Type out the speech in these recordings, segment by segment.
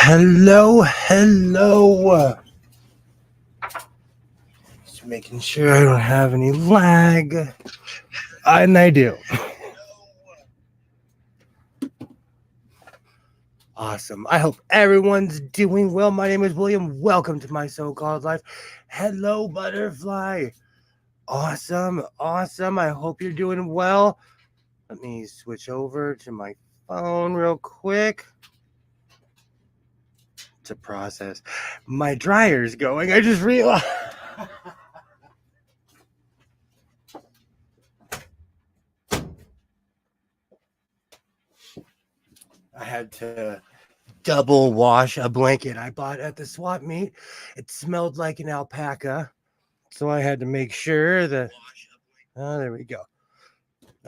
Hello. Just making sure I don't have any lag. And I do. Awesome. I hope everyone's doing well. My name is William. Welcome to my so-called life. Hello, butterfly. Awesome. I hope you're doing well. Let me switch over to my phone real quick to process. My dryer's going. I just realized. I had to double wash a blanket I bought at the swap meet. It smelled like an alpaca, so I had to make sure that. Oh, there we go.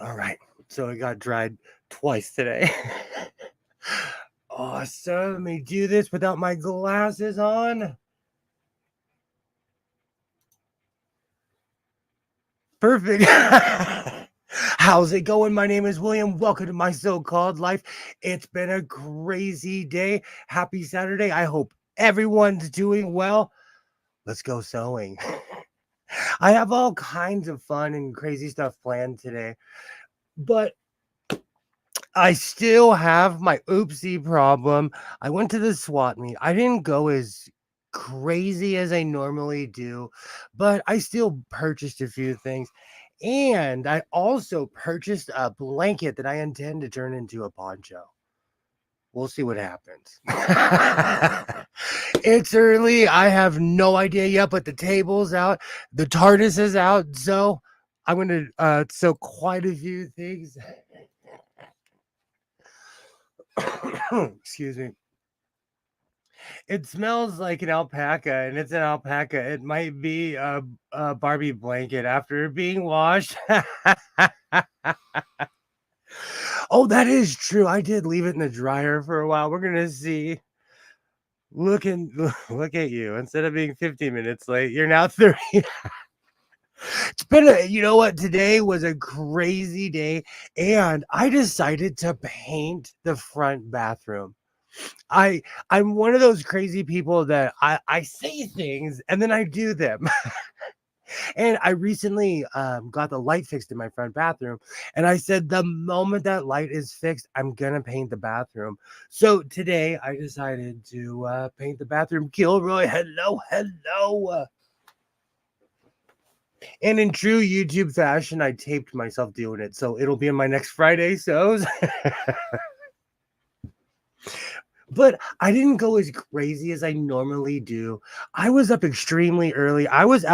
All right, so it got dried twice today. Awesome. Let me do this without my glasses on. Perfect. How's it going? My name is William. Welcome to my so-called life. It's been a crazy day. Happy Saturday. I hope everyone's doing well. Let's go sewing. I have all kinds of fun and crazy stuff planned today, but I still have my oopsie problem. I went to the swap meet. I didn't go as crazy as I normally do, but I still purchased a few things. And I also purchased a blanket that I intend to turn into a poncho. We'll see what happens. It's early. I have no idea yet, but the table's out. The TARDIS is out. So I'm going to sew quite a few things. Excuse me. It smells like an alpaca, and it's an alpaca. It might be a Barbie blanket after being washed. Oh, that is true. I did leave it in the dryer for a while. We're gonna see. Look at you. Instead of being 15 minutes late, you're now 30. It's been you know what? Today was a crazy day, and I decided to paint the front bathroom. I'm one of those crazy people that I say things and then I do them. And I recently got the light fixed in my front bathroom, and I said the moment that light is fixed, I'm gonna paint the bathroom. So today I decided to paint the bathroom. Gilroy, hello. And in true YouTube fashion, I taped myself doing it, so it'll be in my next Friday sews. But I didn't go as crazy as I normally do. I was up extremely early. I was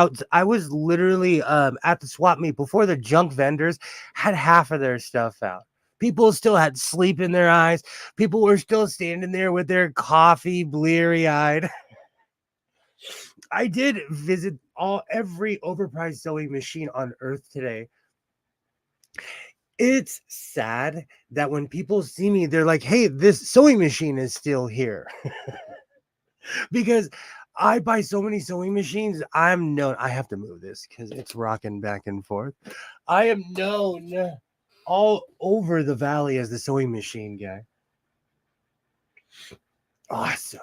literally at the swap meet before the junk vendors had half of their stuff out. People still had sleep in their eyes. People were still standing there with their coffee, bleary-eyed. I did visit every overpriced sewing machine on earth today. It's sad that when people see me, they're like, hey, this sewing machine is still here. Because I buy so many sewing machines. I'm known. I have to move this because it's rocking back and forth. I am known all over the valley as the sewing machine guy. Awesome.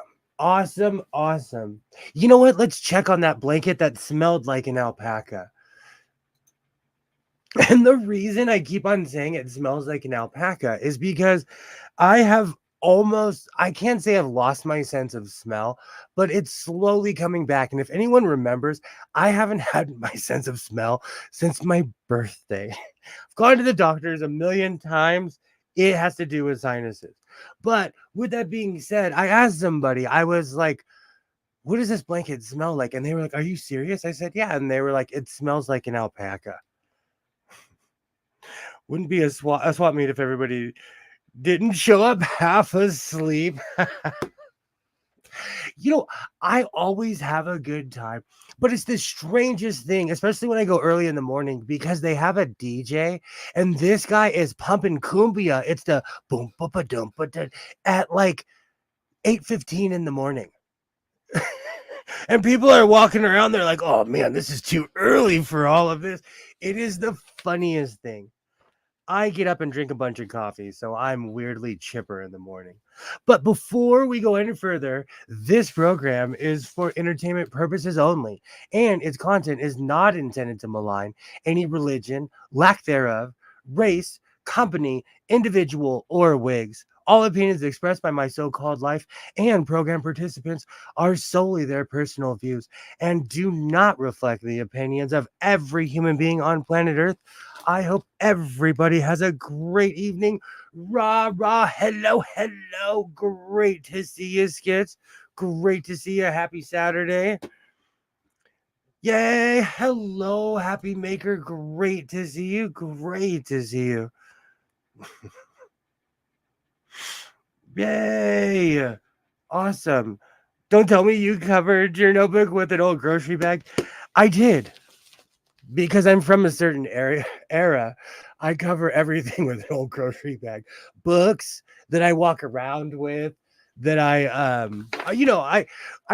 You know what? Let's check on that blanket that smelled like an alpaca. And the reason I keep on saying it smells like an alpaca is because I can't say I've lost my sense of smell, but it's slowly coming back. And if anyone remembers, I haven't had my sense of smell since my birthday. I've gone to the doctors a million times. It has to do with sinuses. But with that being said, I asked somebody, I was like, what does this blanket smell like? And they were like, are you serious? I said, yeah. And they were like, it smells like an alpaca. Wouldn't be a swap meet if everybody didn't show up half asleep. I always have a good time, but it's the strangest thing, especially when I go early in the morning because they have a DJ and this guy is pumping cumbia. It's the boom, ba, ba, dum, ba, da, at like 8:15 in the morning. And people are walking around. They're like, oh man, this is too early for all of this. It is the funniest thing. I get up and drink a bunch of coffee, so I'm weirdly chipper in the morning. But before we go any further, this program is for entertainment purposes only, and its content is not intended to malign any religion, lack thereof, race, company, individual, or wigs. All opinions expressed by my so called life and program participants are solely their personal views and do not reflect the opinions of every human being on planet Earth. I hope everybody has a great evening. Rah, rah, hello, hello. Great to see you, Skits. Great to see you. Happy Saturday. Yay. Hello, Happy Maker. Great to see you. Great to see you. Yay. Awesome. Don't tell me you covered your notebook with an old grocery bag. I did. Because I'm from a certain era, I cover everything with an old grocery bag. Books that I walk around with, that I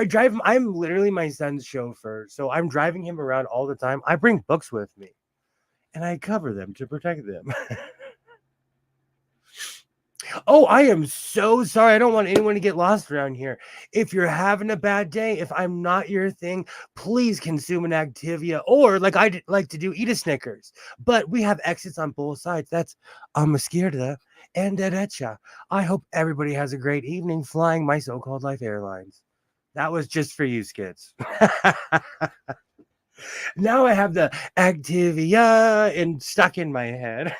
drive. I'm literally my son's chauffeur, so I'm driving him around all the time. I bring books with me, and I cover them to protect them. Oh, I am so sorry. I don't want anyone to get lost around here. If you're having a bad day, if I'm not your thing, please consume an Activia or like like to do, eat a Snickers. But we have exits on both sides. That's a izquierda and derecha. I hope everybody has a great evening flying my so-called life airlines. That was just for you, Skits. Now I have the Activia and stuck in my head.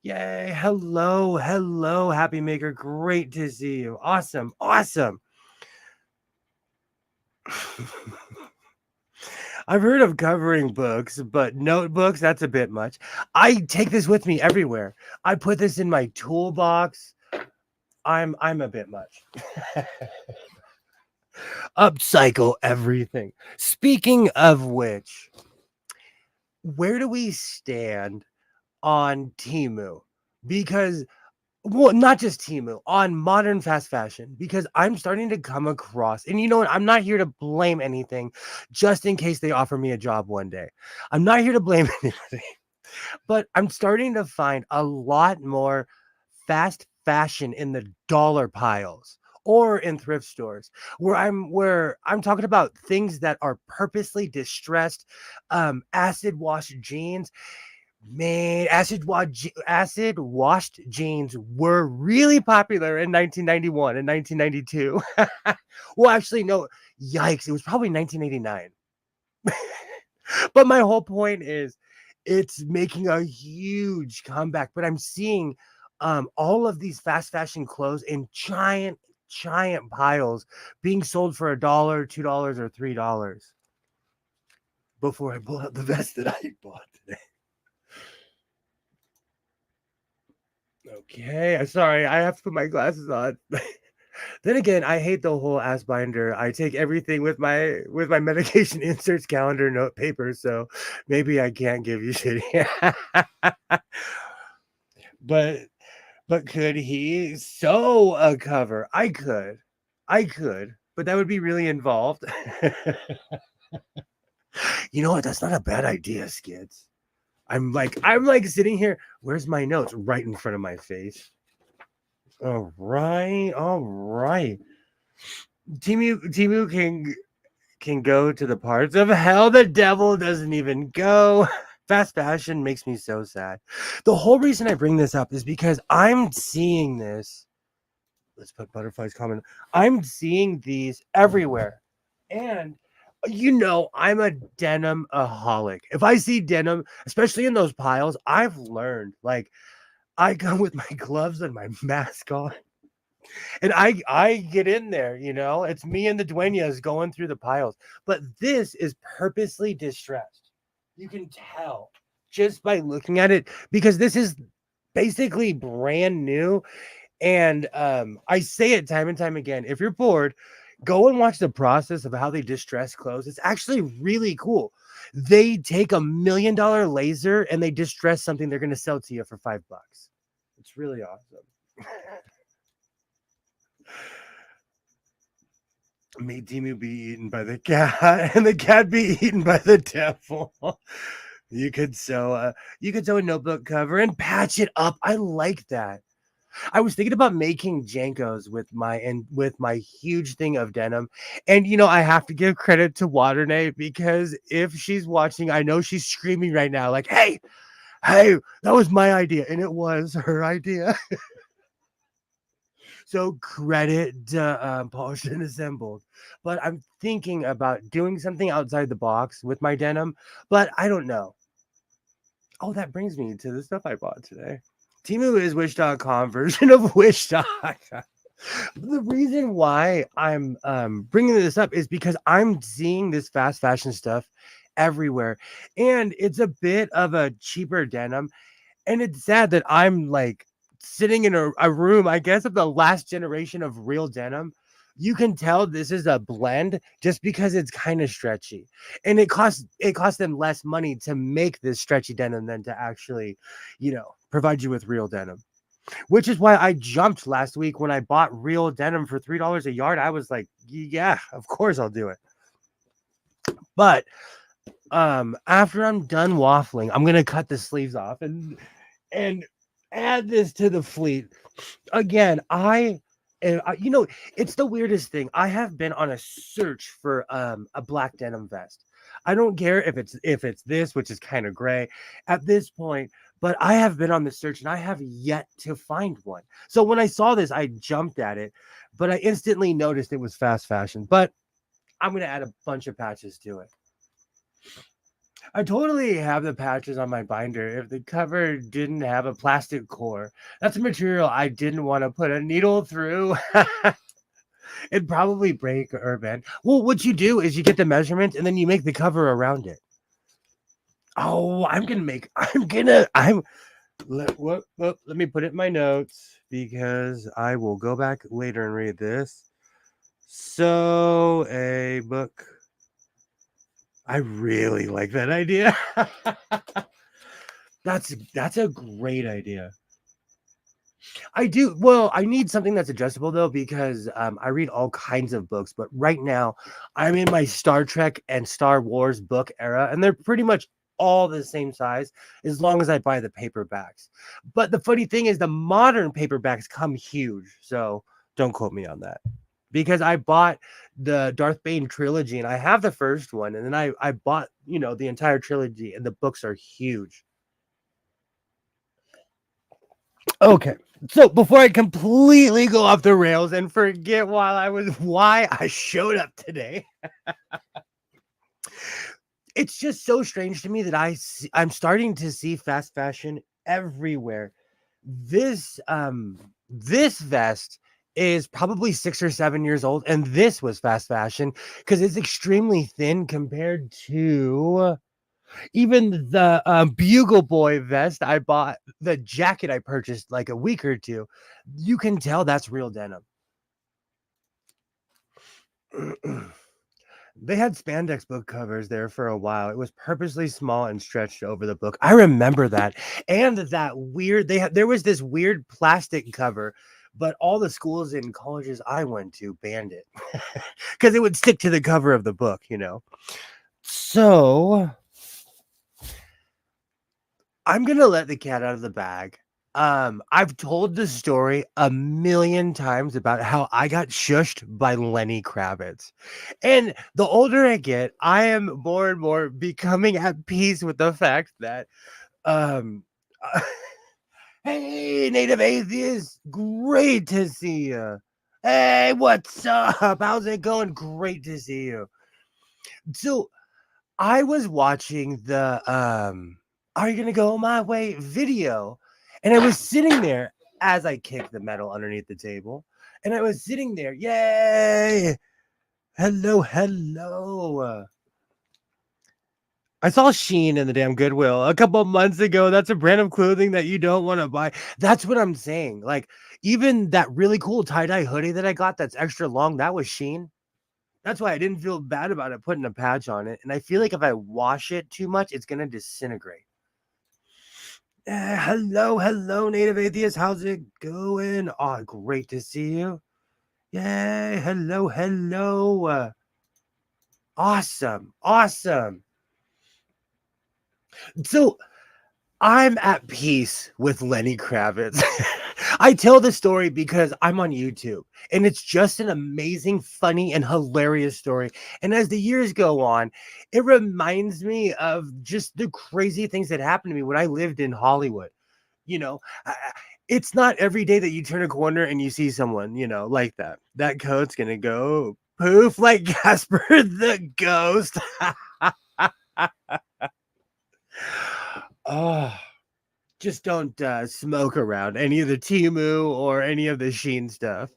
Yay. Hello. Hello, Happy Maker. Great to see you. Awesome. Awesome. I've heard of covering books, but notebooks, that's a bit much. I take this with me everywhere. I put this in my toolbox. I'm a bit much. Upcycle everything. Speaking of which, where do we stand on Temu? Because well, not just Temu, on modern fast fashion, because I'm starting to come across, and you know what? I'm not here to blame anything, just in case they offer me a job one day. I'm not here to blame anybody, but I'm starting to find a lot more fast fashion in the dollar piles or in thrift stores where I'm talking about things that are purposely distressed, acid wash jeans. Man, acid washed jeans were really popular in 1991 and 1992. Well, actually, no, yikes, it was probably 1989. But my whole point is it's making a huge comeback. But I'm seeing all of these fast fashion clothes in giant piles being sold for $1, $2, or $3 before I pull out the vest that I bought today. Okay, I'm sorry. I have to put my glasses on. Then again, I hate the whole ass binder. I take everything with my medication inserts, calendar, note, paper. So maybe I can't give you shit. but but could he sew a cover? I could, but that would be really involved. You know what? That's not a bad idea, Skids. I'm like sitting here. Where's my notes? Right in front of my face. All right, all right. Timu can go to the parts of hell the devil doesn't even go. Fast fashion makes me so sad. The whole reason I bring this up is because I'm seeing this. Let's put butterflies comment. I'm seeing these everywhere. And I'm a denim aholic. If I see denim, especially in those piles, I've learned like I come with my gloves and my mask on. And I get in there, it's me and the dueñas going through the piles. But this is purposely distressed. You can tell just by looking at it because this is basically brand new. And I say it time and time again. If you're bored, go and watch the process of how they distress clothes. It's actually really cool. They take $1 million laser and they distress something they're going to sell to you for $5. It's really awesome. May Timu be eaten by the cat and the cat be eaten by the devil. You could sew a notebook cover and patch it up. I like that. I was thinking about making Jankos with my huge thing of denim. And I have to give credit to Waternay because if she's watching, I know she's screaming right now, like, hey, that was my idea. And it was her idea. So credit to Polished and Assembled. But I'm thinking about doing something outside the box with my denim, but I don't know. Oh, that brings me to the stuff I bought today. Temu is Wish.com version of Wish.com. The reason why I'm bringing this up is because I'm seeing this fast fashion stuff everywhere, and it's a bit of a cheaper denim. And it's sad that I'm like sitting in a room, I guess, of the last generation of real denim. You can tell this is a blend just because it's kind of stretchy. And it costs them less money to make this stretchy denim than to actually, provide you with real denim. Which is why I jumped last week when I bought real denim for $3 a yard. I was like, yeah, of course I'll do it. But after I'm done waffling, I'm gonna cut the sleeves off and add this to the fleet. Again, it's the weirdest thing. I have been on a search for a black denim vest. I don't care if it's this, which is kind of gray at this point, but I have been on the search and I have yet to find one. So when I saw this, I jumped at it, but I instantly noticed it was fast fashion. But I'm gonna add a bunch of patches to it. I totally have the patches on my binder if the cover didn't have a plastic core. That's a material I didn't want to put a needle through. It'd probably break or bend. Well, what you do is you get the measurements and then you make the cover around it. Oh, let me put it in my notes because I will go back later and read this. So, a book. I really like that idea. That's a great idea. I do. Well, I need something that's adjustable though because I read all kinds of books, but right now I'm in my Star Trek and Star Wars book era, and they're pretty much all the same size as long as I buy the paperbacks. But the funny thing is, the modern paperbacks come huge, so don't quote me on that. Because I bought the Darth Bane trilogy, and I have the first one, and then I bought the entire trilogy, and the books are huge. Okay. So before I completely go off the rails and forget why I showed up today, it's just so strange to me that I'm starting to see fast fashion everywhere. This vest is probably 6 or 7 years old, and this was fast fashion because it's extremely thin compared to even the Bugle Boy vest I bought, the jacket I purchased like a week or two. You can tell that's real denim. They had spandex book covers there for a while. It was purposely small and stretched over the book. I remember that. And that weird there was this weird plastic cover, but all the schools and colleges I went to banned it because it would stick to the cover of the book. So I'm gonna let the cat out of the bag. I've told the story a million times about how I got shushed by Lenny Kravitz. And the older I get, I am more and more becoming at peace with the fact that, um, hey, native atheist, great to see you. Hey, what's up? How's it going? Great to see you. So I was watching the Are You Gonna Go My Way video, and I was sitting there as I kicked the metal underneath the table, and I was sitting there, yay! Hello, hello. I saw Sheen in the damn Goodwill a couple months ago. That's a brand of clothing that you don't want to buy. That's what I'm saying. Like, even that really cool tie-dye hoodie that I got that's extra long, that was Sheen. That's why I didn't feel bad about it putting a patch on it. And I feel like if I wash it too much, it's gonna disintegrate. Hello, hello, native atheist. How's it going? Oh, great to see you. Yay, hello, hello. Awesome, awesome. So I'm at peace with Lenny Kravitz. I tell the story because I'm on YouTube and it's just an amazing, funny, and hilarious story. And as the years go on, it reminds me of just the crazy things that happened to me when I lived in Hollywood. You know, it's not every day that you turn a corner and you see someone, like that. That coat's gonna go poof like Casper the ghost. Oh, just don't smoke around any of the Timu or any of the Sheen stuff.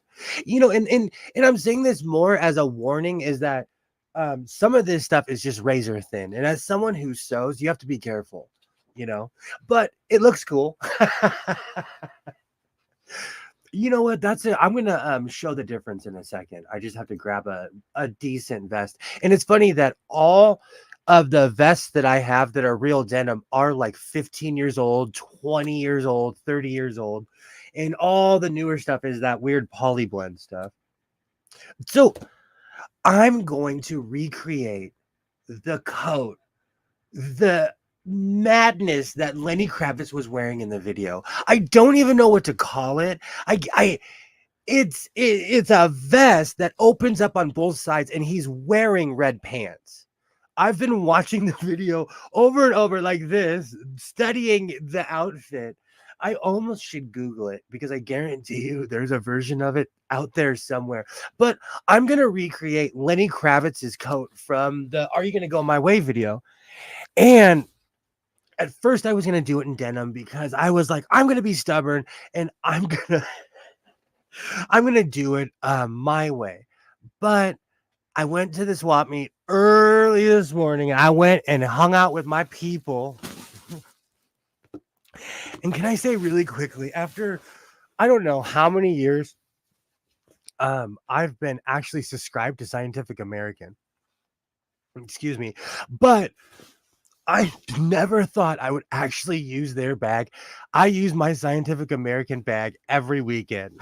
And I'm saying this more as a warning is that some of this stuff is just razor thin. And as someone who sews, you have to be careful, you know. But it looks cool. You know what? That's it. I'm gonna show the difference in a second. I just have to grab a decent vest. And it's funny that all of the vests that I have that are real denim are like 15 years old, 20 years old, 30 years old. And all the newer stuff is that weird poly blend stuff. So I'm going to recreate the coat, the madness that Lenny Kravitz was wearing in the video. I don't even know what to call it. It's a vest that opens up on both sides and he's wearing red pants. I've been watching the video over and over like this, studying the outfit. I almost should Google it because I guarantee you there's a version of it out there somewhere. But I'm going to recreate Lenny Kravitz's coat from the Are You Gonna Go My Way video. And at first I was going to do it in denim because I was like, I'm going to be stubborn and I'm gonna do it my way. But I went to the swap meet early this morning. I went and hung out with my people. And can I say really quickly, after I don't know how many years, I've been actually subscribed to Scientific American. Excuse me, but I never thought I would actually use their bag. I use my Scientific American bag every weekend.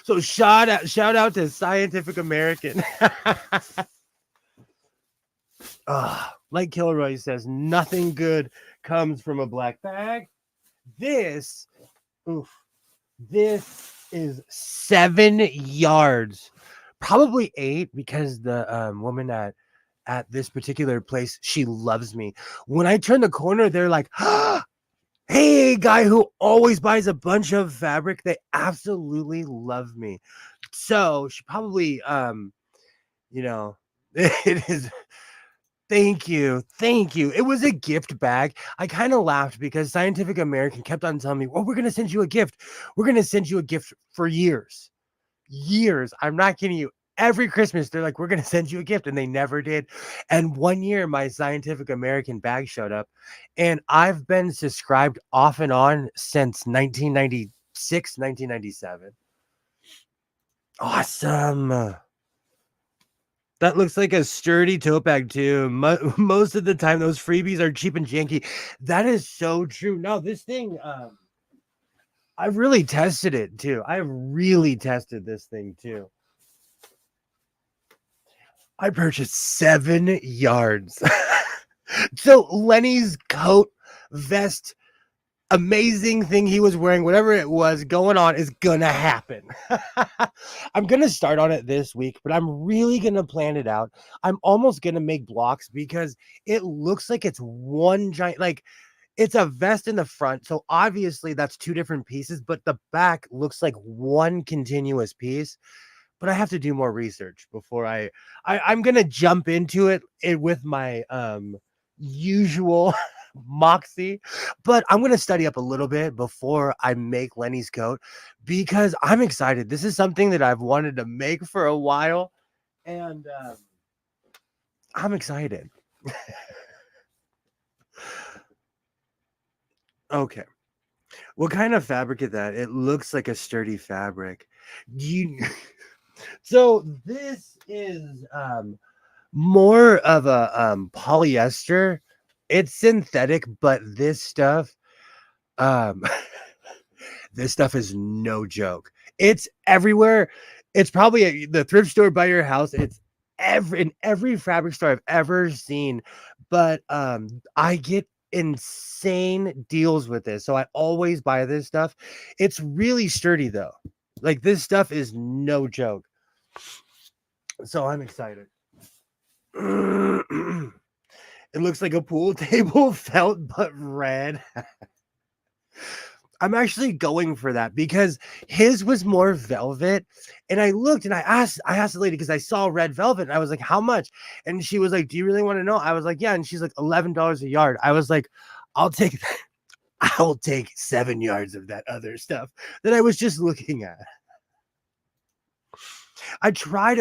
So shout out to Scientific American. Like Kilroy says, nothing good comes from a black bag. This, this is 7 yards, probably 8 because the woman at this particular place, she loves me. When I turn the corner, they're like, hey, guy who always buys a bunch of fabric. They absolutely love me. So she probably, it is. Thank you. Thank you. It was a gift bag. I kind of laughed because Scientific American kept on telling me, well, we're going to send you a gift. We're going to send you a gift for years. Years. I'm not kidding you. Every Christmas, they're like, we're going to send you a gift. And they never did. And one year, my Scientific American bag showed up. And I've been subscribed off and on since 1996, 1997. Awesome. That looks like a sturdy tote bag too. Most of the time, those freebies are cheap and janky. That is so true. No, this thing, I've really tested it too. I've really tested this thing too. I purchased 7 yards. So Lenny's coat, vest, amazing thing he was wearing, whatever it was going on, is gonna happen. I'm gonna start on it this week, but I'm really gonna plan it out. I'm almost gonna make blocks because it looks like it's one giant, like it's a vest in the front. So obviously that's 2 different pieces, but the back looks like one continuous piece. But I have to do more research before I'm gonna jump into it with my usual moxie, but I'm gonna study up a little bit before I make Lenny's coat because I'm excited. This is something that I've wanted to make for a while, and I'm excited. Okay, what kind of fabric is that? It looks like a sturdy fabric. You so this is more of a polyester. It's synthetic, but this stuff um this stuff is no joke. It's everywhere. It's probably at the thrift store by your house. every fabric store I've ever seen, but, I get insane deals with this, so I always buy this stuff. It's really sturdy, though. Like, this stuff is no joke, so I'm excited. It looks like a pool table felt, but red. I'm actually going for that because his was more velvet, and I looked and I asked the lady because I saw red velvet, and I was like, "How much?" And she was like, "Do you really wanna know?" I was like, "Yeah," and she's like, $11 a yard. I was like, "I'll take I'll take 7 yards of that other stuff that I was just looking at." I try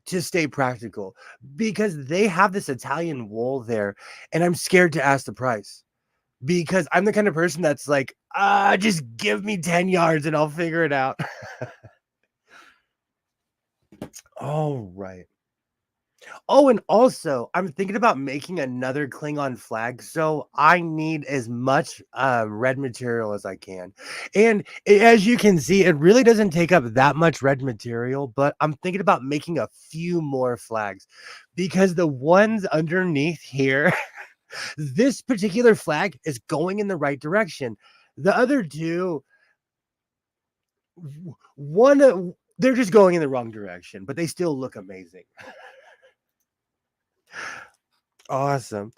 to stay practical because they have this Italian wool there, and I'm scared to ask the price. Because I'm the kind of person that's like, just give me 10 yards and I'll figure it out." All right. Oh, and also, I'm thinking about making another Klingon flag, so I need as much red material as I can. And as you can see, it really doesn't take up that much red material, but I'm thinking about making a few more flags because the ones underneath here, this particular flag is going in the right direction. The other two, one, they're just going in the wrong direction, but they still look amazing. Awesome.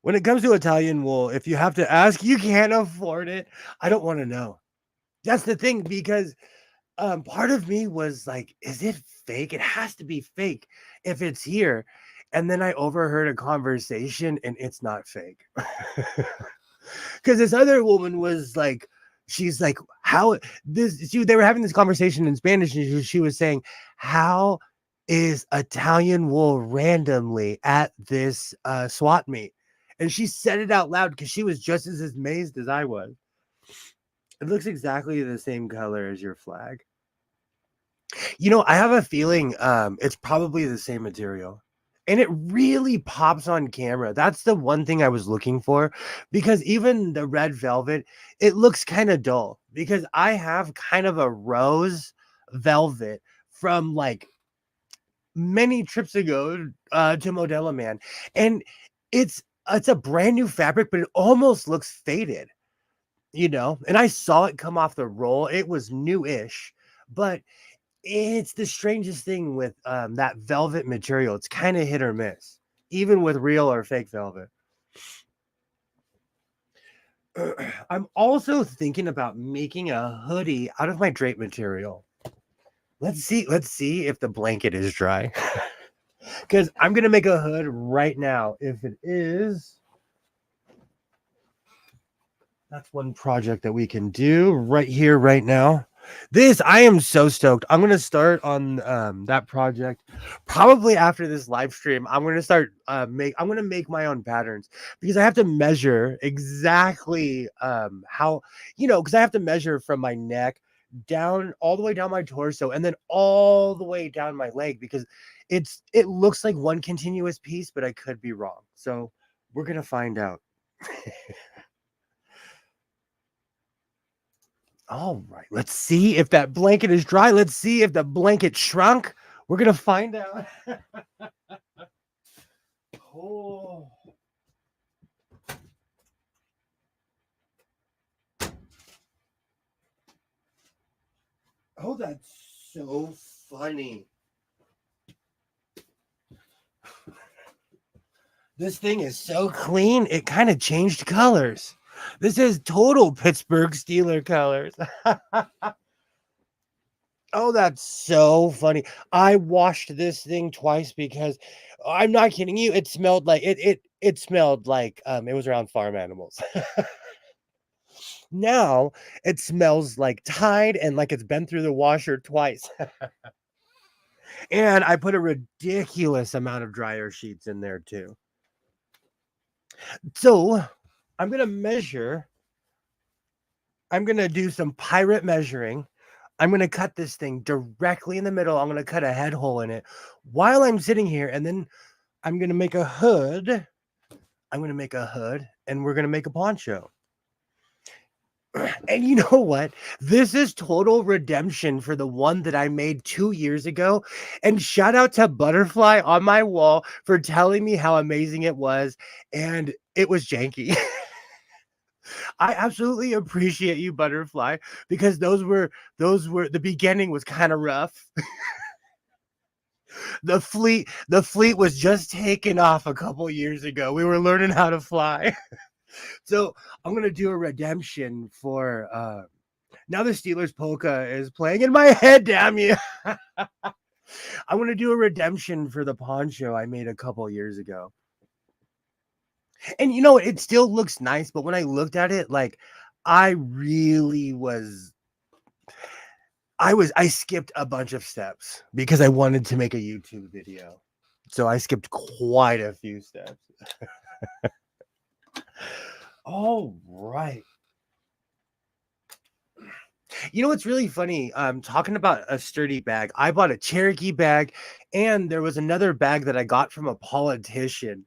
When it comes to Italian wool, if you have to ask, you can't afford it. I don't want to know. That's the thing because part of me was like, is it fake? It has to be fake if it's here. And then I overheard a conversation and it's not fake. Because this other woman was like, she's like, how they were having this conversation in Spanish, and she was saying, how is Italian wool randomly at this swap meet? And she said it out loud because she was just as amazed as I was. It looks exactly the same color as your flag. I have a feeling it's probably the same material. And it really pops on camera. That's the one thing I was looking for because even the red velvet, it looks kind of dull because I have kind of a rose velvet from like many trips ago to Modella Man. And it's a brand new fabric, but it almost looks faded. And I saw it come off the roll. It was new-ish, but it's the strangest thing with, that velvet material. It's kinda hit or miss, even with real or fake velvet. I'm also thinking about making a hoodie out of my drape material. Let's see if the blanket is dry. Because 'Cause I'm gonna make a hood right now. If it is, that's one project that we can do right here, right now. I am so stoked. I'm gonna start on that project probably after this live stream. I'm gonna make my own patterns because I have to measure exactly how because I have to measure from my neck down all the way down my torso and then all the way down my leg because it looks like one continuous piece, but I could be wrong. So we're gonna find out. All right, let's see if that blanket is dry. Let's see if the blanket shrunk. We're gonna find out. Oh, oh, that's so funny. This thing is so clean, it kind of changed colors. This is total Pittsburgh Steeler colors. Oh, that's so funny. I washed this thing twice because I'm not kidding you. It smelled like it smelled like it was around farm animals. Now it smells like Tide and like it's been through the washer twice. And I put a ridiculous amount of dryer sheets in there too. So I'm gonna measure. I'm gonna do some pirate measuring. I'm gonna cut this thing directly in the middle. I'm gonna cut a head hole in it while I'm sitting here, and then I'm gonna make a hood. I'm gonna make a hood, and we're gonna make a poncho. And you know what? This is total redemption for the one that I made 2 years ago, and shout out to Butterfly on my wall for telling me how amazing it was, and it was janky. I absolutely appreciate you, Butterfly, because those were the beginning was kinda rough. The fleet was just taking off a couple years ago. We were learning how to fly. So, I'm gonna do a redemption for, now the Steelers polka is playing in my head, damn you. I'm gonna do a redemption for the poncho I made a couple years ago. And you know, it still looks nice, but when I looked at it, like I really was I skipped a bunch of steps because I wanted to make a YouTube video. So I skipped quite a few steps. All right. You know what's really funny? Talking about a sturdy bag, I bought a Cherokee bag, and there was another bag that I got from a politician.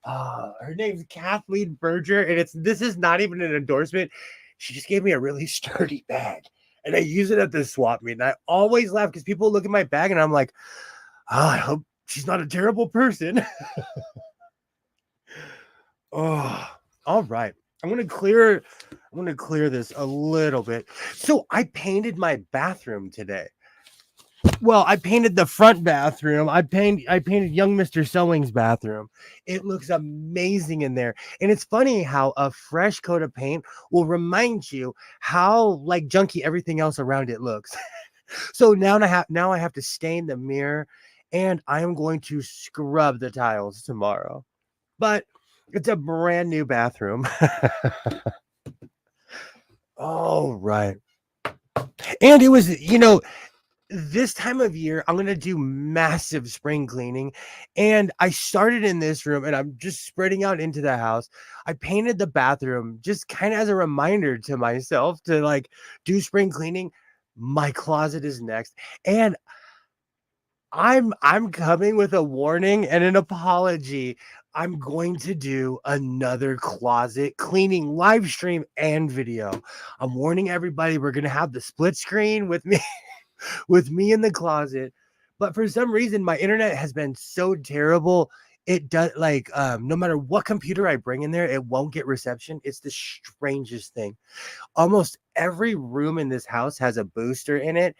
Her name's Kathleen Berger, and this is not even an endorsement. She just gave me a really sturdy bag, and I use it at the swap meet. And I always laugh because people look at my bag, and I'm like, oh, I hope she's not a terrible person. Oh, all right. I'm gonna clear this a little bit. So I painted my bathroom today. Well, I painted the front bathroom. I painted young Mr. Sewing's bathroom. It looks amazing in there. And it's funny how a fresh coat of paint will remind you how like junky everything else around it looks. So now I have to stain the mirror, and I am going to scrub the tiles tomorrow. But it's a brand new bathroom. All right. And it was, this time of year, I'm going to do massive spring cleaning. And I started in this room and I'm just spreading out into the house. I painted the bathroom just kind of as a reminder to myself to like do spring cleaning. My closet is next. And I'm coming with a warning and an apology. I'm going to do another closet cleaning live stream and video. I'm warning everybody we're going to have the split screen with me with me in the closet. But for some reason my internet has been so terrible. It does like no matter what computer I bring in there, it won't get reception. It's the strangest thing. Almost every room in this house has a booster in it,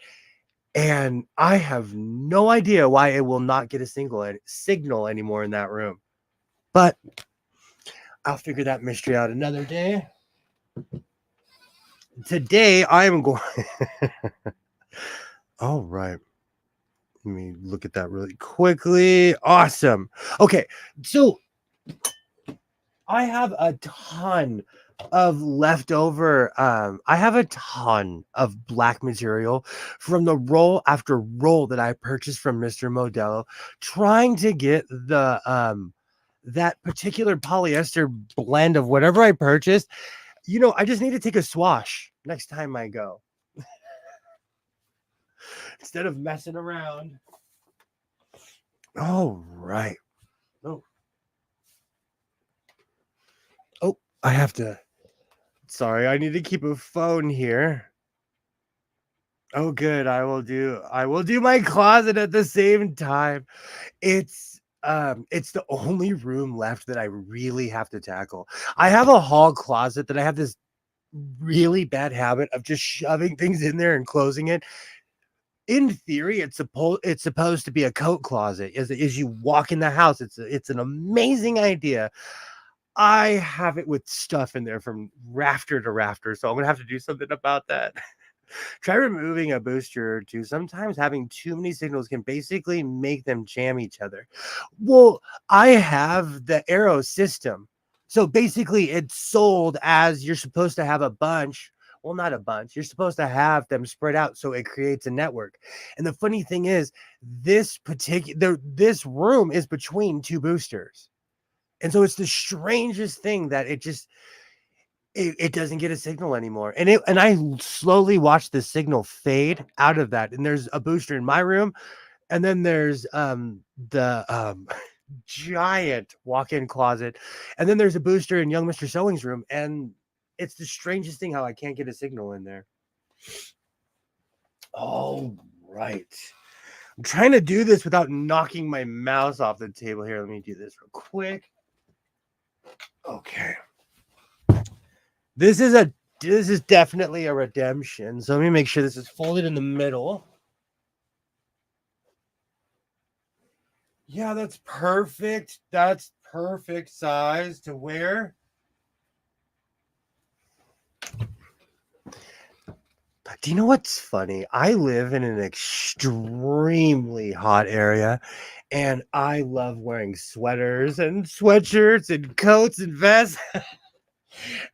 and I have no idea why it will not get a signal anymore in that room. But I'll figure that mystery out another day. Today I am going. All right. Let me look at that really quickly. Awesome. Okay. So I have a ton of leftover. I have a ton of black material from the roll after roll that I purchased from Mr. Modelo, trying to get the that particular polyester blend of whatever I purchased. I just need to take a swash next time I go instead of messing around. All right. Oh, oh, I have to. Sorry, I need to keep a phone here. Oh, good. I will do my closet at the same time. It's the only room left that I really have to tackle. I have a hall closet that I have this really bad habit of just shoving things in there and closing it. In theory, it's supposed to be a coat closet. As you walk in the house, it's an amazing idea. I have it with stuff in there from rafter to rafter, so I'm gonna have to do something about that. Try removing a booster or two. Sometimes having too many signals can basically make them jam each other. Well, I have the Arrow system. So basically, it's sold as you're supposed to have a bunch. Well, not a bunch. You're supposed to have them spread out so it creates a network. And the funny thing is, this room is between two boosters. And so it's the strangest thing that it doesn't get a signal anymore. And I slowly watch the signal fade out of that. And there's a booster in my room, and then there's the giant walk-in closet, and then there's a booster in young Mr. Sewing's room, and It's the strangest thing how I can't get a signal in there. Oh, right. I'm trying to do this without knocking my mouse off the table here. Let me do this real quick. Okay. This is definitely a redemption. So let me make sure this is folded in the middle. Yeah, that's perfect. That's perfect size to wear. Do you know what's funny? I live in an extremely hot area, and I love wearing sweaters and sweatshirts and coats and vests.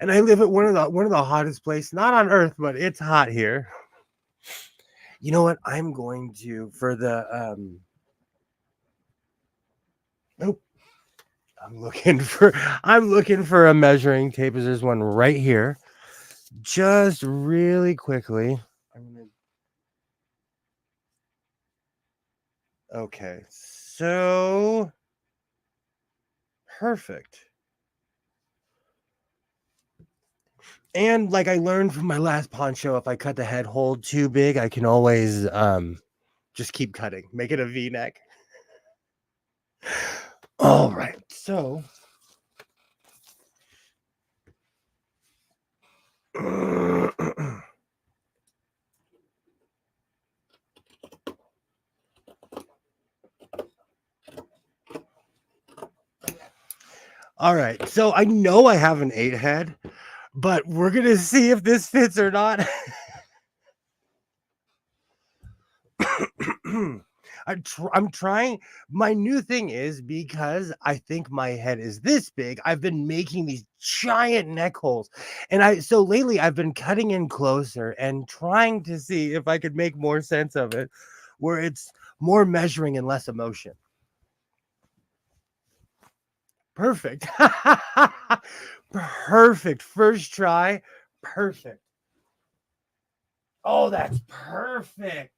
And I live at one of the hottest places, not on earth, but it's hot here. You know what? I'm going to for the nope. I'm looking for a measuring tape. There's one right here. Just really quickly. Okay. So perfect. And like I learned from my last poncho, if I cut the head hole too big, I can always just keep cutting. Make it a V-neck. All right. So all right. So I know I have an 8 head, but we're going to see if this fits or not. I'm trying. My new thing is because I think my head is this big, I've been making these giant neck holes. And so lately I've been cutting in closer and trying to see if I could make more sense of it where it's more measuring and less emotion. Perfect. Perfect. First try. Perfect. Oh, that's perfect.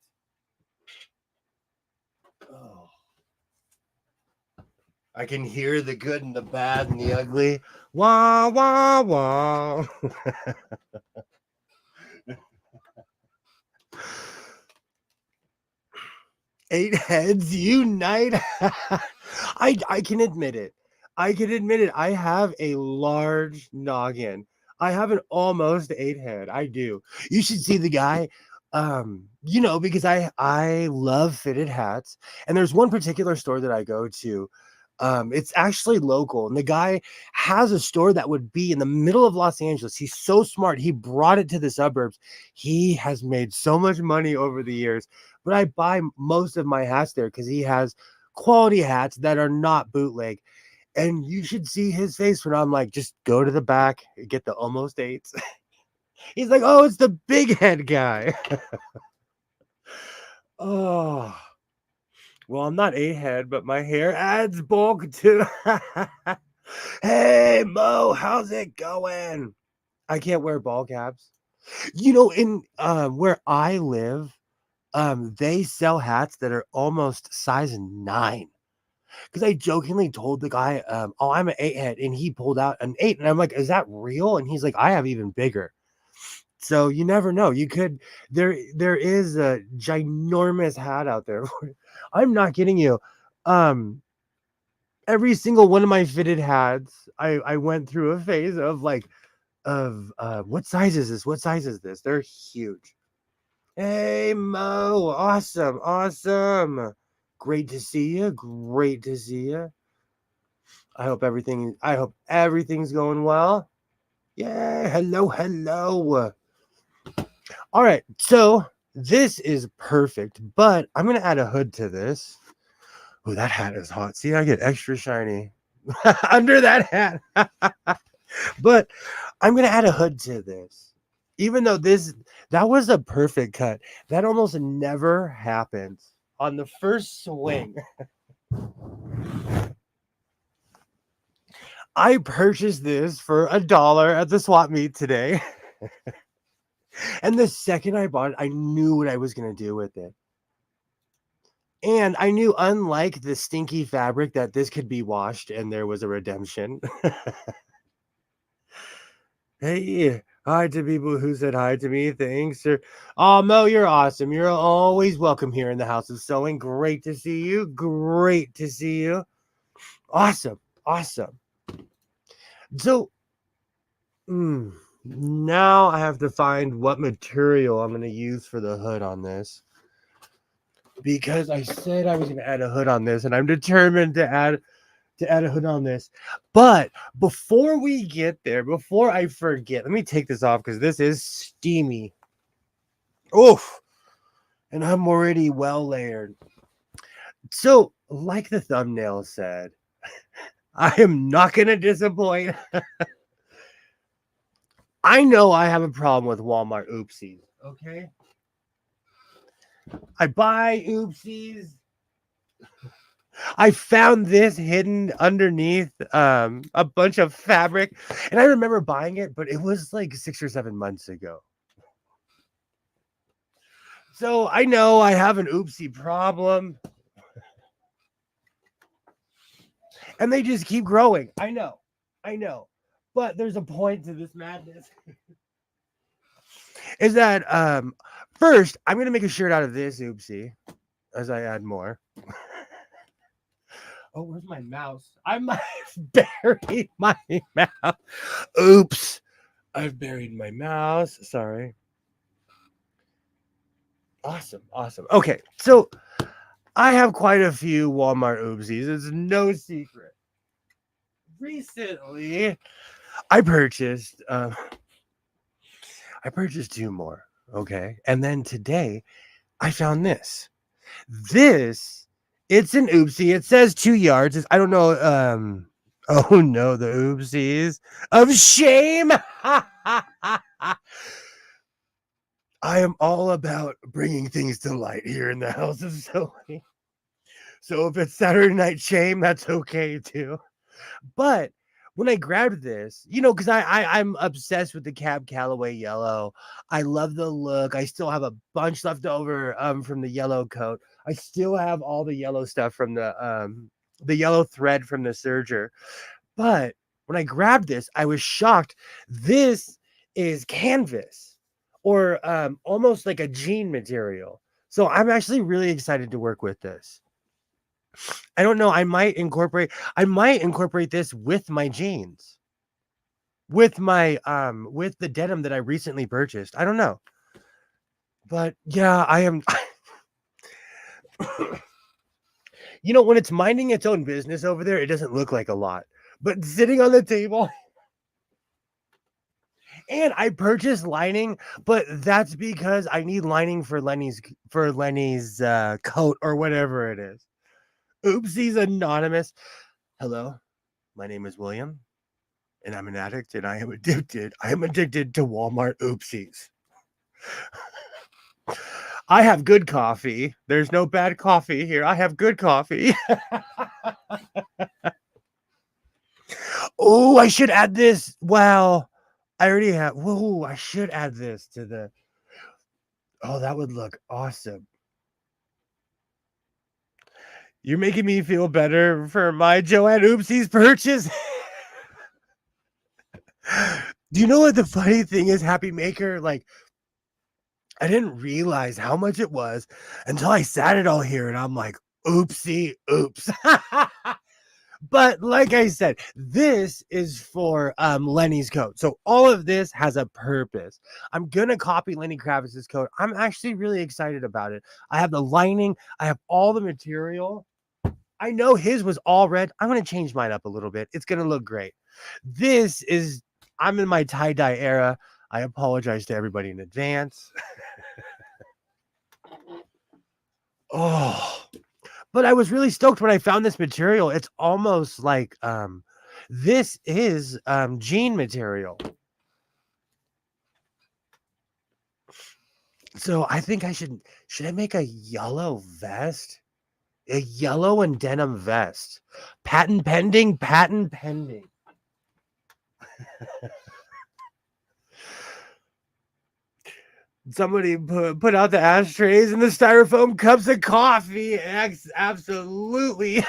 Oh. I can hear the good and the bad and the ugly. Wah, wah, wah. 8 heads unite. I can admit it. I can admit it. I have a large noggin. I have an almost 8 head. I do. You should see the guy. Because I love fitted hats, and there's one particular store that I go to. It's actually local, and the guy has a store that would be in the middle of Los Angeles. He's so smart. He brought it to the suburbs. He has made so much money over the years, but I buy most of my hats there because he has quality hats that are not bootleg. And you should see his face when I'm like, just go to the back, get the almost eights. He's like, oh, it's the big head guy. Oh, well, I'm not a head, but my hair adds bulk to. Hey, Mo, how's it going? I can't wear ball caps. In where I live, they sell hats that are almost size 9. Because I jokingly told the guy, "Oh, I'm an 8 head," and he pulled out an 8, and I'm like, "Is that real?" And he's like, "I have even bigger." So you never know. You could there is a ginormous hat out there. I'm not kidding you. Um, every single one of my fitted hats, I went through a phase of what size is this? What size is this? They're huge. Hey Mo, awesome, awesome. Great to see you. Great to see you. I hope everything's going well. Yeah, hello, hello. All right, so this is perfect, but I'm gonna add a hood to this. Oh, that hat is hot. See, I get extra shiny under that hat. But I'm gonna add a hood to this. Even though that was a perfect cut. That almost never happens on the first swing. I purchased this for $1 at the swap meet today. And the second I bought it, I knew what I was going to do with it. And I knew, unlike the stinky fabric, that this could be washed and there was a redemption. Hey, hi to people who said hi to me. Thanks. Oh, Mo, you're awesome. You're always welcome here in the House of Sewing. Great to see you. Great to see you. Awesome. Awesome. So, now I have to find what material I'm going to use for the hood on this. Because I said I was going to add a hood on this, and I'm determined to add a hood on this. But before we get there, before I forget, let me take this off because this is steamy. Oof. And I'm already well layered. So, like the thumbnail said, I am not going to disappoint. I know I have a problem with Walmart oopsies, okay? I buy oopsies. I found this hidden underneath a bunch of fabric, and I remember buying it, but it was like 6 or 7 months ago. So I know I have an oopsie problem, and they just keep growing. I know, but there's a point to this madness. Is that first I'm gonna make a shirt out of this oopsie as I add more. Oh, where's my mouse? I might have buried my mouse. Oops. I've buried my mouse. Sorry. Awesome. Okay, so I have quite a few Walmart oopsies. It's no secret. Recently, I purchased 2 more. Okay, and then today I found this. It's an oopsie. It says 2 yards. I don't know. Oh no, the oopsies of shame. I am all about bringing things to light here in the House of Sewing. So if it's Saturday Night Shame, that's okay too. But when I grabbed this, because I'm obsessed with the Cab Calloway yellow. I love the look. I still have a bunch left over from the yellow coat. I still have all the yellow stuff from the yellow thread from the serger. But when I grabbed this, I was shocked. This is canvas or almost like a jean material. So I'm actually really excited to work with this. I don't know. I might incorporate this with my jeans. With my with the denim that I recently purchased. I don't know. But yeah, I am when it's minding its own business over there, it doesn't look like a lot. But sitting on the table and I purchased lining, but that's because I need lining for Lenny's coat or whatever it is. Oopsies Anonymous. Hello, my name is William, and I'm an addict, and I am addicted. I am addicted to Walmart oopsies. I have good coffee. There's no bad coffee here. I have good coffee. Oh, I should add this. Wow. I already have. Whoa, I should add this to the. Oh, that would look awesome. You're making me feel better for my Joanne Oopsies purchase. Do you know what the funny thing is, Happy Maker? Like, I didn't realize how much it was until I sat it all here, and I'm like, oopsie, oops. But like I said, this is for Lenny's coat. So all of this has a purpose. I'm going to copy Lenny Kravitz's coat. I'm actually really excited about it. I have the lining. I have all the material. I know his was all red. I'm going to change mine up a little bit. It's going to look great. I'm in my tie-dye era. I apologize to everybody in advance. Oh, but I was really stoked when I found this material. It's almost like this is jean material. So I think should I make a yellow vest? A yellow and denim vest. Patent pending. Somebody put out the ashtrays and the styrofoam cups of coffee. Absolutely.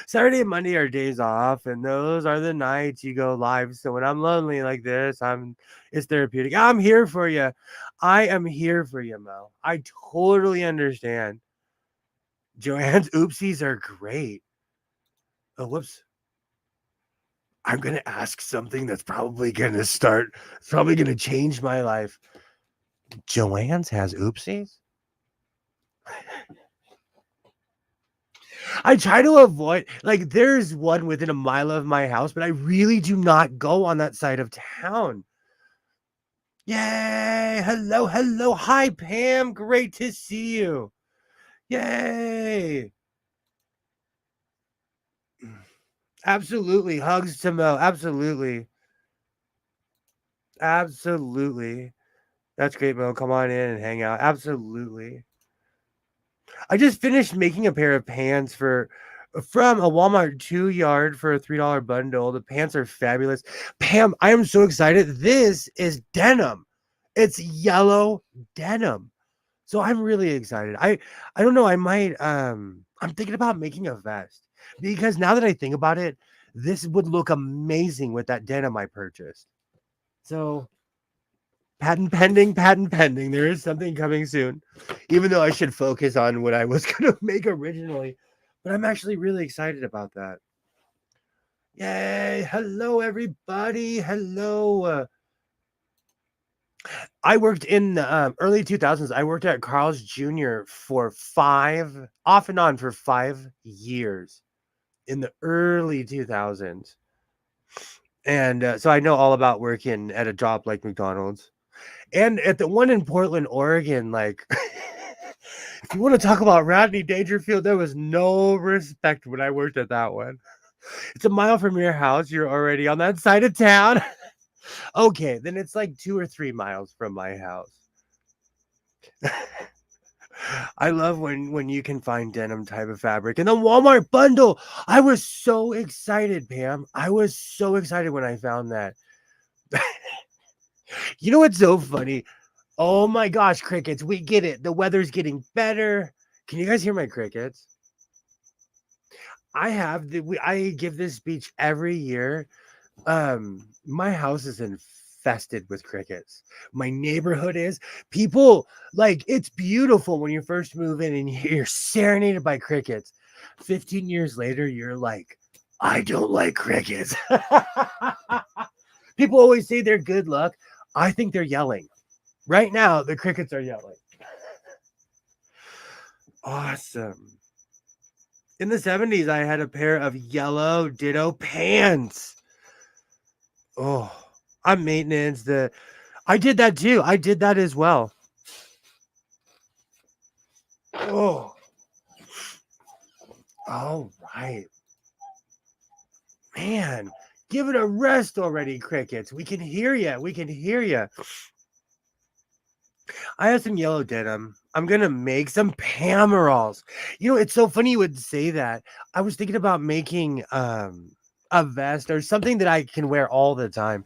Saturday and Monday are days off, and those are the nights you go live. So when I'm lonely like this, it's therapeutic. I'm here for you. I am here for you, Mo. I totally understand. Joanne's oopsies are great. Oh, whoops. I'm gonna ask something that's probably gonna change my life. Joanne's has oopsies? I try to avoid, like, there's one within a mile of my house, but I really do not go on that side of town. Yay! Hello, hello. Hi, Pam. Great to see you. Yay! Absolutely. Hugs to Mo. Absolutely. Absolutely. That's great, Mo. Come on in and hang out. Absolutely. I just finished making a pair of pants from a Walmart 2 yard for a $3 bundle. The pants are fabulous. Pam, I am so excited. This is denim. It's yellow denim. So I'm really excited. I don't know, I'm thinking about making a vest because now that I think about it, this would look amazing with that denim I purchased. So patent pending, patent pending. There is something coming soon, even though I should focus on what I was going to make originally. But I'm actually really excited about that. Yay. Hello, everybody. Hello. I worked in the early 2000s. I worked at Carl's Jr. off and on for 5 years in the early 2000s. And so I know all about working at a job like McDonald's. And at the one in Portland, Oregon, like, if you want to talk about Rodney Dangerfield, there was no respect when I worked at that one. It's a mile from your house. You're already on that side of town. Okay, then it's like 2 or 3 miles from my house. I love when you can find denim type of fabric. And the Walmart bundle. I was so excited, Pam. I was so excited when I found that. You know what's so funny? Oh my gosh, crickets, we get it. The weather's getting better. Can you guys hear my crickets? I give this speech every year. My house is infested with crickets. My neighborhood is. People, like, it's beautiful when you first move in and you're serenaded by crickets. 15 years later, you're like, I don't like crickets. People always say they're good luck. I think they're yelling. Right now, the crickets are yelling. Awesome. In the 70s, I had a pair of yellow ditto pants. Oh, I'm maintenance. I did that too. I did that as well. Oh, all right. Man, give it a rest already, crickets. We can hear you. We can hear you. I have some yellow denim. I'm gonna make some Pamerals. You know, it's so funny you would say that. I was thinking about making a vest or something that I can wear all the time.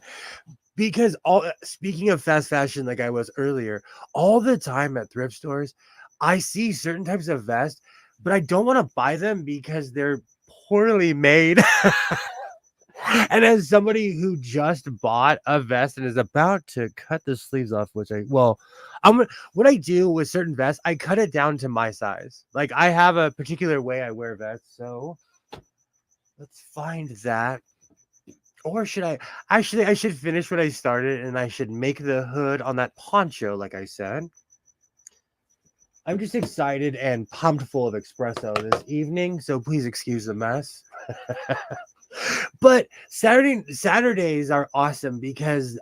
Because speaking of fast fashion, like I was earlier, all the time at thrift stores, I see certain types of vests, but I don't want to buy them because they're poorly made. And as somebody who just bought a vest and is about to cut the sleeves off, I'm what I do with certain vests, I cut it down to my size. Like I have a particular way I wear vests, so let's find that. Or should I actually I should finish what I started and I should make the hood on that poncho, like I said. I'm just excited and pumped full of espresso this evening, so please excuse the mess. But Saturdays are awesome because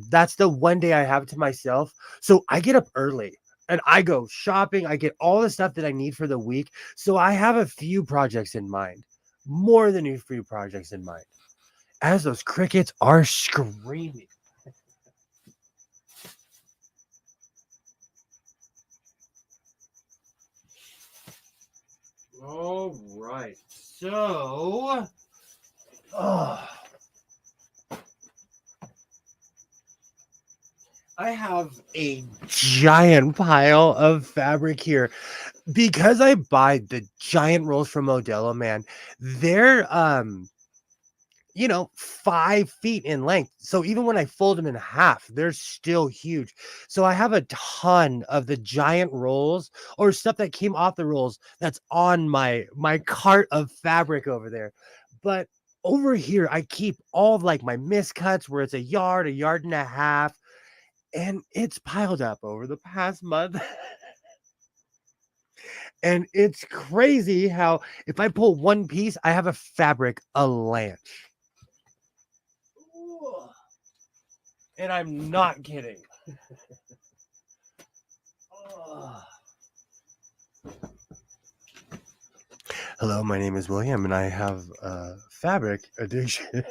that's the one day I have to myself. So I get up early and I go shopping. I get all the stuff that I need for the week. So I have a few projects in mind, more than a few projects in mind. As those crickets are screaming. All right. So, oh, I have a giant pile of fabric here because I buy the giant rolls from Modelo, man. They're 5 feet in length. So even when I fold them in half, they're still huge. So I have a ton of the giant rolls or stuff that came off the rolls that's on my cart of fabric over there. But over here, I keep all of like my miscuts where it's a yard and a half, and it's piled up over the past month. And it's crazy how if I pull one piece, I have a fabric avalanche. And I'm not kidding. Hello, my name is William, and I have a fabric addiction.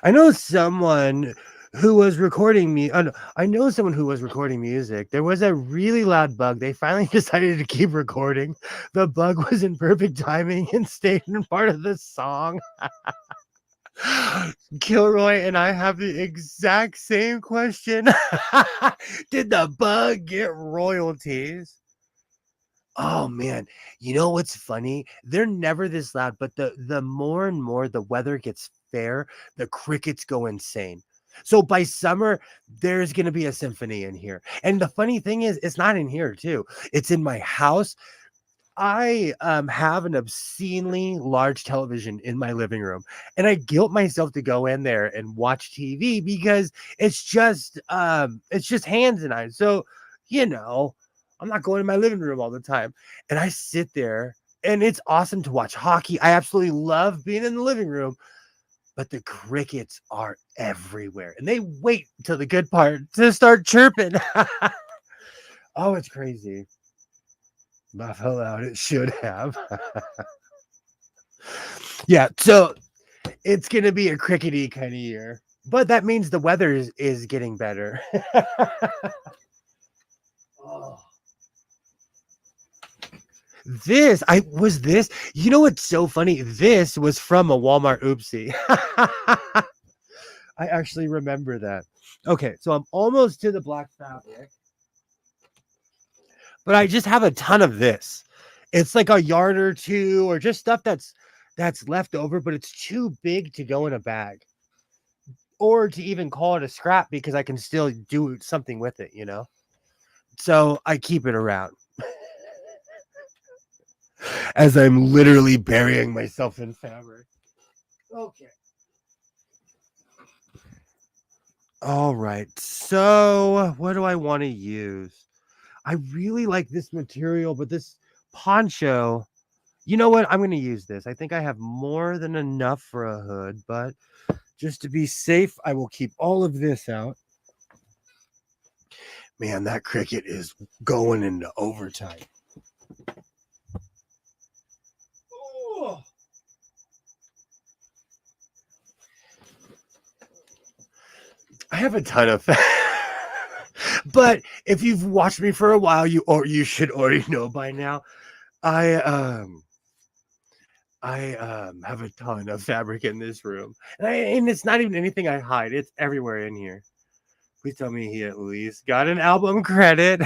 I know someone who was recording me. Oh, no, I know someone who was recording music. There was a really loud bug. They finally decided to keep recording. The bug was in perfect timing and stayed in part of the song. Kilroy and I have the exact same question. Did the bug get royalties? Oh man, you know what's funny? They're never this loud, but the more and more the weather gets fair, the crickets go insane. So by summer, there's gonna be a symphony in here. And the funny thing is, it's not in here too. It's in my house. I have an obscenely large television in my living room, and I guilt myself to go in there and watch TV because it's just hands and I. So, you know, I'm not going to my living room all the time. And I sit there and it's awesome to watch hockey. I absolutely love being in the living room, but the crickets are everywhere. And they wait until the good part to start chirping. Oh, it's crazy. Laugh out loud. It should have. Yeah, so it's gonna be a crickety kind of year, but that means the weather is getting better. Oh, this. You know what's so funny? This was from a Walmart oopsie. I actually remember that. Okay, so I'm almost to the black fabric, but I just have a ton of this. It's like a yard or two, or just stuff that's left over, but it's too big to go in a bag. Or to even call it a scrap because I can still do something with it, you know? So I keep it around as I'm literally burying myself in fabric. Okay. All right. So what do I want to use? I really like this material, but this poncho, you know what? I'm going to use this. I think I have more than enough for a hood, but just to be safe, I will keep all of this out. Man, that cricket is going into overtime. Oh. I have a ton of but if you've watched me for a while, you should already know by now. I um I have a ton of fabric in this room. And it's not even anything I hide. It's everywhere in here. Please tell me he at least got an album credit.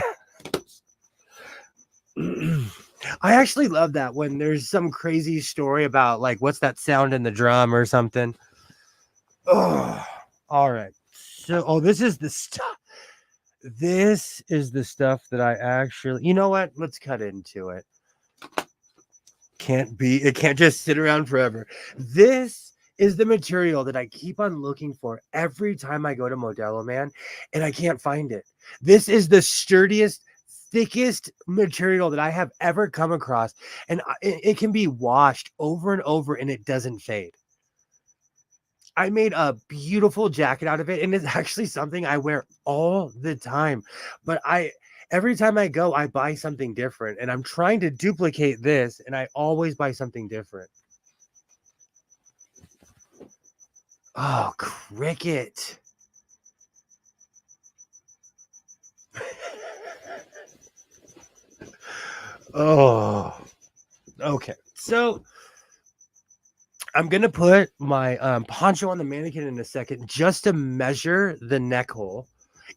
I actually love that when there's some crazy story about like what's that sound in the drum or something. Oh, all right. So, this is the stuff. This is the stuff that I actually. You know what? Let's cut into it. It can't just sit around forever. This is the material that I keep on looking for every time I go to Modelo, man, and I can't find it. This is the sturdiest, thickest material that I have ever come across, and it can be washed over and over and it doesn't fade. I made a beautiful jacket out of it, and it's actually something I wear all the time. But every time I go, I buy something different, and I'm trying to duplicate this, and I always buy something different. Oh, cricket. Oh, okay. So I'm gonna put my poncho on the mannequin in a second just to measure the neck hole,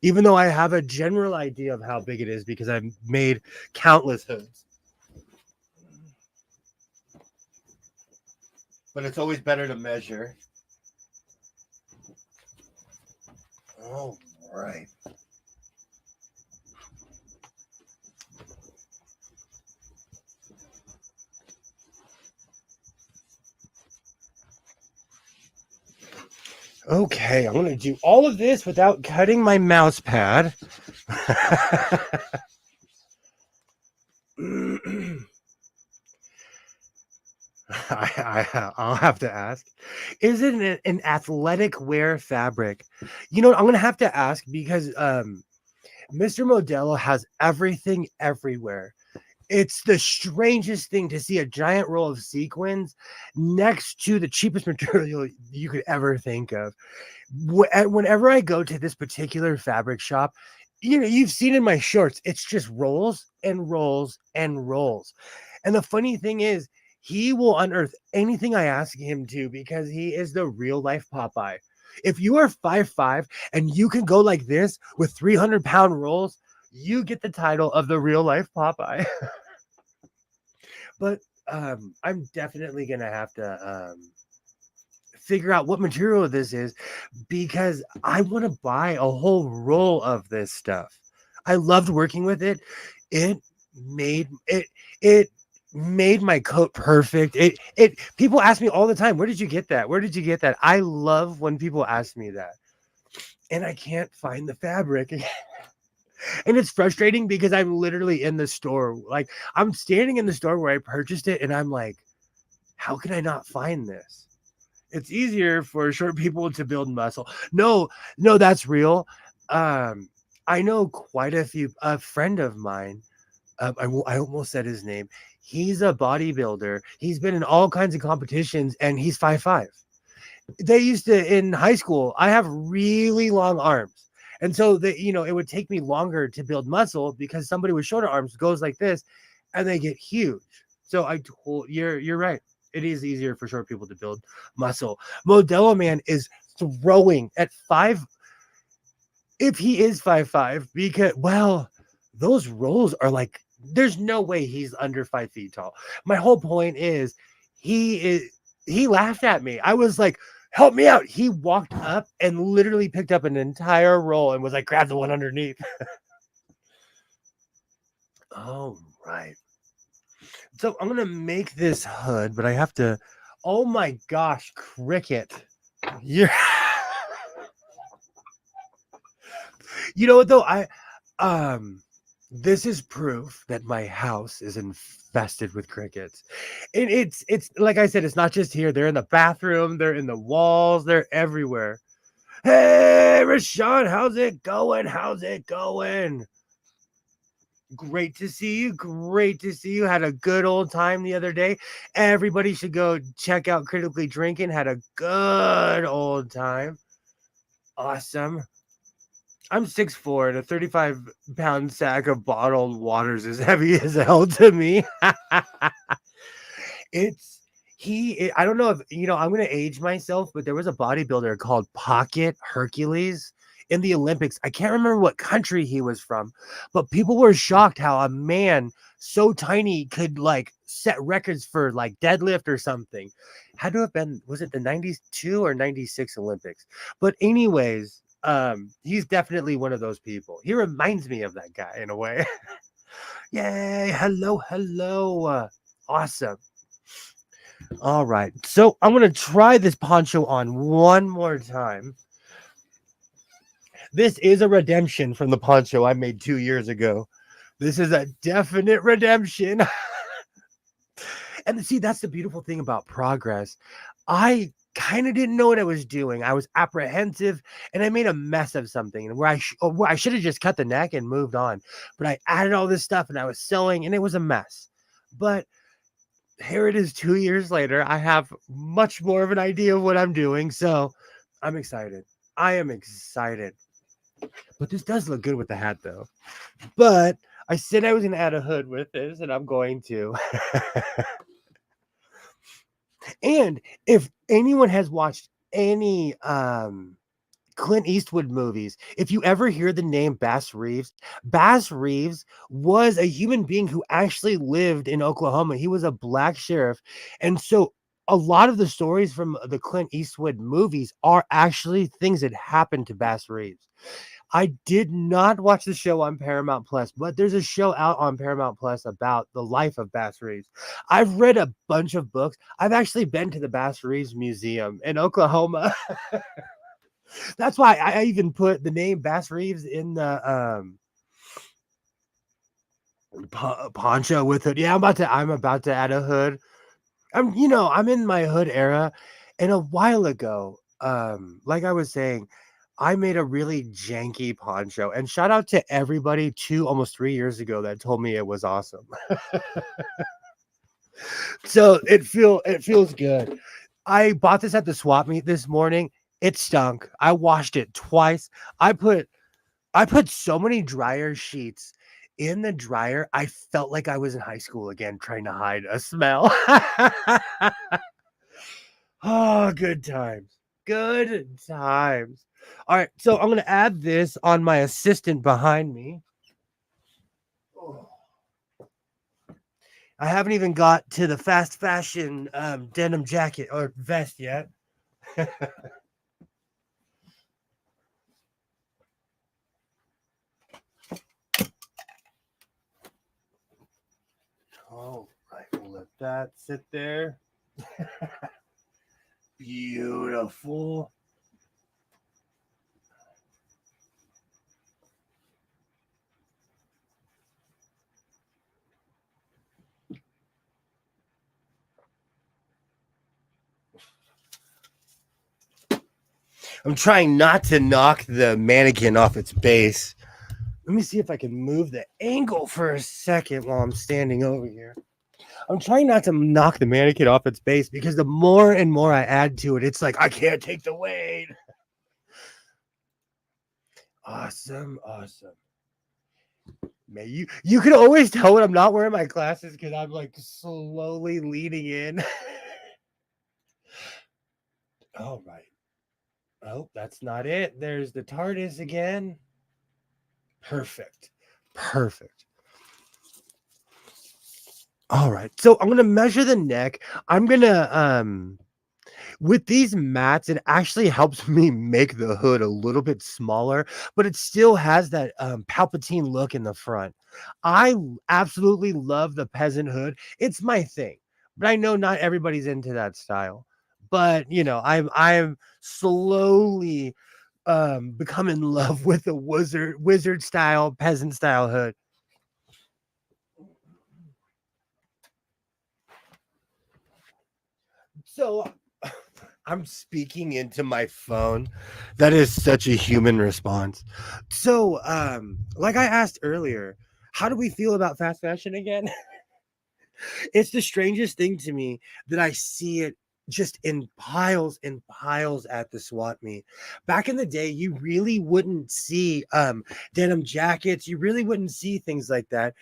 even though I have a general idea of how big it is because I've made countless hoods. But it's always better to measure. All right. Okay, I'm gonna do all of this without cutting my mouse pad. I'll have to ask. Is it an athletic wear fabric? You know, I'm gonna have to ask because Mr. Modelo has everything everywhere. It's the strangest thing to see a giant roll of sequins next to the cheapest material you could ever think of. Whenever I go to this particular fabric shop, you know, you've seen in my shorts, it's just rolls and rolls and rolls. And the funny thing is, he will unearth anything I ask him to because he is the real life Popeye. If you are 5'5" and you can go like this with 300-pound rolls, you get the title of the real life Popeye. But I'm definitely gonna have to figure out what material this is because I want to buy a whole roll of this stuff. I loved working with it. It made it made my coat perfect. It people ask me all the time, "Where did you get that? Where did you get that?" I love when people ask me that. And I can't find the fabric. And it's frustrating because I'm literally in the store. Like I'm standing in the store where I purchased it and I'm like, "How can I not find this?" It's easier for short people to build muscle. No, no, that's real. I know quite a few. A friend of mine, I almost said his name. He's a bodybuilder. He's been in all kinds of competitions, and he's 5'5". They used to in high school. I have really long arms, and so it would take me longer to build muscle because somebody with shorter arms goes like this, and they get huge. So you're right. It is easier for short people to build muscle. Modelo Man is throwing at 5. If he is 5'5", because those rolls are like there's no way he's under 5 feet tall. My whole point is he laughed at me. I was like, help me out. He walked up and literally picked up an entire roll and was like, grab the one underneath. Oh, right. So I'm gonna make this hood, but I have to. Oh my gosh, cricket! Yeah. You know what though? This is proof that my house is infested with crickets. And it's like I said, it's not just here. They're in the bathroom, they're in the walls, they're everywhere. Hey, Rashawn, how's it going? How's it going? Great to see you. Great to see you. Had a good old time the other day. Everybody should go check out Critically Drinking. Had a good old time. Awesome. I'm 6'4", and a 35-pound sack of bottled waters is heavy as hell to me. it's I don't know if I'm gonna age myself, but there was a bodybuilder called Pocket Hercules in the Olympics. I can't remember what country he was from, but people were shocked how a man so tiny could like set records for like deadlift or something. Had to have been, was it the 92 or 96 Olympics? But anyways, he's definitely one of those people. He reminds me of that guy in a way. Yay, hello. Awesome. All right. So I'm going to try this poncho on one more time. This is a redemption from the poncho I made 2 years ago. This is a definite redemption. And see, that's the beautiful thing about progress. I kind of didn't know what I was doing. I was apprehensive and I made a mess of something and where I should have just cut the neck and moved on. But I added all this stuff and I was sewing and it was a mess. But here it is 2 years later. I have much more of an idea of what I'm doing. So I'm excited. I am excited. But this does look good with the hat though. But I said I was going to add a hood with this and I'm going to. And if anyone has watched any Clint Eastwood movies, if you ever hear the name Bass Reeves was a human being who actually lived in Oklahoma. He was a black sheriff. And so a lot of the stories from the Clint Eastwood movies are actually things that happened to Bass Reeves. I did not watch the show on Paramount Plus, but there's a show out on Paramount Plus about the life of Bass Reeves. I've read a bunch of books. I've actually been to the Bass Reeves Museum in Oklahoma. That's why I even put the name Bass Reeves in the poncho with hood. Yeah, I'm about to add a hood. I'm in my hood era, and a while ago, like I was saying, I made a really janky poncho. And shout out to everybody almost 3 years ago that told me it was awesome. So it feels good. I bought this at the swap meet this morning. It stunk. I washed it twice. I put I put so many dryer sheets in the dryer. I felt like I was in high school again, trying to hide a smell. Oh, good times. Good times. All right, so I'm gonna add this on my assistant behind me. Oh, I haven't even got to the fast fashion denim jacket or vest yet. All right, we'll let that sit there. Beautiful. I'm trying not to knock the mannequin off its base. Let me see if I can move the angle for a second while I'm standing over here. I'm trying not to knock the mannequin off its base because the more and more I add to it, it's like I can't take the weight. Awesome, awesome. Man, you can always tell when I'm not wearing my glasses because I'm like slowly leaning in. All right. Oh, that's not it. There's the TARDIS again. Perfect. Perfect. All right. So I'm gonna measure the neck. I'm gonna with these mats, it actually helps me make the hood a little bit smaller, but it still has that Palpatine look in the front. Absolutely love the peasant hood. It's my thing, but I know not everybody's into that style. But I'm slowly become in love with the wizard style, peasant style hood. So I'm speaking into my phone. That is such a human response. So, like I asked earlier, how do we feel about fast fashion again? It's the strangest thing to me that I see it just in piles and piles at the swap meet. Back in the day, you really wouldn't see denim jackets, you really wouldn't see things like that,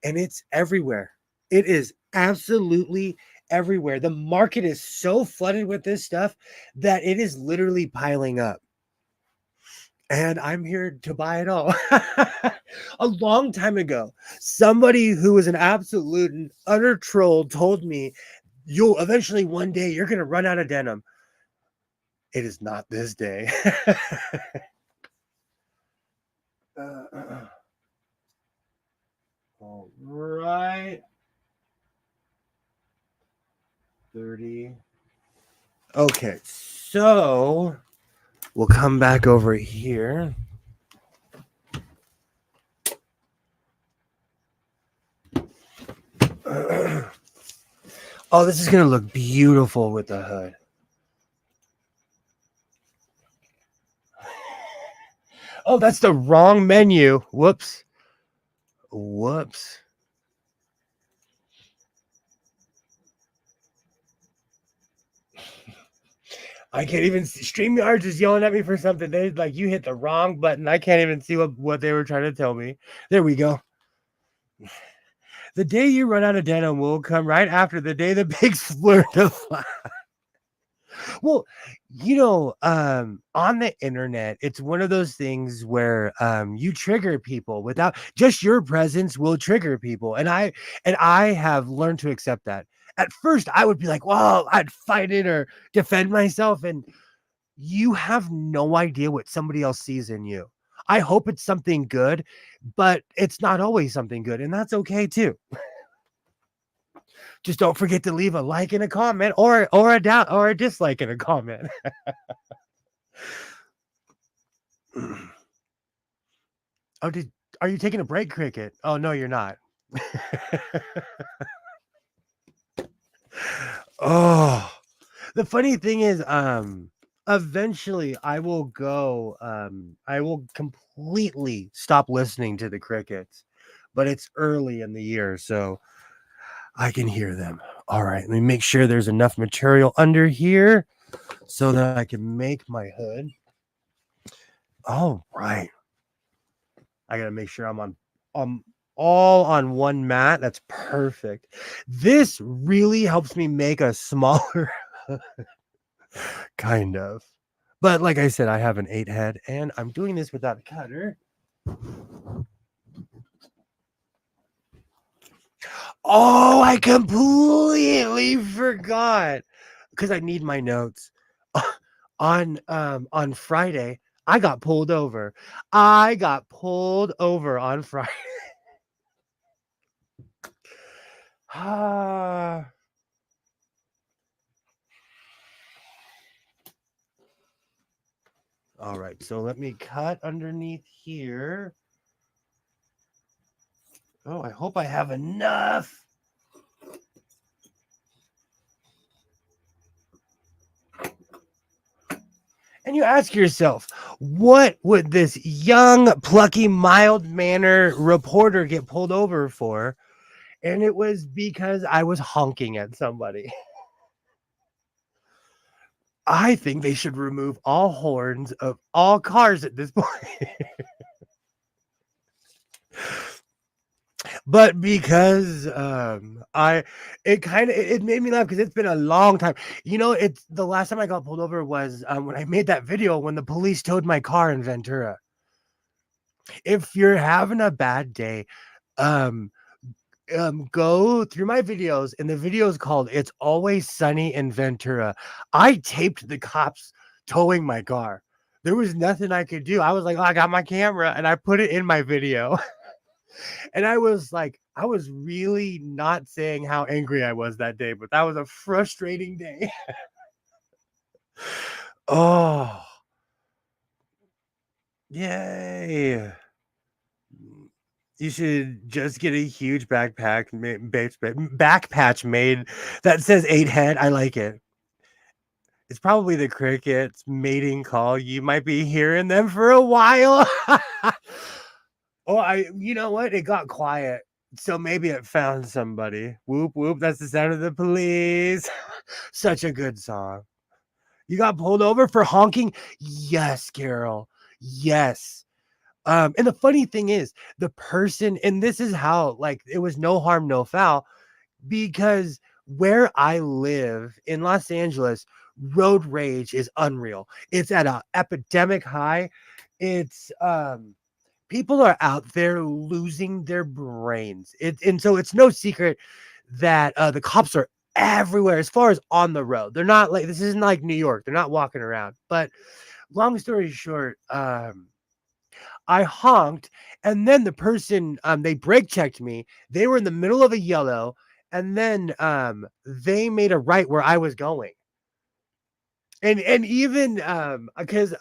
and it's everywhere. It is absolutely everywhere. The market is so flooded with this stuff that it is literally piling up. And I'm here to buy it all. A long time ago, somebody who was an absolute and utter troll told me, you'll eventually one day you're going to run out of denim. It is not this day. All right. 30. Okay, so we'll come back over here. Oh, this is going to look beautiful with the hood. Oh, that's the wrong menu. Whoops. Whoops. I can't even see. StreamYard's is yelling at me for something. They like you hit the wrong button. I can't even see what they were trying to tell me. There we go. The day you run out of denim will come right after the day the pigs learn to fly. Well, on the internet, it's one of those things where you trigger people without just your presence will trigger people. And I have learned to accept that. At first, I would be like, well, I'd fight it or defend myself. And you have no idea what somebody else sees in you. I hope it's something good, but it's not always something good. And that's okay too. Just don't forget to leave a like and a comment or a doubt or a dislike in a comment. Oh, are you taking a break, Cricket? Oh no, you're not. Oh, the funny thing is, eventually I will completely stop listening to the crickets, but it's early in the year, so I can hear them. All right, let me make sure there's enough material under here so that I can make my hood. All right. I gotta make sure I'm all on one mat. That's perfect. This really helps me make a smaller kind of. But like I said, I have an 8 head and I'm doing this without a cutter. Oh, I completely forgot because I need my notes. On Friday, I got pulled over. I got pulled over on Friday. Ah. All right, so let me cut underneath here. Oh, I hope I have enough. And you ask yourself, what would this young, plucky, mild-mannered reporter get pulled over for? And it was because I was honking at somebody. I think they should remove all horns of all cars at this point. But because it made me laugh because it's been a long time. It's the last time I got pulled over was when I made that video when the police towed my car in Ventura. If you're having a bad day, um go through my videos, and the video is called It's Always Sunny in Ventura. I taped the cops towing my car. There was nothing I could do. I was like, oh, I got my camera and I put it in my video. And I was like, I was really not saying how angry I was that day, but that was a frustrating day. Oh, yay. You should just get a huge back patch made that says 8 head. I like it. It's probably the crickets mating call. You might be hearing them for a while. Oh, you know what? It got quiet. So maybe it found somebody. Whoop, whoop. That's the sound of the police. Such a good song. You got pulled over for honking? Yes, Carol. Yes. And the funny thing is, the person, and this is how, like, it was no harm, no foul, because where I live in Los Angeles, road rage is unreal. It's at an epidemic high. It's people are out there losing their brains. And so it's no secret that the cops are everywhere as far as on the road. They're not like, this isn't like New York. They're not walking around. But long story short, I honked, and then the person, they brake checked me. They were in the middle of a yellow, and then they made a right where I was going. And even because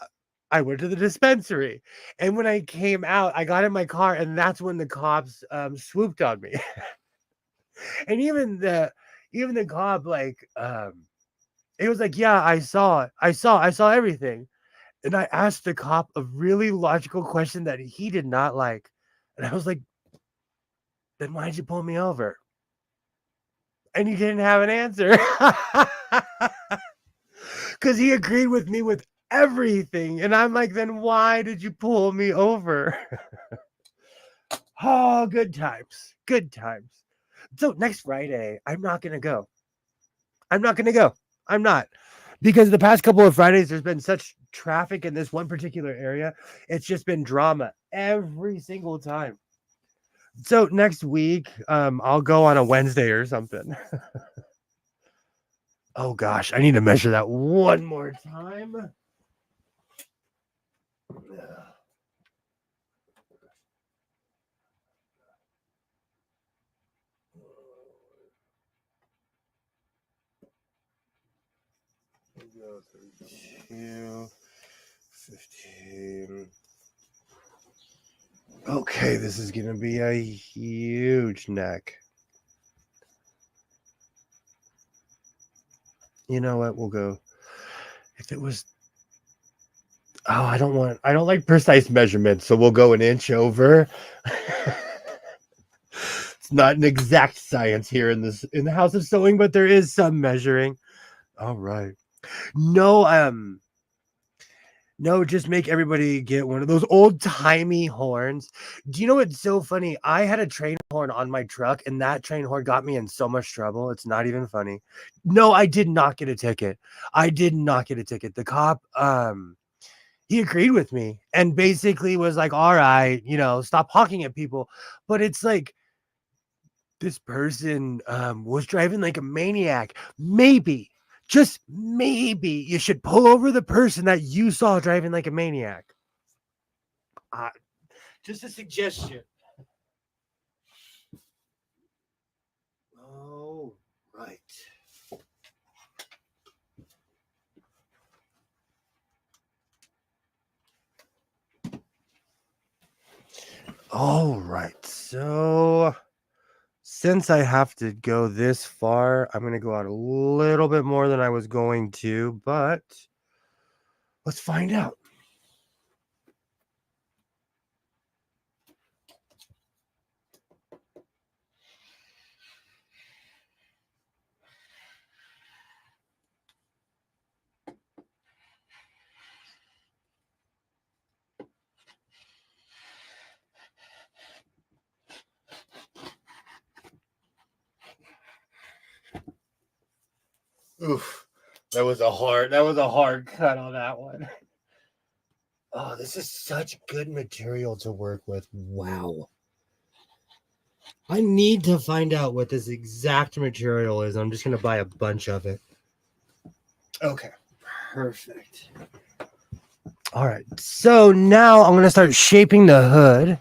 I went to the dispensary, and when I came out, I got in my car, and that's when the cops swooped on me. And even the cop, like, it was like, yeah, I saw everything. And I asked the cop a really logical question that he did not like. And I was like, then why'd you pull me over? And he didn't have an answer. Because he agreed with me with everything. And I'm like, then why did you pull me over? Oh, good times. Good times. So next Friday, I'm not gonna go. I'm not gonna go. I'm not. Because the past couple of Fridays, there's been such traffic in this one particular area. It's just been drama every single time. So next week, I'll go on a Wednesday or something. Oh gosh, I need to measure that one more time. Go 32, 15. Okay, this is gonna be a huge neck. You know what? We'll go. If it was, oh, I don't like precise measurements, so we'll go an inch over. It's not an exact science here in the house of sewing, but there is some measuring. All right. No, no, just make everybody get one of those old timey horns. Do you know what's so funny? I had a train horn on my truck, and that train horn got me in so much trouble. It's not even funny. No, I did not get a ticket. I did not get a ticket. The cop, he agreed with me and basically was like, all right, stop honking at people. But it's like this person was driving like a maniac. Maybe, just maybe, you should pull over the person that you saw driving like a maniac. Uh, just a suggestion. Oh, right. All right. So since I have to go this far, I'm going to go out a little bit more than I was going to, but let's find out. Oof. That was a hard cut on that one. Oh, this is such good material to work with. Wow. I need to find out what this exact material is. I'm just going to buy a bunch of it. Okay. Perfect. All right. So now I'm going to start shaping the hood.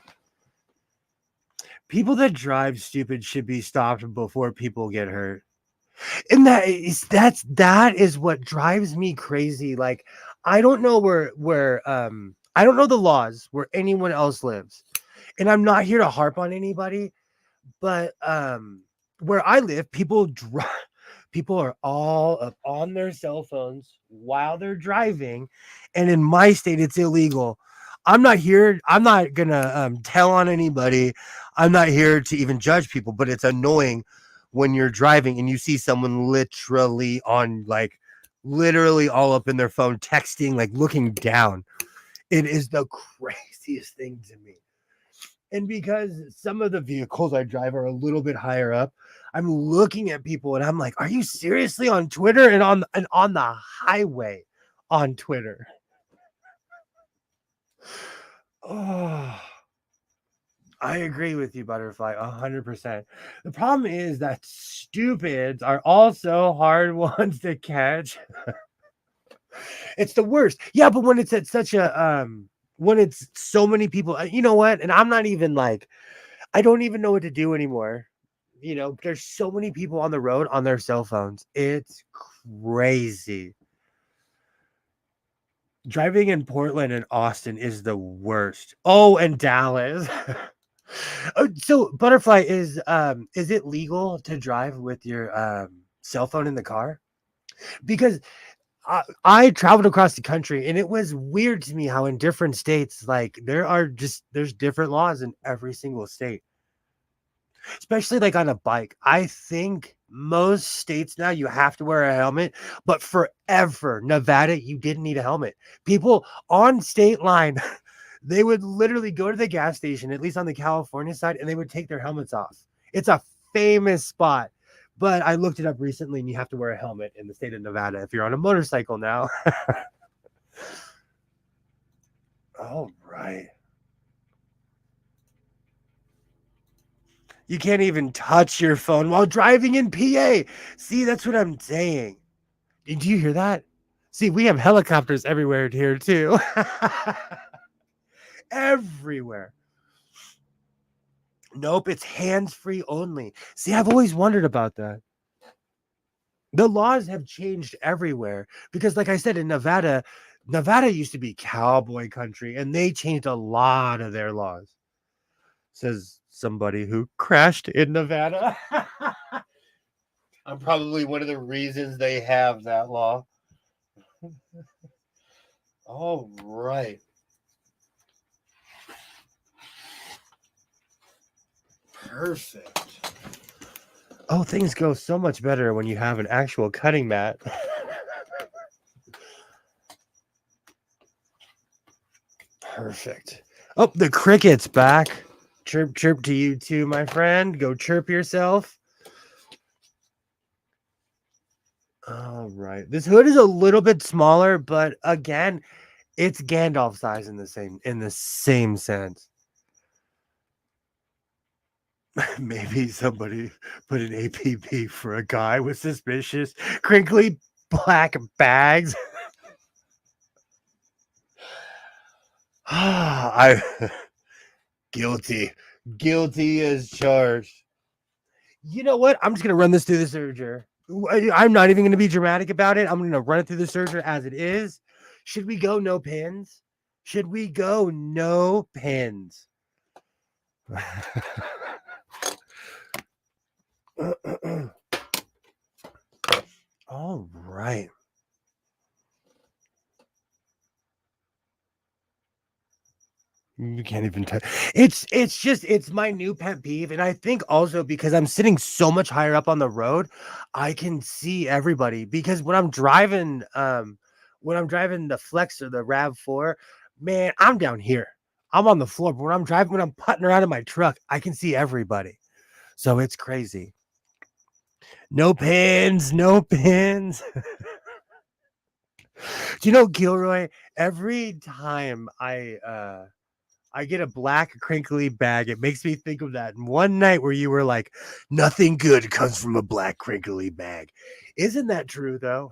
People that drive stupid should be stopped before people get hurt. And that is what drives me crazy. Like, I don't know where I don't know the laws where anyone else lives. And I'm not here to harp on anybody, but where I live, people are all up on their cell phones while they're driving, and in my state it's illegal. I'm not here, I'm not gonna tell on anybody. I'm not here to even judge people, but it's annoying when you're driving and you see someone literally literally all up in their phone texting, like looking down. It is the craziest thing to me. And because some of the vehicles I drive are a little bit higher up, I'm looking at people and I'm like, are you seriously on Twitter and on the highway on Twitter? Oh, I agree with you, Butterfly, 100%. The problem is that stupids are also hard ones to catch. It's the worst. Yeah, but when it's at such a when it's so many people, you know what? And I'm not even like, I don't even know what to do anymore. There's so many people on the road on their cell phones. It's crazy. Driving in Portland and Austin is the worst. Oh, and Dallas. So Butterfly, is it legal to drive with your cell phone in the car? Because I traveled across the country and it was weird to me how in different states, like there's different laws in every single state. Especially like on a bike. I think most states now you have to wear a helmet, but forever, Nevada, you didn't need a helmet. People on state line, they would literally go to the gas station, at least on the California side, and they would take their helmets off. It's a famous spot. But I looked it up recently, and you have to wear a helmet in the state of Nevada if you're on a motorcycle now. All right. You can't even touch your phone while driving in PA. See, that's what I'm saying. Do you hear that? See, we have helicopters everywhere here too. Everywhere. Nope, it's hands-free only. See, I've always wondered about that. The laws have changed everywhere because, like I said, in Nevada, Nevada used to be cowboy country, and they changed a lot of their laws. Says somebody who crashed in Nevada. I'm probably one of the reasons they have that law. All right. Perfect. Oh, things go so much better when you have an actual cutting mat. Perfect. Oh, the cricket's back. Chirp, chirp to you too, my friend. Go chirp yourself. All right. This hood is a little bit smaller, but again, it's Gandalf size in the same sense. Maybe somebody put an APB for a guy with suspicious, crinkly black bags. I guilty as charged. You know what? I'm just gonna run this through the serger. I'm not even gonna be dramatic about it. I'm gonna run it through the serger as it is. Should we go no pins? Should we go no pins? All right. You can't even touch. It's my new pet peeve, and I think also because I'm sitting so much higher up on the road, I can see everybody. Because when I'm driving the Flex or the Rav4, man, I'm down here. I'm on the floor. But when I'm putting around in my truck, I can see everybody. So it's crazy. No pins, no pins. Do you know, Gilroy? Every time I get a black crinkly bag, it makes me think of that one night where you were like, nothing good comes from a black crinkly bag. Isn't that true though?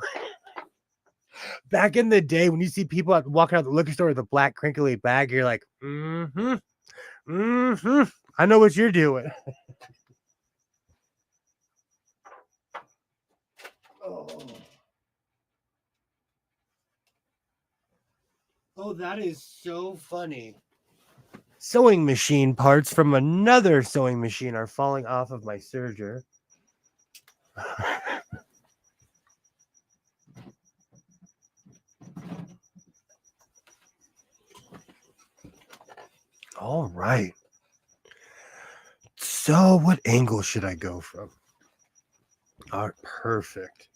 Back in the day when you see people walking out the liquor store with a black crinkly bag, you're like, I know what you're doing. Oh, that is so funny. Sewing machine parts from another sewing machine are falling off of my serger. All right. So what angle should I go from? All right, perfect.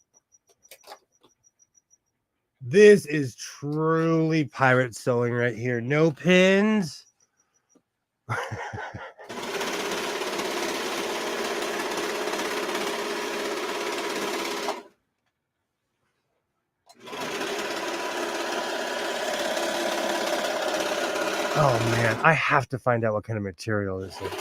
This is truly pirate sewing right here. No pins. Oh man, I have to find out what kind of material this is.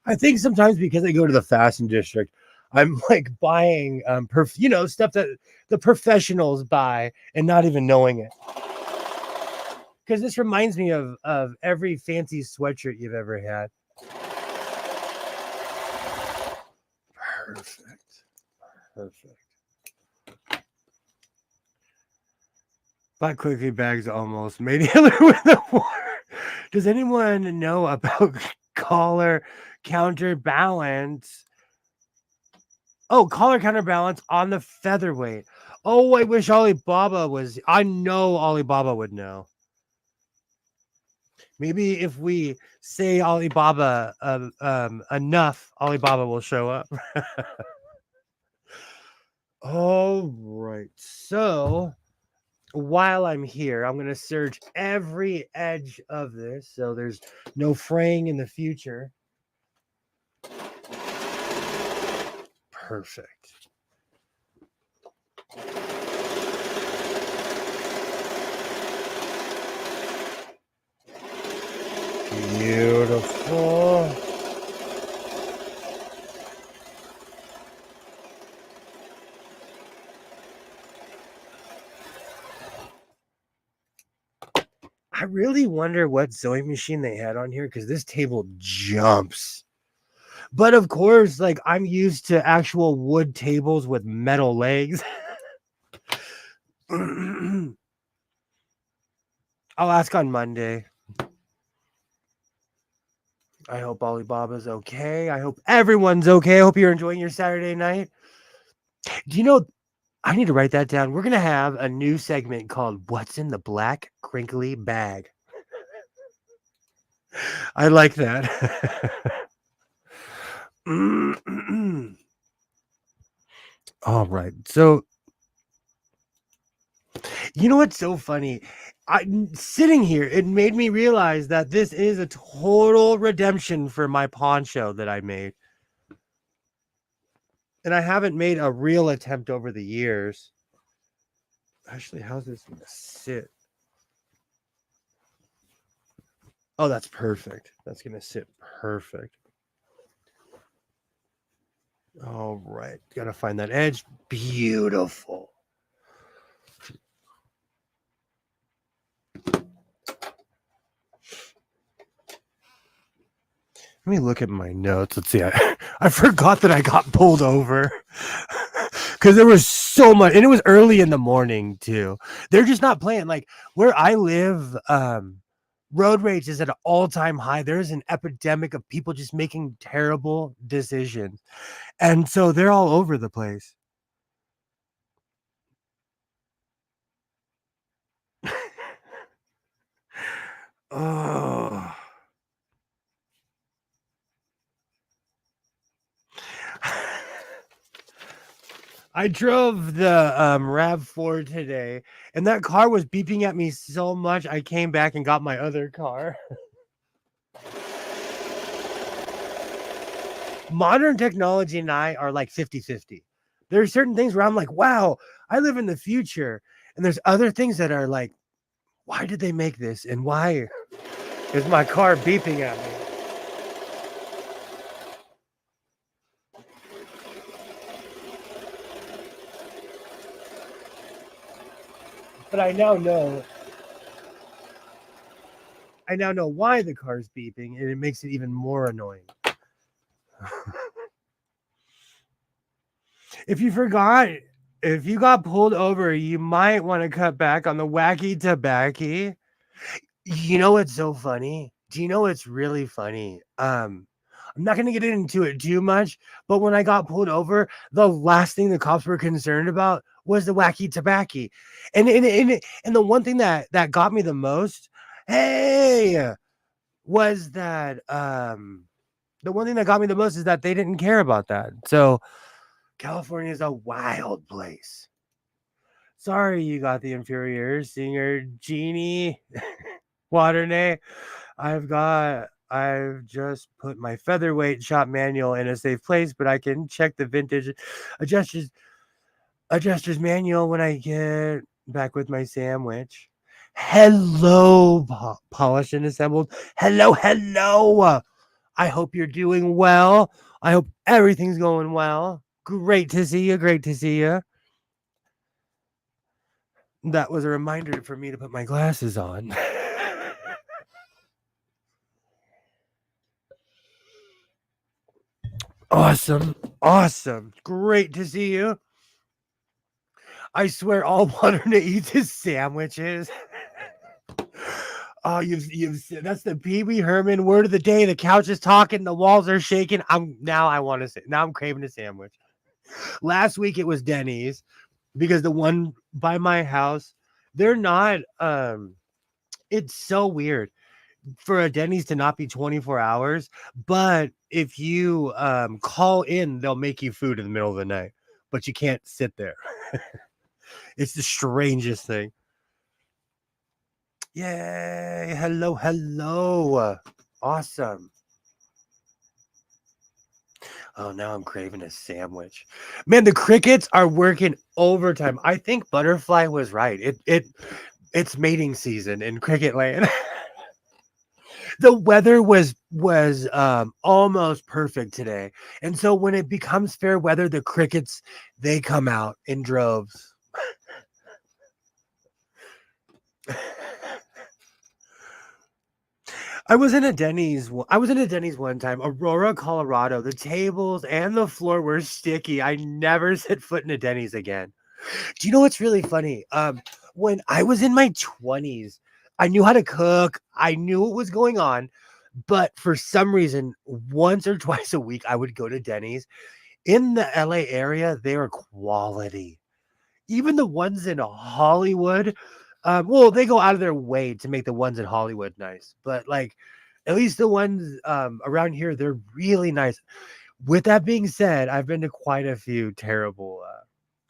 I think sometimes because I go to the fashion district, I'm like buying stuff that the professionals buy and not even knowing it. Because this reminds me of every fancy sweatshirt you've ever had. Perfect. Black quickly bags almost made Hitler win the war. Does anyone know about collar counterbalance? Oh, collar counterbalance on the featherweight. Oh, I wish Alibaba was. I know Alibaba would know. Maybe if we say Alibaba enough, Alibaba will show up. Oh All right. So while I'm here, I'm going to search every edge of this so there's no fraying in the future. Perfect. Beautiful. I really wonder what sewing machine they had on here because this table jumps. But of course, like I'm used to actual wood tables with metal legs. I'll ask on Monday. I hope Alibaba's okay. I hope everyone's okay. I hope you're enjoying your Saturday night. Do you know? I need to write that down. We're going to have a new segment called What's in the Black Crinkly Bag. I like that. All right. So, you know what's so funny? Sitting here, it made me realize that this is a total redemption for my poncho that I made. And I haven't made a real attempt over the years. Actually, how's this going to sit? Oh, that's perfect. That's going to sit perfect. All right. Got to find that edge. Beautiful. Let me look at my notes. Let's see. I forgot that I got pulled over because there was so much, and it was early in the morning too. They're just not playing. Like where I live, road rage is at an all-time high. There's an epidemic of people just making terrible decisions, and so they're all over the place. Oh. I drove the RAV4 today, and that car was beeping at me so much. I came back and got my other car. Modern technology and I are like 50-50. There are certain things where I'm like, wow, I live in the future. And there's other things that are like, why did they make this? And why is my car beeping at me? But I now know why the car's beeping, and it makes it even more annoying. If you forgot, if you got pulled over, you might want to cut back on the wacky tobacco. You know what's so funny? Do you know what's really funny? I'm not gonna get into it too much, but when I got pulled over, the last thing the cops were concerned about was the wacky tobacco. And the one thing that got me the most, hey, was that the one thing that got me the most is that they didn't care about that. So California is a wild place. Sorry you got the inferior singer Jeannie Waternay. I've just put my featherweight shop manual in a safe place, but I can check the vintage adjuster's manual when I get back with my sandwich. Hello, polished and assembled. Hello. I hope you're doing well. I hope everything's going well. Great to see you. That was a reminder for me to put my glasses on. Awesome. Great to see you. I swear all Water eats is sandwiches. Oh, you've that's the Pee Wee Herman word of the day. The couch is talking, the walls are shaking. I'm craving a sandwich. Last week it was Denny's because the one by my house, they're not it's so weird for a Denny's to not be 24 hours, but if you call in, they'll make you food in the middle of the night, but you can't sit there. It's the strangest thing. Yay! Hello, hello. Awesome. Oh, now I'm craving a sandwich. Man, the crickets are working overtime. I think Butterfly was right. It's mating season in cricket land. The weather was almost perfect today. And so when it becomes fair weather, the crickets they come out in droves. I was in a Denny's one time, Aurora, Colorado. The tables and the floor were sticky. I never set foot in a Denny's again. Do you know what's really funny? When I was in my 20s, I knew how to cook. I knew what was going on, but for some reason, once or twice a week, I would go to Denny's. In the LA area, they are quality. Even the ones in Hollywood, well, they go out of their way to make the ones in Hollywood nice, but like at least the ones around here, they're really nice. With that being said, I've been to quite a few terrible.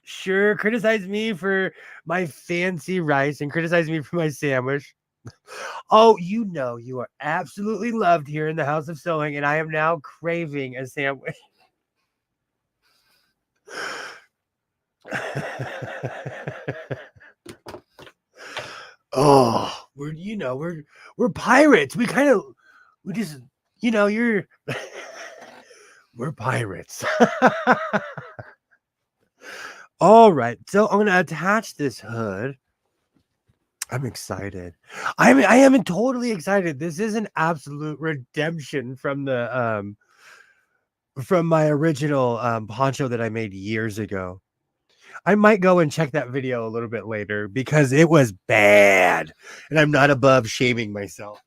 Sure, criticize me for my fancy rice and criticize me for my sandwich. Oh, you know, you are absolutely loved here in the House of Sewing, and I am now craving a sandwich. Oh, we're pirates. We just you're we're pirates. All right. So I'm gonna attach this hood. I'm excited. I am totally excited. This is an absolute redemption from my original poncho that I made years ago. I might go and check that video a little bit later because it was bad, and I'm not above shaming myself.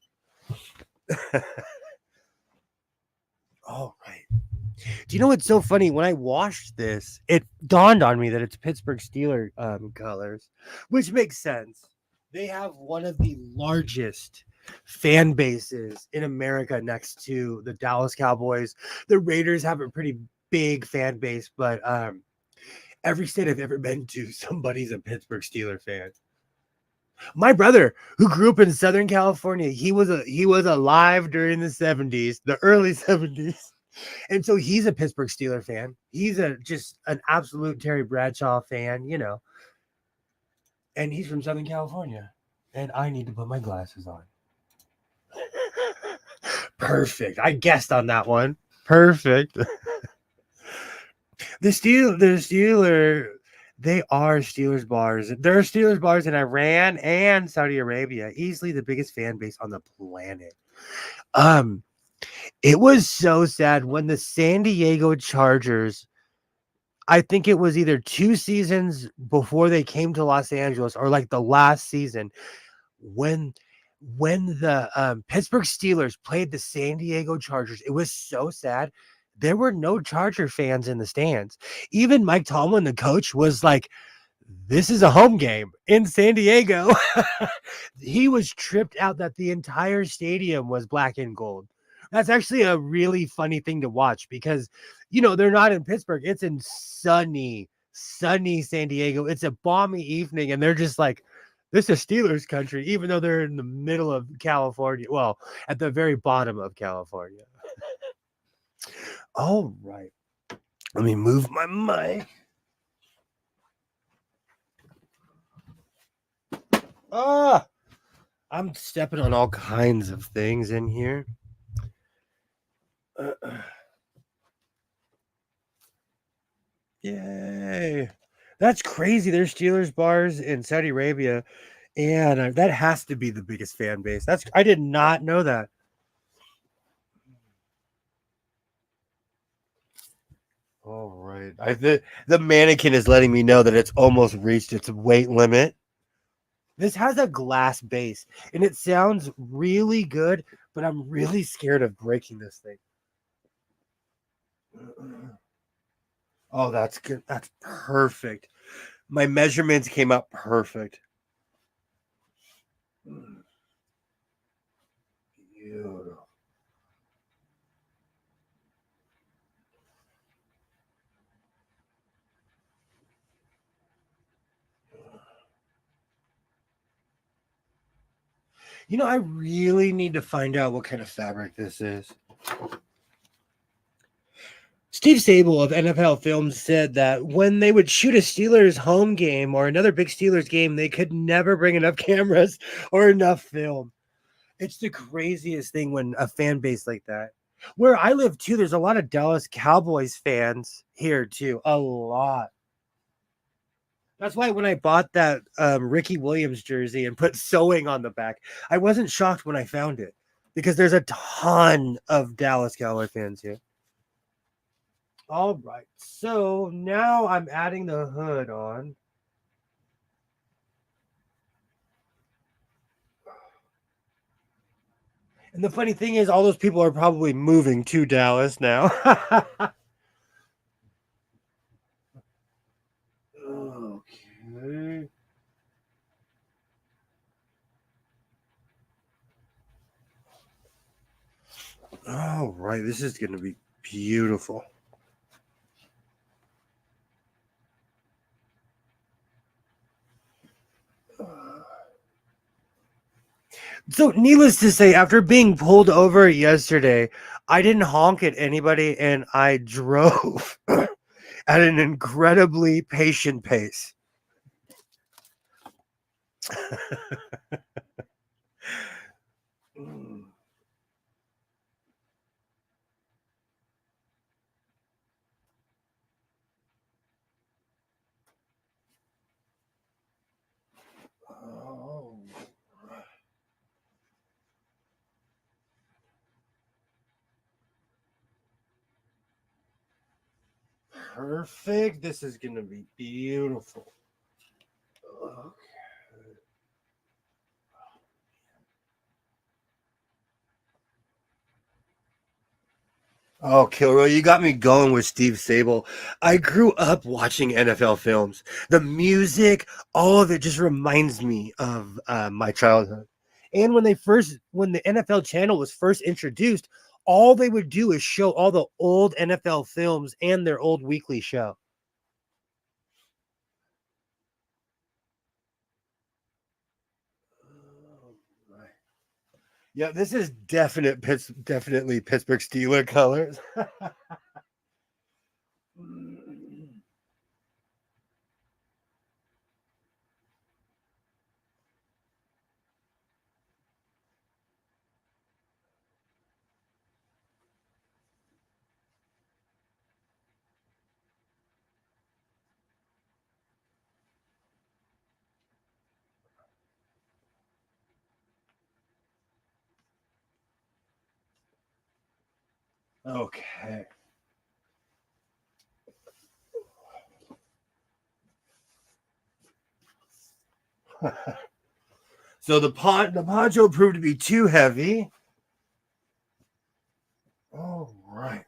All right. Do you know what's so funny? When I washed this, it dawned on me that it's Pittsburgh Steeler colors, which makes sense. They have one of the largest fan bases in America next to the Dallas Cowboys. The Raiders have a pretty big fan base, but every state I've ever been to, somebody's a Pittsburgh Steeler fan. My brother, who grew up in Southern California, he was alive during the 70s, the early 70s. And so he's a Pittsburgh Steeler fan. He's just an absolute Terry Bradshaw fan. And he's from Southern California. And I need to put my glasses on. Perfect. I guessed on that one. Perfect. They are Steelers bars. There are Steelers bars in Iran and Saudi Arabia. Easily the biggest fan base on the planet. It was so sad when the San Diego Chargers, I think it was either 2 seasons before they came to Los Angeles or like the last season when the Pittsburgh Steelers played the San Diego Chargers. It was so sad. There were no Charger fans in the stands. Even Mike Tomlin, the coach, was like, this is a home game in San Diego. He was tripped out that the entire stadium was black and gold. That's actually a really funny thing to watch because, they're not in Pittsburgh. It's in sunny San Diego. It's a balmy evening, and they're just like, this is Steelers country, even though they're in the middle of California. Well, at the very bottom of California. All right. Let me move my mic. I'm stepping on all kinds of things in here. Yay. That's crazy. There's Steelers bars in Saudi Arabia, and that has to be the biggest fan base. I did not know that. All right. The mannequin is letting me know that it's almost reached its weight limit. This has a glass base, and it sounds really good, but I'm really scared of breaking this thing. Oh, that's good. That's perfect. My measurements came up perfect. Beautiful. I really need to find out what kind of fabric this is. Steve Sable of NFL Films said that when they would shoot a Steelers home game or another big Steelers game, they could never bring enough cameras or enough film. It's the craziest thing when a fan base like that. Where I live too, there's a lot of Dallas Cowboys fans here too. A lot. That's why when I bought that Ricky Williams jersey and put sewing on the back, I wasn't shocked when I found it because there's a ton of Dallas Cowboy fans here. All right, so now I'm adding the hood on. And the funny thing is, all those people are probably moving to Dallas now. Okay. All right, this is going to be beautiful. So, needless to say, after being pulled over yesterday, I didn't honk at anybody and I drove at an incredibly patient pace. Oh. Perfect. This is going to be beautiful. Okay. Oh, Kilroy, you got me going with Steve Sable. I grew up watching NFL films. The music, all of it just reminds me of my childhood. And when the NFL channel was first introduced, all they would do is show all the old NFL films and their old weekly show. Yeah, this is definitely Pittsburgh Steelers colors. Okay. So the poncho proved to be too heavy. All right.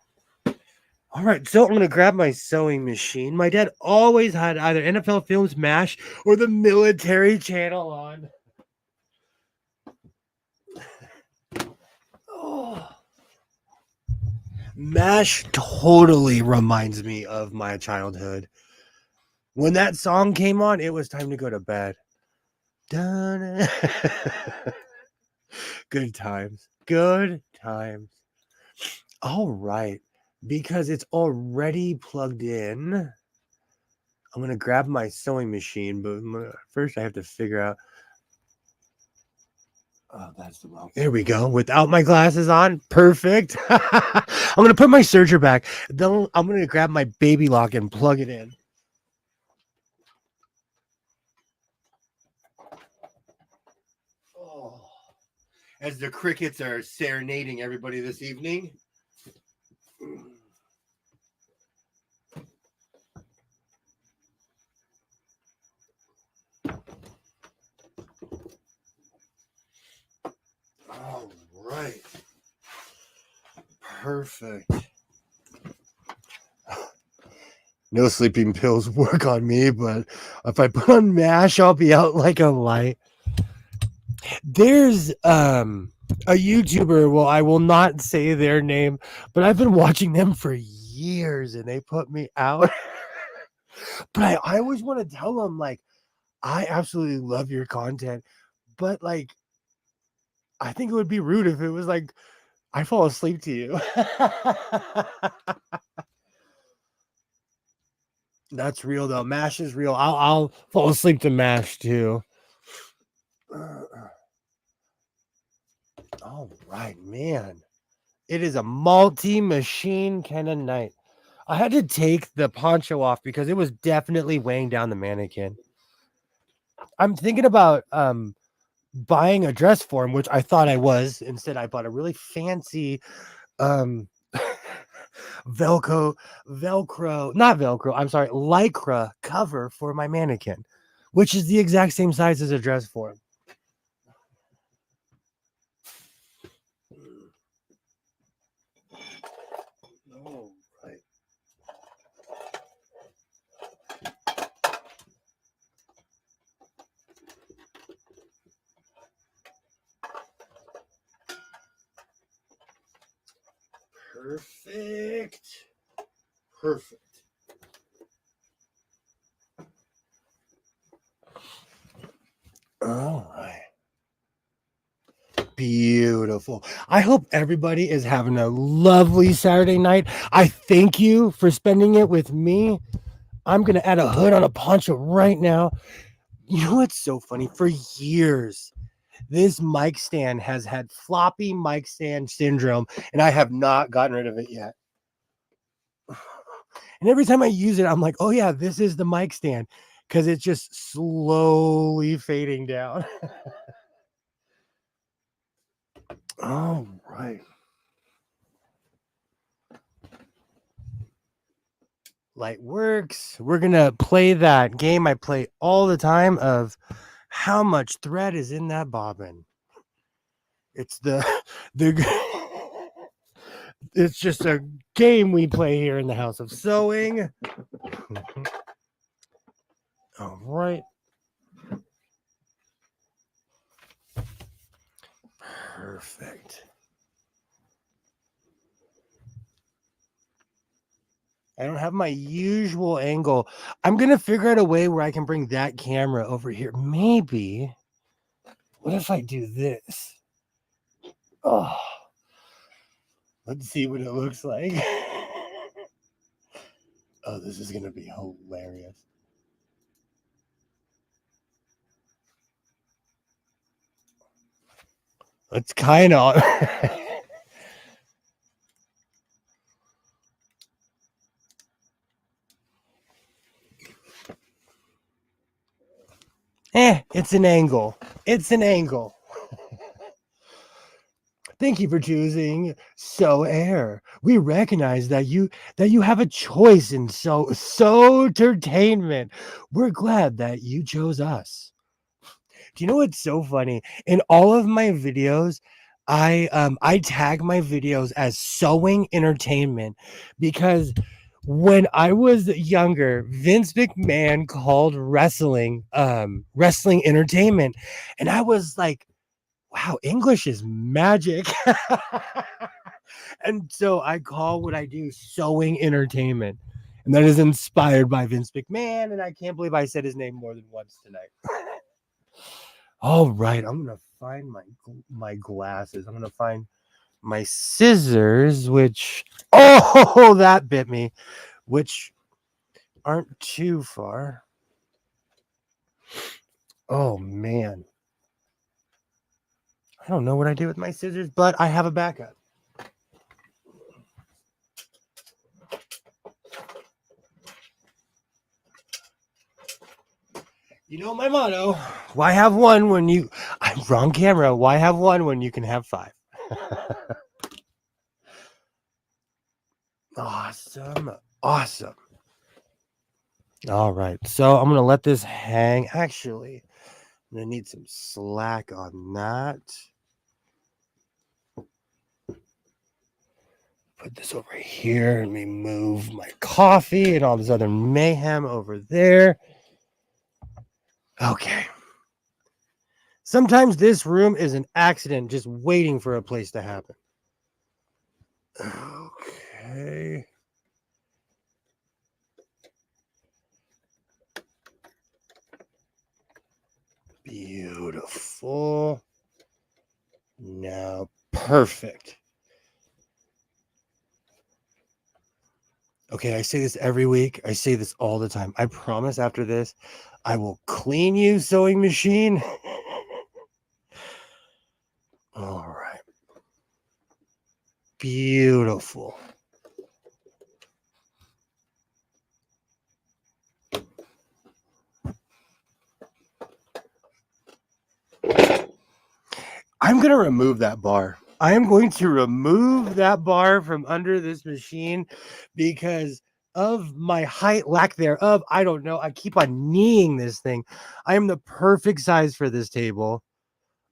All right, so I'm going to grab my sewing machine. My dad always had either NFL Films MASH or the military channel on. Oh. MASH totally reminds me of my childhood. When that song came on, it was time to go to bed. Good times. Good times. All right. Because it's already plugged in, I'm going to grab my sewing machine, but first I have to figure out. Oh, that's the wrong. There we go. Without my glasses on. Perfect. I'm going to put my serger back. Then I'm going to grab my baby lock and plug it in. Oh. As the crickets are serenading everybody this evening. All right. Perfect. No sleeping pills work on me, but if I put on MASH, I'll be out like a light. There's a YouTuber, well, I will not say their name, but I've been watching them for years and they put me out. But I always want to tell them, like, I absolutely love your content, but like I think it would be rude if it was like I fall asleep to you. That's real though. Mash is real. I'll fall asleep to mash too. All right, man. It is a multi-machine kind of night. I had to take the poncho off because it was definitely weighing down the mannequin. I'm thinking about buying a dress for him, which I thought I was. Instead, I bought a really fancy um not Velcro, I'm sorry, Lycra cover for my mannequin, which is the exact same size as a dress for him. All right. Perfect. Perfect. All right. Beautiful. I hope everybody is having a lovely Saturday night. I thank you for spending it with me. I'm going to add a hood on a poncho right now. You know what's so funny? For years, this mic stand has had floppy mic stand syndrome, and I have not gotten rid of it yet. And every time I use it, I'm like, oh, yeah, this is the mic stand because it's just slowly fading down. All right. Light works. We're going to play that game I play all the time of how much thread is in that bobbin. It's the it's just a game we play here in the House of Sewing. All right. Perfect. I don't have my usual angle. I'm going to figure out a way where I can bring that camera over here. Maybe. What if I do this? Oh, let's see what it looks like. Oh, this is going to be hilarious. It's kind of. It's an angle. It's an angle. Thank you for choosing So Air. We recognize that you have a choice in so entertainment. We're glad that you chose us. Do you know what's so funny? In all of my videos, I tag my videos as sewing entertainment because when I was younger, Vince McMahon called wrestling entertainment, and I was like, wow, English is magic. And so I call what I do sewing entertainment. And that is inspired by Vince McMahon. And I can't believe I said his name more than once tonight. All right, I'm gonna find my glasses. I'm gonna find my scissors, which that bit me, which aren't too far. Oh man, I don't know what I did with my scissors, but I have a backup. You know my motto: why have one when you? I'm wrong camera. Why have one when you can have five? Awesome. Awesome. All right. So I'm going to let this hang. Actually, I'm going to need some slack on that. Put this over here and remove my coffee and all this other mayhem over there. Okay. Sometimes this room is an accident just waiting for a place to happen. Okay. Beautiful. now. Perfect. Okay, I say this every week. I say this all the time. I promise after this, I will clean you, sewing machine. All right. Beautiful. I'm going to remove that bar. I am going to remove that bar from under this machine because of my height, lack thereof. I don't know. I keep on kneeing this thing. I am the perfect size for this table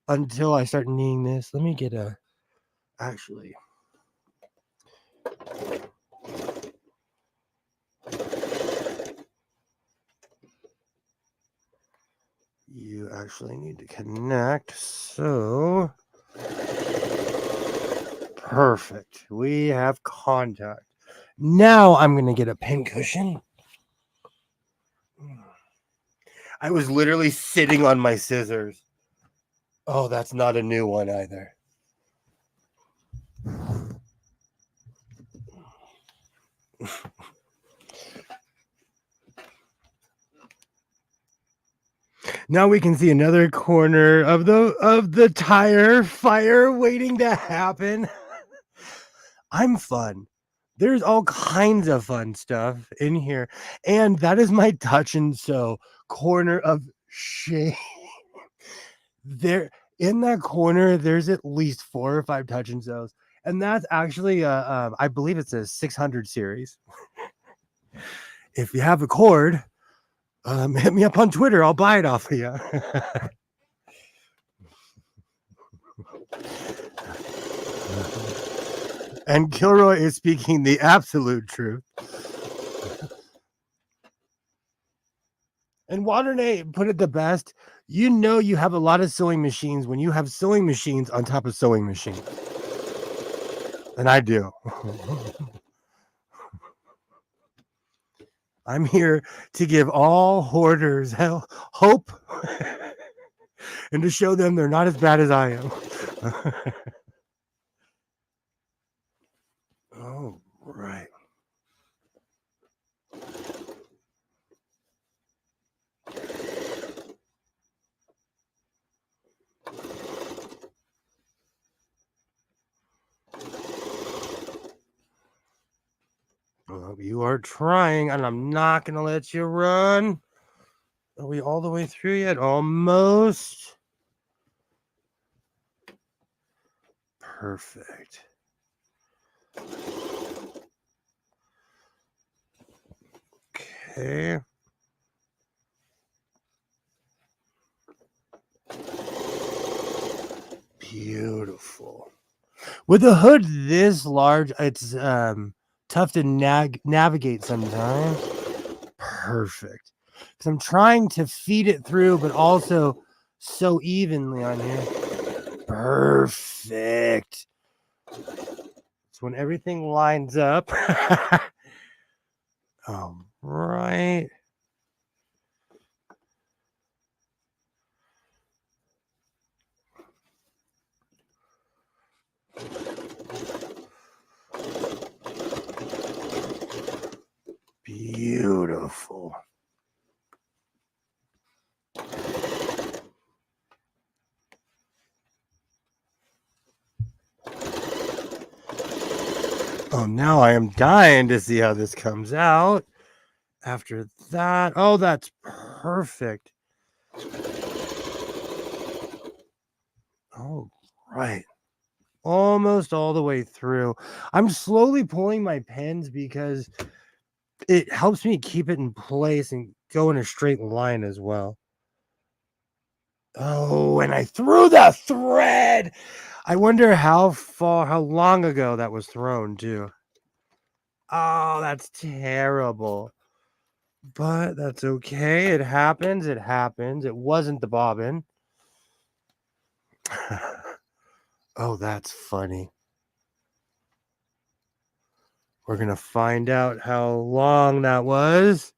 until I start kneeing this. Let me get a, actually. You actually need to connect. So perfect. We have contact. Now I'm going to get a pin cushion. I was literally sitting on my scissors. Oh, that's not a new one either. Now we can see another corner of the tire fire waiting to happen. I'm fun. There's all kinds of fun stuff in here. And that is my touch and sew corner of shame. There in that corner, there's at least 4 or 5 touch and sews. And that's actually I believe it's a 600 series. If you have a cord, hit me up on Twitter. I'll buy it off of you. And Kilroy is speaking the absolute truth. And Waternay put it the best. You know you have a lot of sewing machines when you have sewing machines on top of sewing machines. And I do. I'm here to give all hoarders hope and to show them they're not as bad as I am. Oh, right. Well, you are trying, and I'm not going to let you run. Are we all the way through yet? Almost. Perfect. Okay. Beautiful. With a hood this large, it's tough to navigate sometimes. Perfect. Because I'm trying to feed it through, but also so evenly on here. Perfect. It's when everything lines up. All right. Beautiful. Oh, now I am dying to see how this comes out. After that, oh, that's perfect. Oh, right. Almost all the way through. I'm slowly pulling my pins because it helps me keep it in place and go in a straight line as well. Oh, and I threw the thread. I wonder how long ago that was thrown too. Oh, that's terrible. But that's okay. It happens. It happens. It wasn't the bobbin. Oh, that's funny. We're going to find out how long that was.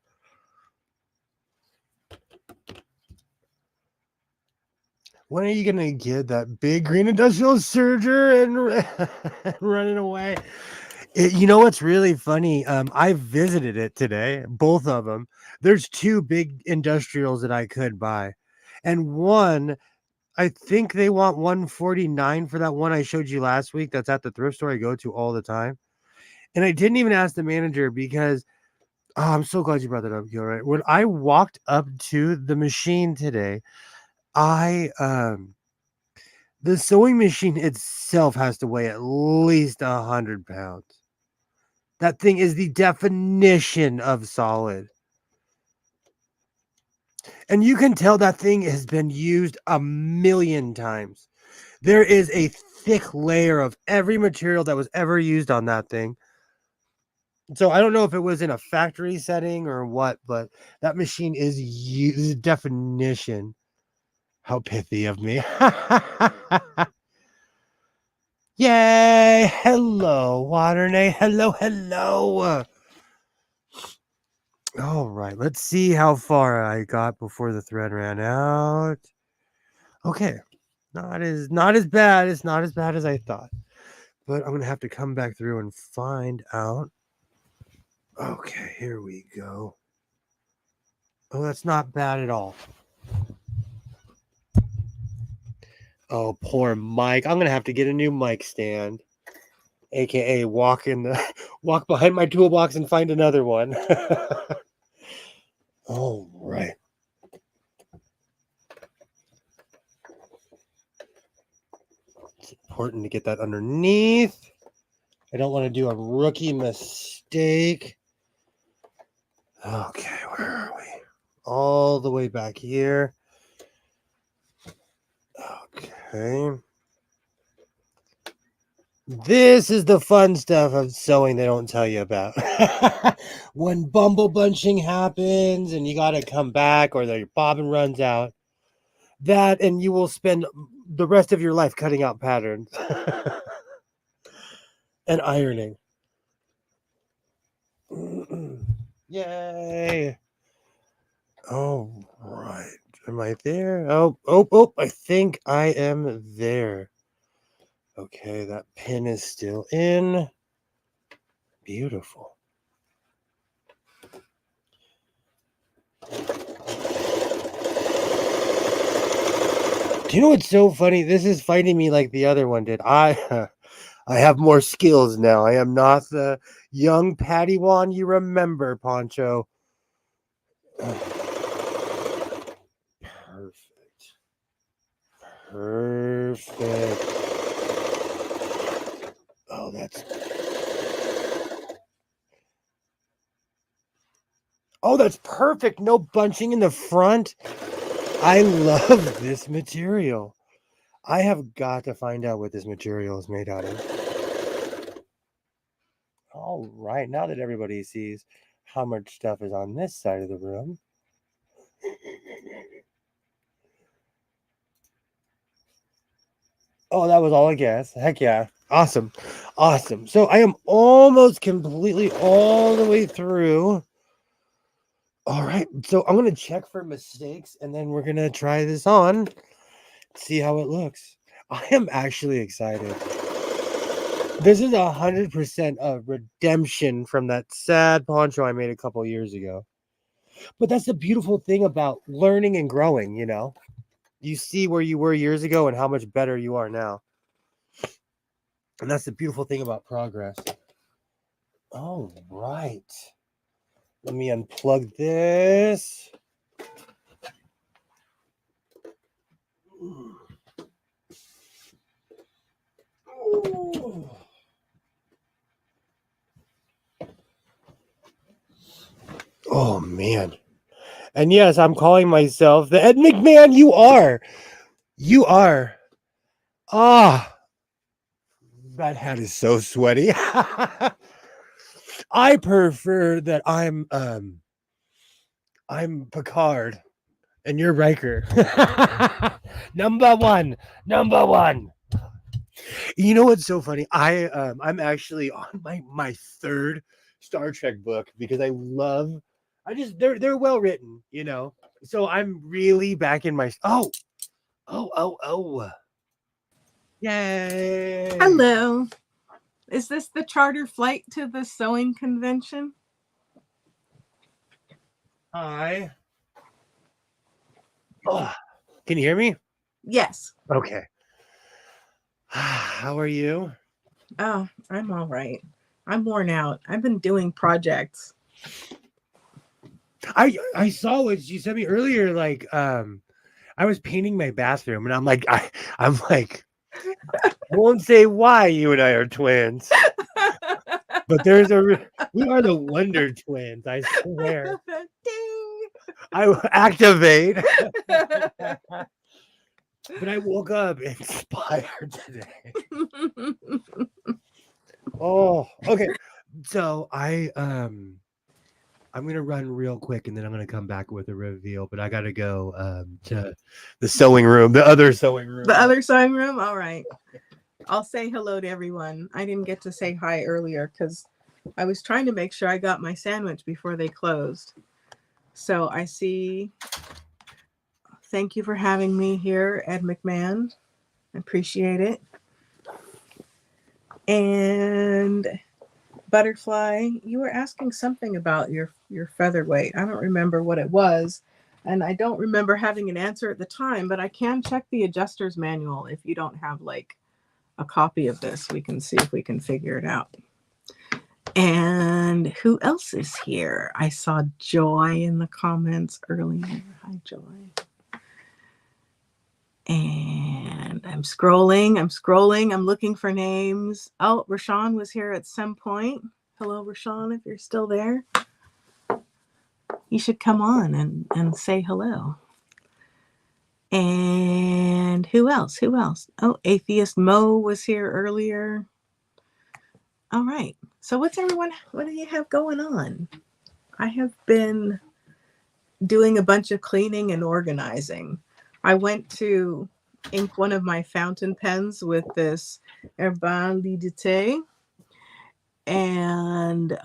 When are you gonna get that big green industrial serger and running away? You know what's really funny? I visited it today, both of them. There's two big industrials that I could buy, and one I think they want 149 for that one I showed you last week. That's at the thrift store I go to all the time, and I didn't even ask the manager because I'm so glad you brought that up, Gil. Right when I walked up to the machine today, I the sewing machine itself has to weigh at least 100 pounds. That thing is the definition of solid. And you can tell that thing has been used a million times. There is a thick layer of every material that was ever used on that thing. So I don't know if it was in a factory setting or what, but that machine is used definition. How pithy of me. Yay! Hello, Waternay. Hello, hello. All right, let's see how far I got before the thread ran out. Okay, not as bad. It's not as bad as I thought, but I'm gonna have to come back through and find out. Okay, here we go. Oh, that's not bad at all. Oh, poor Mike. I'm gonna have to get a new mic stand, aka walk walk behind my toolbox and find another one. All right. It's important to get that underneath. I don't want to do a rookie mistake. Okay, where are we? All the way back here. Okay. This is the fun stuff of sewing they don't tell you about. When bumble bunching happens and you got to come back or your bobbin runs out, that and you will spend the rest of your life cutting out patterns and ironing. Yay. Oh, right. Am I there? Oh, I think I am there. Okay, that pin is still in. Beautiful. Do you know what's so funny? This is fighting me like the other one did. I have more skills now. I am not the young Padawan you remember, Poncho. Perfect. Perfect. Oh, that's perfect. No bunching in the front. I love this material. I have got to find out what this material is made out of. All right, now that everybody sees how much stuff is on this side of the room. Oh, that was all a guess. Heck yeah. Awesome. Awesome. So I am almost completely all the way through. All right. So I'm going to check for mistakes and then we're going to try this on, see how it looks. I am actually excited. This is 100% a redemption from that sad poncho I made a couple years ago. But that's the beautiful thing about learning and growing, you know? You see where you were years ago and how much better you are now. And that's the beautiful thing about progress. All right. Let me unplug this. Oh, man. And yes, I'm calling myself the Ed McMahon. You are. You are. Ah, that hat is so sweaty. I prefer that I'm Picard and you're Riker. Number one. Number one. You know what's so funny? I'm actually on my third Star Trek book because they're well written, you know. So I'm really back in my Oh. Yay. Hello. Is this the charter flight to the sewing convention? Hi. Oh, can you hear me? Yes. Okay. How are you? Oh, I'm all right. I'm worn out. I've been doing projects. I saw what you sent me earlier. Like, I was painting my bathroom, and I'm like, I won't say why you and I are twins, but we are the Wonder Twins. I swear. Ding. I will activate. But I woke up inspired today. Oh, okay. So I'm gonna run real quick and then I'm gonna come back with a reveal. But I gotta go to the sewing room, the other sewing The room. other sewing room? All right. I'll say hello to everyone. I didn't get to say hi earlier because I was trying to make sure I got my sandwich before they closed. So I see. Thank you for having me here, Ed McMahon. I appreciate it. And Butterfly, you were asking something about your featherweight. I don't remember what it was, and I don't remember having an answer at the time, but I can check the adjuster's manual if you don't have like a copy of this. We can see if we can figure it out. And who else is here? I saw Joy in the comments earlier. Hi, Joy. And I'm looking for names. Oh, Rashawn was here at some point. Hello, Rashawn, if you're still there. You should come on and say hello. And who else? Who else? Oh, Atheist Mo was here earlier. All right. So what do you have going on? I have been doing a bunch of cleaning and organizing. I went to ink one of my fountain pens with this Herbal and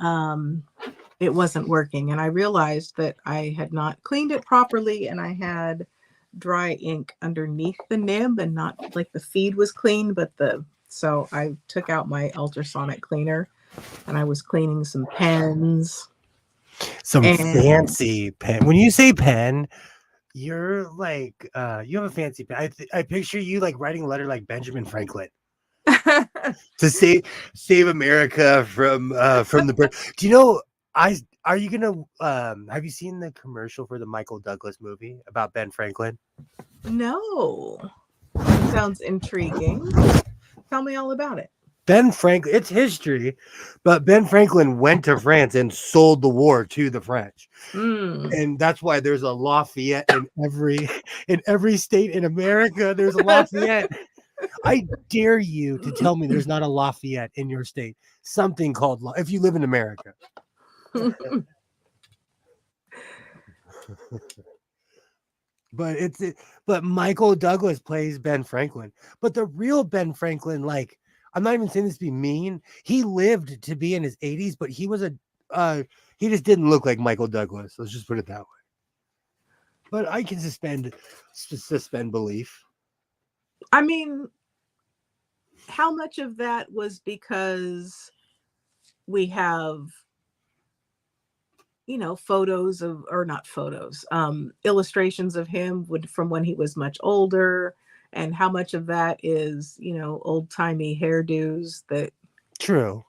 it wasn't working. And I realized that I had not cleaned it properly and I had dry ink underneath the nib and not like the feed was clean, so I took out my ultrasonic cleaner and I was cleaning some pens Some and fancy pen. When you say pen, you're like you have a fancy pen. I picture you like writing a letter like Benjamin Franklin to save America from the bird. Do you know I are you gonna have you seen the commercial for the Michael Douglas movie about Ben Franklin? no, sounds intriguing. Tell me all about it. Ben Franklin, it's history, but Ben Franklin went to France and sold the war to the French. Mm. And that's why there's a Lafayette in every state in America. There's a Lafayette. I dare you to tell me there's not a Lafayette in your state. Something called if you live in America. But but Michael Douglas plays Ben Franklin. But the real Ben Franklin, like I'm not even saying this to be mean. He lived to be in his 80s, but he just didn't look like Michael Douglas. Let's just put it that way. But I can suspend belief. I mean, how much of that was because we have photos of or not photos illustrations of him from when he was much older, and how much of that is old-timey hairdos that True.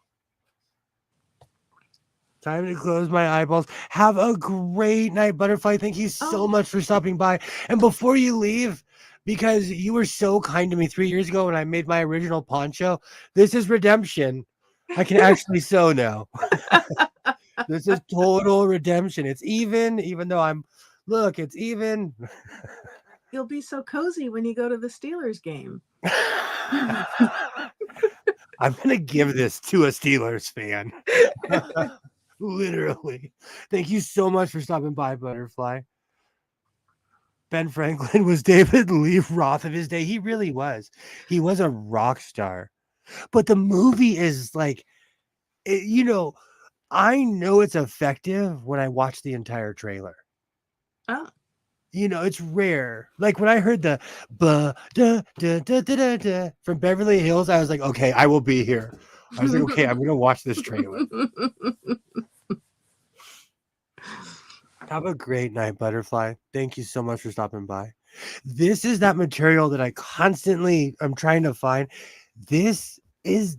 Time to close my eyeballs. Have a great night, Butterfly. Thank you so oh much for stopping by. And before you leave, because you were so kind to me 3 years ago when I made my original poncho, this is redemption. I can actually sew now. This is total redemption. It's even though it's even. you'll be so cozy when you go to the Steelers game. I'm going to give this to a Steelers fan. Literally. Thank you so much for stopping by, Butterfly. Ben Franklin was David Lee Roth of his day. He really was. He was a rock star. But the movie is like, I know it's effective when I watch the entire trailer. Oh, It's rare. Like when I heard the ba da da da da da da from Beverly Hills, I was like, okay, I will be here. I was like, okay, I'm gonna watch this trailer. Have a great night, Butterfly. Thank you so much for stopping by. This is that material that I constantly am trying to find. This is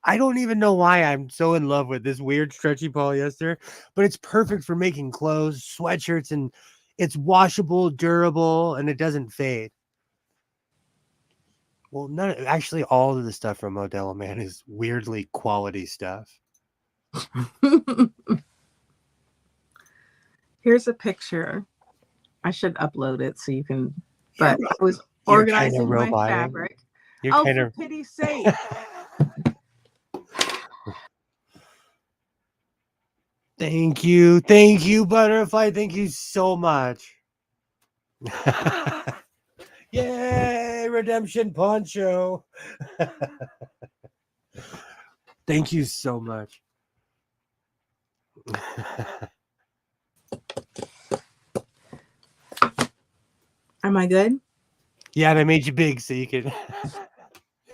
I don't even know why I'm so in love with this weird stretchy polyester, but it's perfect for making clothes, sweatshirts, and it's washable, durable, and it doesn't fade. Well, actually all of the stuff from Modelo Man is weirdly quality stuff. Here's a picture. I should upload it so you can. You're But I was you're kind of organizing my roboting. fabric. You're Oh, kind for of pity's sake! Thank you, Butterfly. Thank you so much. Yay, redemption poncho. Thank you so much. Am I good? Yeah, and I made you big so you can.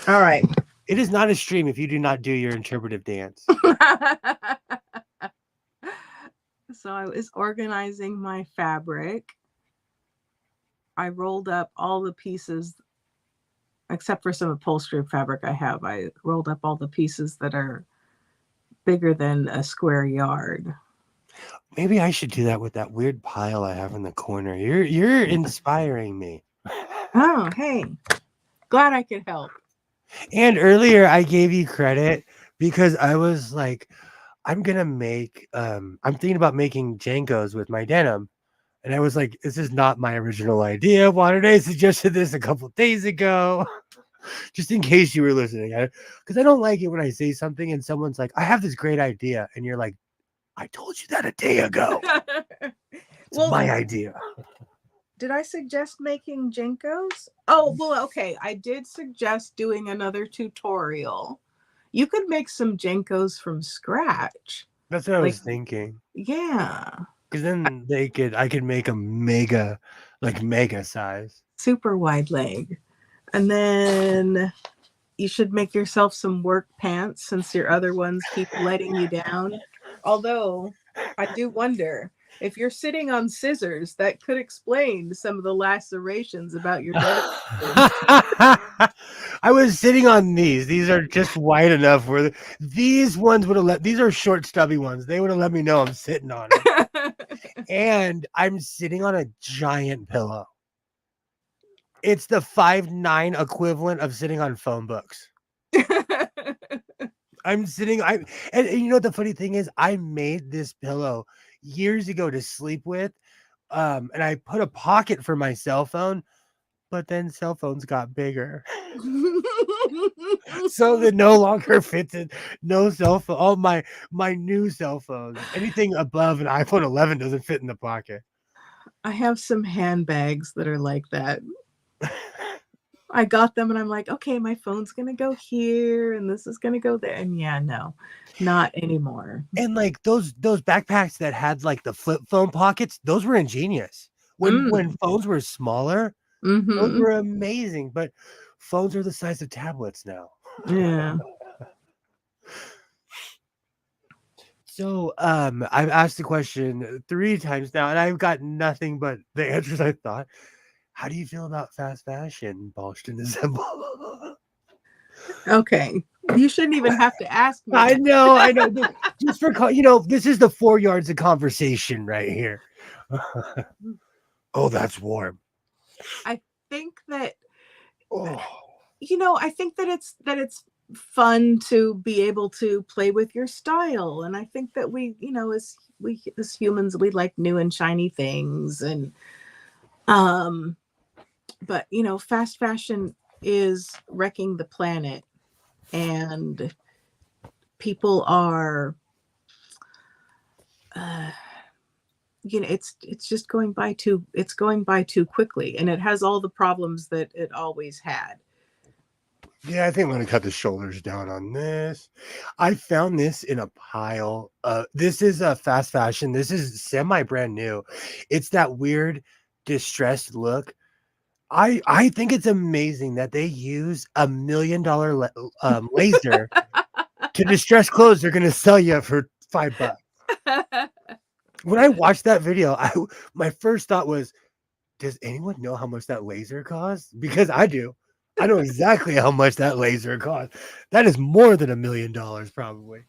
All right. It is not a stream if you do not do your interpretive dance. So I was organizing my fabric. I rolled up all the pieces, except for some upholstery fabric I have. I rolled up all the pieces that are bigger than a square yard. Maybe I should do that with that weird pile I have in the corner. You're inspiring me. Oh, hey. Glad I could help. And earlier I gave you credit because I was like, I'm thinking about making Jankos with my denim. And I was like, this is not my original idea. Wanted suggested this a couple days ago. Just in case you were listening. Because I don't like it when I say something and someone's like, I have this great idea. And you're like, I told you that a day ago. It's my idea. Did I suggest making Jinkos? Oh, well, okay. I did suggest doing another tutorial. You could make some Jinkos from scratch. That's what I Like, was thinking. yeah. Because then I could make a mega size. Super wide leg. And then you should make yourself some work pants since your other ones keep letting you down. Although I do wonder if you're sitting on scissors, that could explain some of the lacerations about your denim. I was sitting on these. These are just wide enough where these ones would have these are short, stubby ones. They would have let me know I'm sitting on them. And I'm sitting on a giant pillow. It's the 5'9" equivalent of sitting on phone books. And you know what the funny thing is? I made this pillow years ago to sleep with. And I put a pocket for my cell phone, but then cell phones got bigger. So that no longer fits in. No cell phone. All my new cell phones. Anything above an iPhone 11 doesn't fit in the pocket. I have some handbags that are like that. I got them and I'm like, okay, my phone's going to go here and this is going to go there. And yeah, no, not anymore. And like those backpacks that had like the flip phone pockets, those were ingenious. When phones were smaller, those were amazing. But phones are the size of tablets now. Yeah. So I've asked the question 3 times now, and I've got nothing but the answers I thought. How do you feel about fast fashion, Boston Assemble? Okay. You shouldn't even have to ask me. I know. Just for this is the 4 yards of conversation right here. Oh, that's warm. I think that Oh. I think that it's fun to be able to play with your style, and I think that we as humans, we like new and shiny things, and but fast fashion is wrecking the planet, and people are it's just going by too quickly, and it has all the problems that it always had. Yeah, I think I'm going to cut the shoulders down on this. I found this in a pile. This is a fast fashion. This is semi brand new. It's that weird distressed look. I think it's amazing that they use $1 million laser to distress clothes they're gonna sell you for $5. When I watched that video, my first thought was, does anyone know how much that laser costs? Because I do. I know exactly how much that laser costs. That is more than $1 million, probably.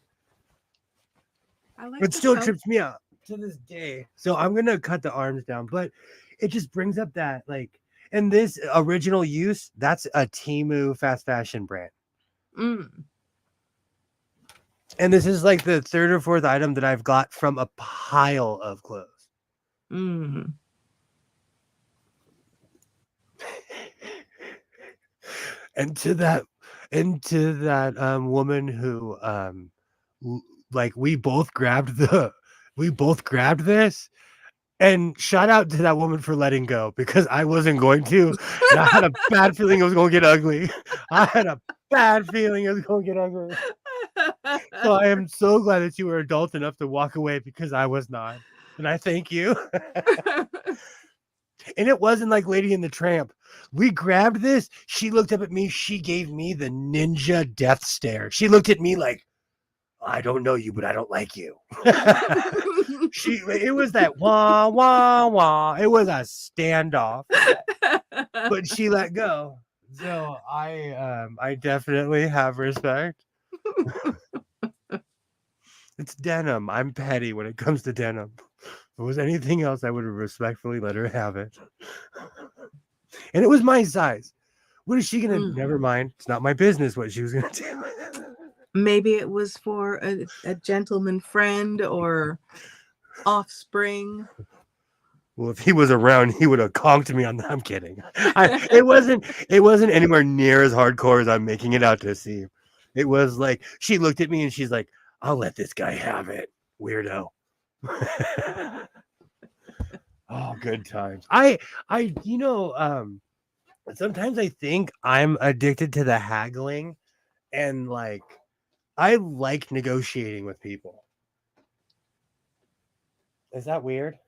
I like It the still color. trips me out to this day. So I'm gonna cut the arms down, but it just brings up that and this original use, that's a Temu fast fashion brand. Mm, And this is like the third or fourth item that I've got from a pile of clothes. mm, And to that woman who like we both grabbed this. And shout out to that woman for letting go because I wasn't going to, and I had a bad feeling it was going to get ugly. I had a bad feeling it was going to get ugly. So I am so glad that you were adult enough to walk away because I was not. And I thank you. And it wasn't like Lady and the Tramp. We grabbed this. She looked up at me. She gave me the ninja death stare. She looked at me like, I don't know you, but I don't like you. It was that wah wah wah. It was a standoff, but she let go. So I definitely have respect. It's denim. I'm petty when it comes to denim. If it was anything else, I would have respectfully let her have it. And it was my size. What is she gonna? Mm. Never mind. It's not my business what she was gonna do. Maybe it was for a gentleman friend or offspring. Well, if he was around, he would have conked me on that. I'm kidding. It wasn't anywhere near as hardcore as I'm making it out to seem. It was like she looked at me and she's like, I'll let this guy have it. Weirdo. Oh, good times. Sometimes I think I'm addicted to the haggling and I like negotiating with people. Is that weird?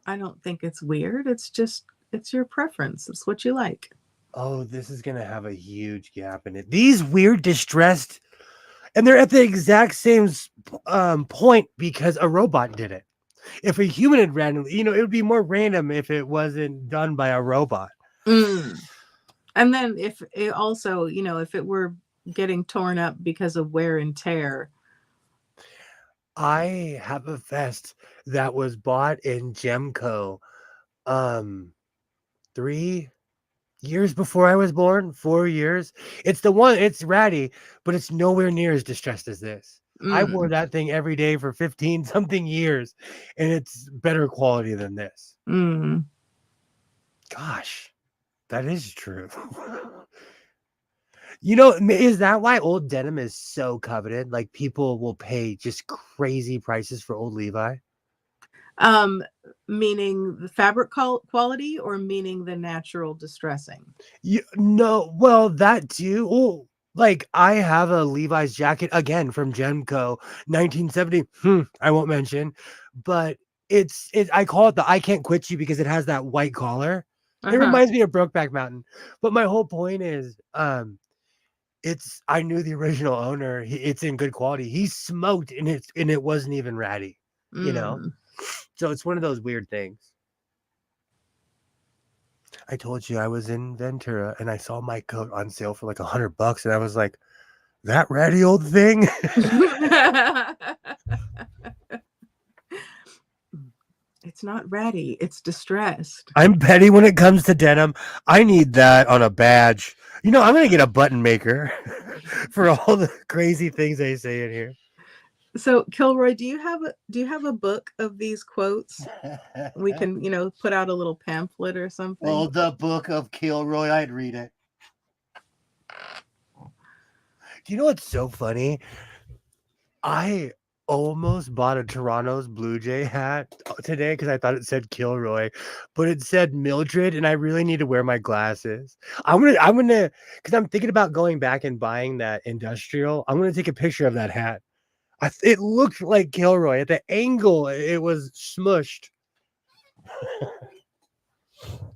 I don't think it's weird. It's your preference. It's what you like. Oh, this is gonna have a huge gap in it. These weird distressed, and they're at the exact same point because a robot did it. If a human had randomly, it would be more random if it wasn't done by a robot. Mm. And then if it also, if it were getting torn up because of wear and tear. I have a vest that was bought in Gemco, 3 years before I was born, 4 years. It's the one, it's ratty, but it's nowhere near as distressed as this. I wore Mm, that thing every day for 15 something years, and it's better quality than this. mm. Gosh, that is true. Is that why old denim is so coveted? Like people will pay just crazy prices for old Levi? Um, Meaning the fabric quality or meaning the natural distressing? No, well, that too. Oh, like I have a Levi's jacket again from Gemco, 1970. I won't mention, but I call it the I can't quit you because it has that white collar. It Uh-huh. reminds me of Brokeback Mountain. But my whole point is, I knew the original owner. It's in good quality. He smoked and it wasn't even ratty, you know. Mm. So it's one of those weird things. I told you I was in Ventura and I saw my coat on sale for like $100, and I was like, that ratty old thing. It's not ratty, it's distressed. I'm petty when it comes to denim. I need that on a badge. I'm gonna get a button maker for all the crazy things they say in here. So, Kilroy, do you have a book of these quotes? We can, put out a little pamphlet or something. Oh, the book of Kilroy. I'd read it. Do you know what's so funny? I almost bought a Toronto's Blue Jay hat today because I thought it said Kilroy, but it said Mildred, and I really need to wear my glasses. Because I'm thinking about going back and buying that industrial. I'm gonna take a picture of that hat. It looked like Kilroy at the angle. It was smushed.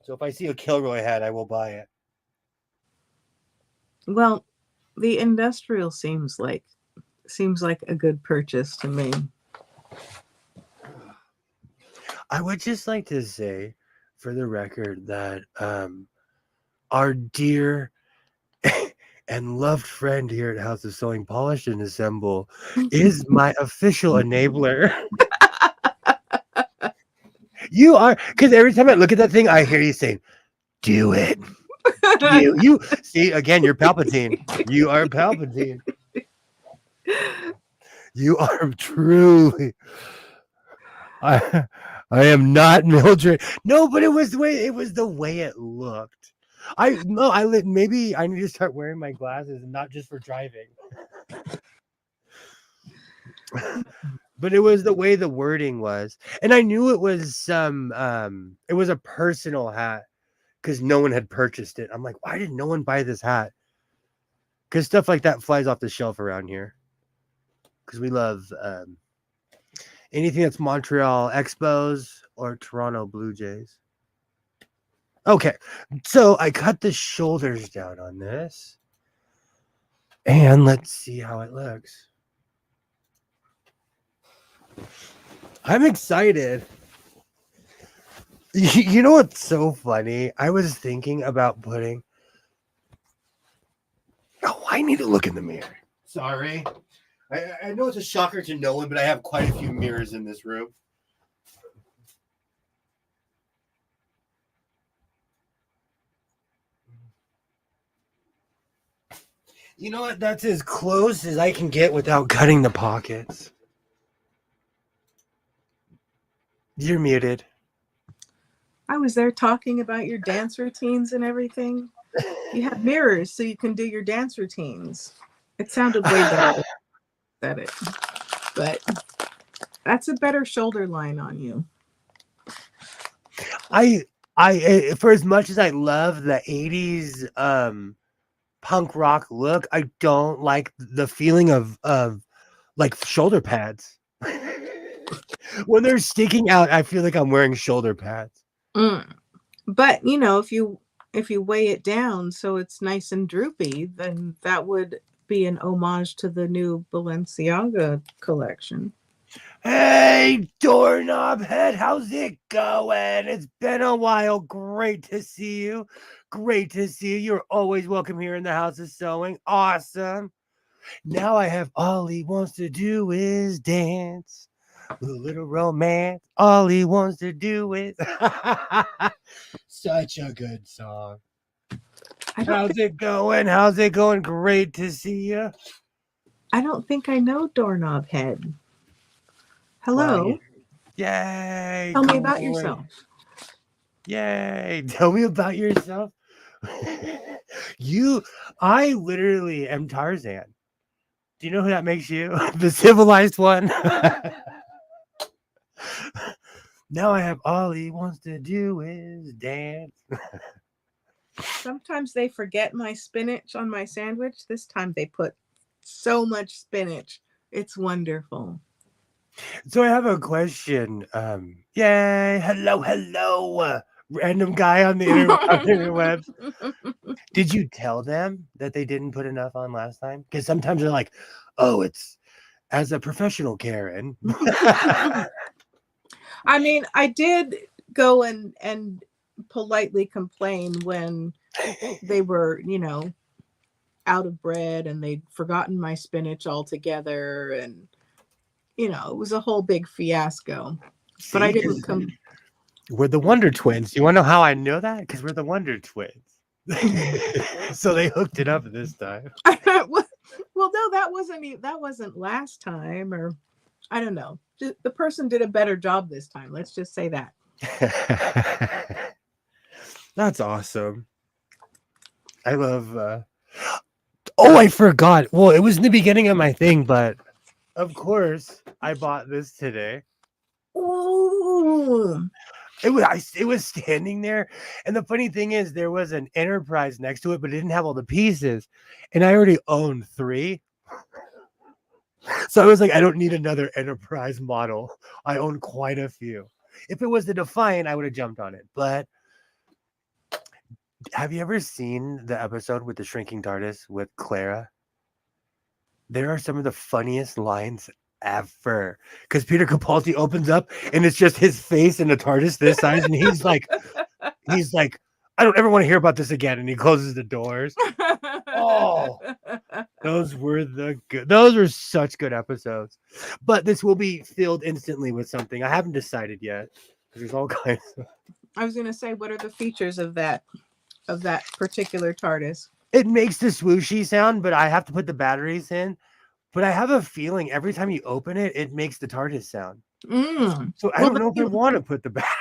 So if I see a Kilroy hat, I will buy it. Well, the industrial seems like a good purchase to me. I would just like to say, for the record, that our dear and loved friend here at House of Sewing, Polish and Assemble, is my official enabler. You are, because every time I look at that thing, I hear you saying, "Do it." You see again. You're Palpatine. You are Palpatine. You are truly. I I am not Mildred. No, but it was the way it looked. Maybe I need to start wearing my glasses and not just for driving. But it was the way the wording was. And I knew it was it was a personal hat because no one had purchased it. I'm like, why did no one buy this hat? Because stuff like that flies off the shelf around here. Because we love anything that's Montreal Expos or Toronto Blue Jays. Okay, so I cut the shoulders down on this. And let's see how it looks. I'm excited. You know what's so funny? I was thinking about putting... Oh, I need to look in the mirror. Sorry. I know it's a shocker to no one, but I have quite a few mirrors in this room. You know what? That's as close as I can get without cutting the pockets. You're muted. I was there talking about your dance routines and everything. You have mirrors so you can do your dance routines. It sounded way better when I said it. But that's a better shoulder line on you. I for as much as I love the 80s punk rock look, I don't like the feeling of like shoulder pads. When they're sticking out, I feel like I'm wearing shoulder pads. But you know, if you weigh it down so it's nice and droopy, then that would be an homage to the new Balenciaga collection. Hey, doorknob head, how's it going? It's been a while. Great to see you. Great to see you. You're always welcome here in the House of Sewing. Awesome. Now I have all he wants to do is dance with a little romance. All he wants to do is such a good song. How's it going? How's it going? Great to see you. I don't think I know Doorknob Head. Hello. Well, yay. Tell me about yourself. Yay. Tell me about yourself. I literally am Tarzan. Do you know who that makes you? The civilized one. Now I have all he wants to do is dance. Sometimes they forget my spinach on my sandwich. This time they put so much spinach. It's wonderful. So I have a question. Yay. Hello. Random guy on the interwebs. Did you tell them that they didn't put enough on last time? Because sometimes they're like, oh, it's as a professional, Karen. I mean, I did go and politely complain when they were, you know, out of bread and they'd forgotten my spinach altogether. And, you know, it was a whole big fiasco. See, but I didn't come. We're the Wonder Twins. You want to know how I know that? Because we're the Wonder Twins. So they hooked it up this time. Well, no, that wasn't last time, or I don't know. The person did a better job this time. Let's just say that. That's awesome. I love. Oh, I forgot. Well, it was in the beginning of my thing, but of course I bought this today. Ooh. It was standing there, and the funny thing is, there was an Enterprise next to it, but it didn't have all the pieces, and I already own 3. So I was like, I don't need another Enterprise model. I own quite a few. If it was the Defiant, I would have jumped on it. But have you ever seen the episode with the shrinking TARDIS with Clara? There are some of the funniest lines ever. Because Peter Capaldi opens up and it's just his face in the TARDIS this size, and he's like, I don't ever want to hear about this again. And he closes the doors. Oh, those were such good episodes. But this will be filled instantly with something. I haven't decided yet. There's all kinds of... I was gonna say, what are the features of that particular TARDIS? It makes the swooshy sound, but I have to put the batteries in. But I have a feeling every time you open it, it makes the TARDIS sound. So I don't know if I want to put the batteries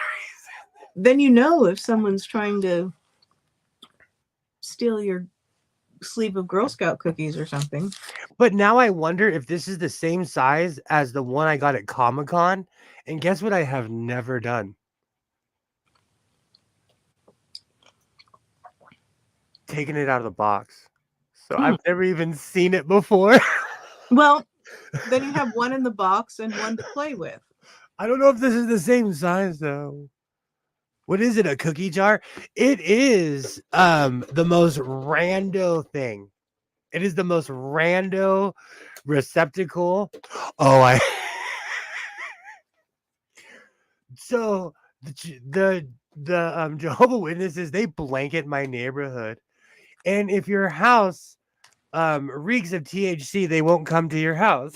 in. Then you know if someone's trying to steal your sleeve of Girl Scout cookies or something. But now I wonder if this is the same size as the one I got at Comic-Con. And guess what I have never done? Taken it out of the box. So I've never even seen it before. Well, then you have one in the box and one to play with. I don't know if this is the same size though. What is it? A cookie jar? It is the most rando thing. It is the most rando receptacle. Oh, so the Jehovah's Witnesses, they blanket my neighborhood. And if your house reeks of THC, they won't come to your house.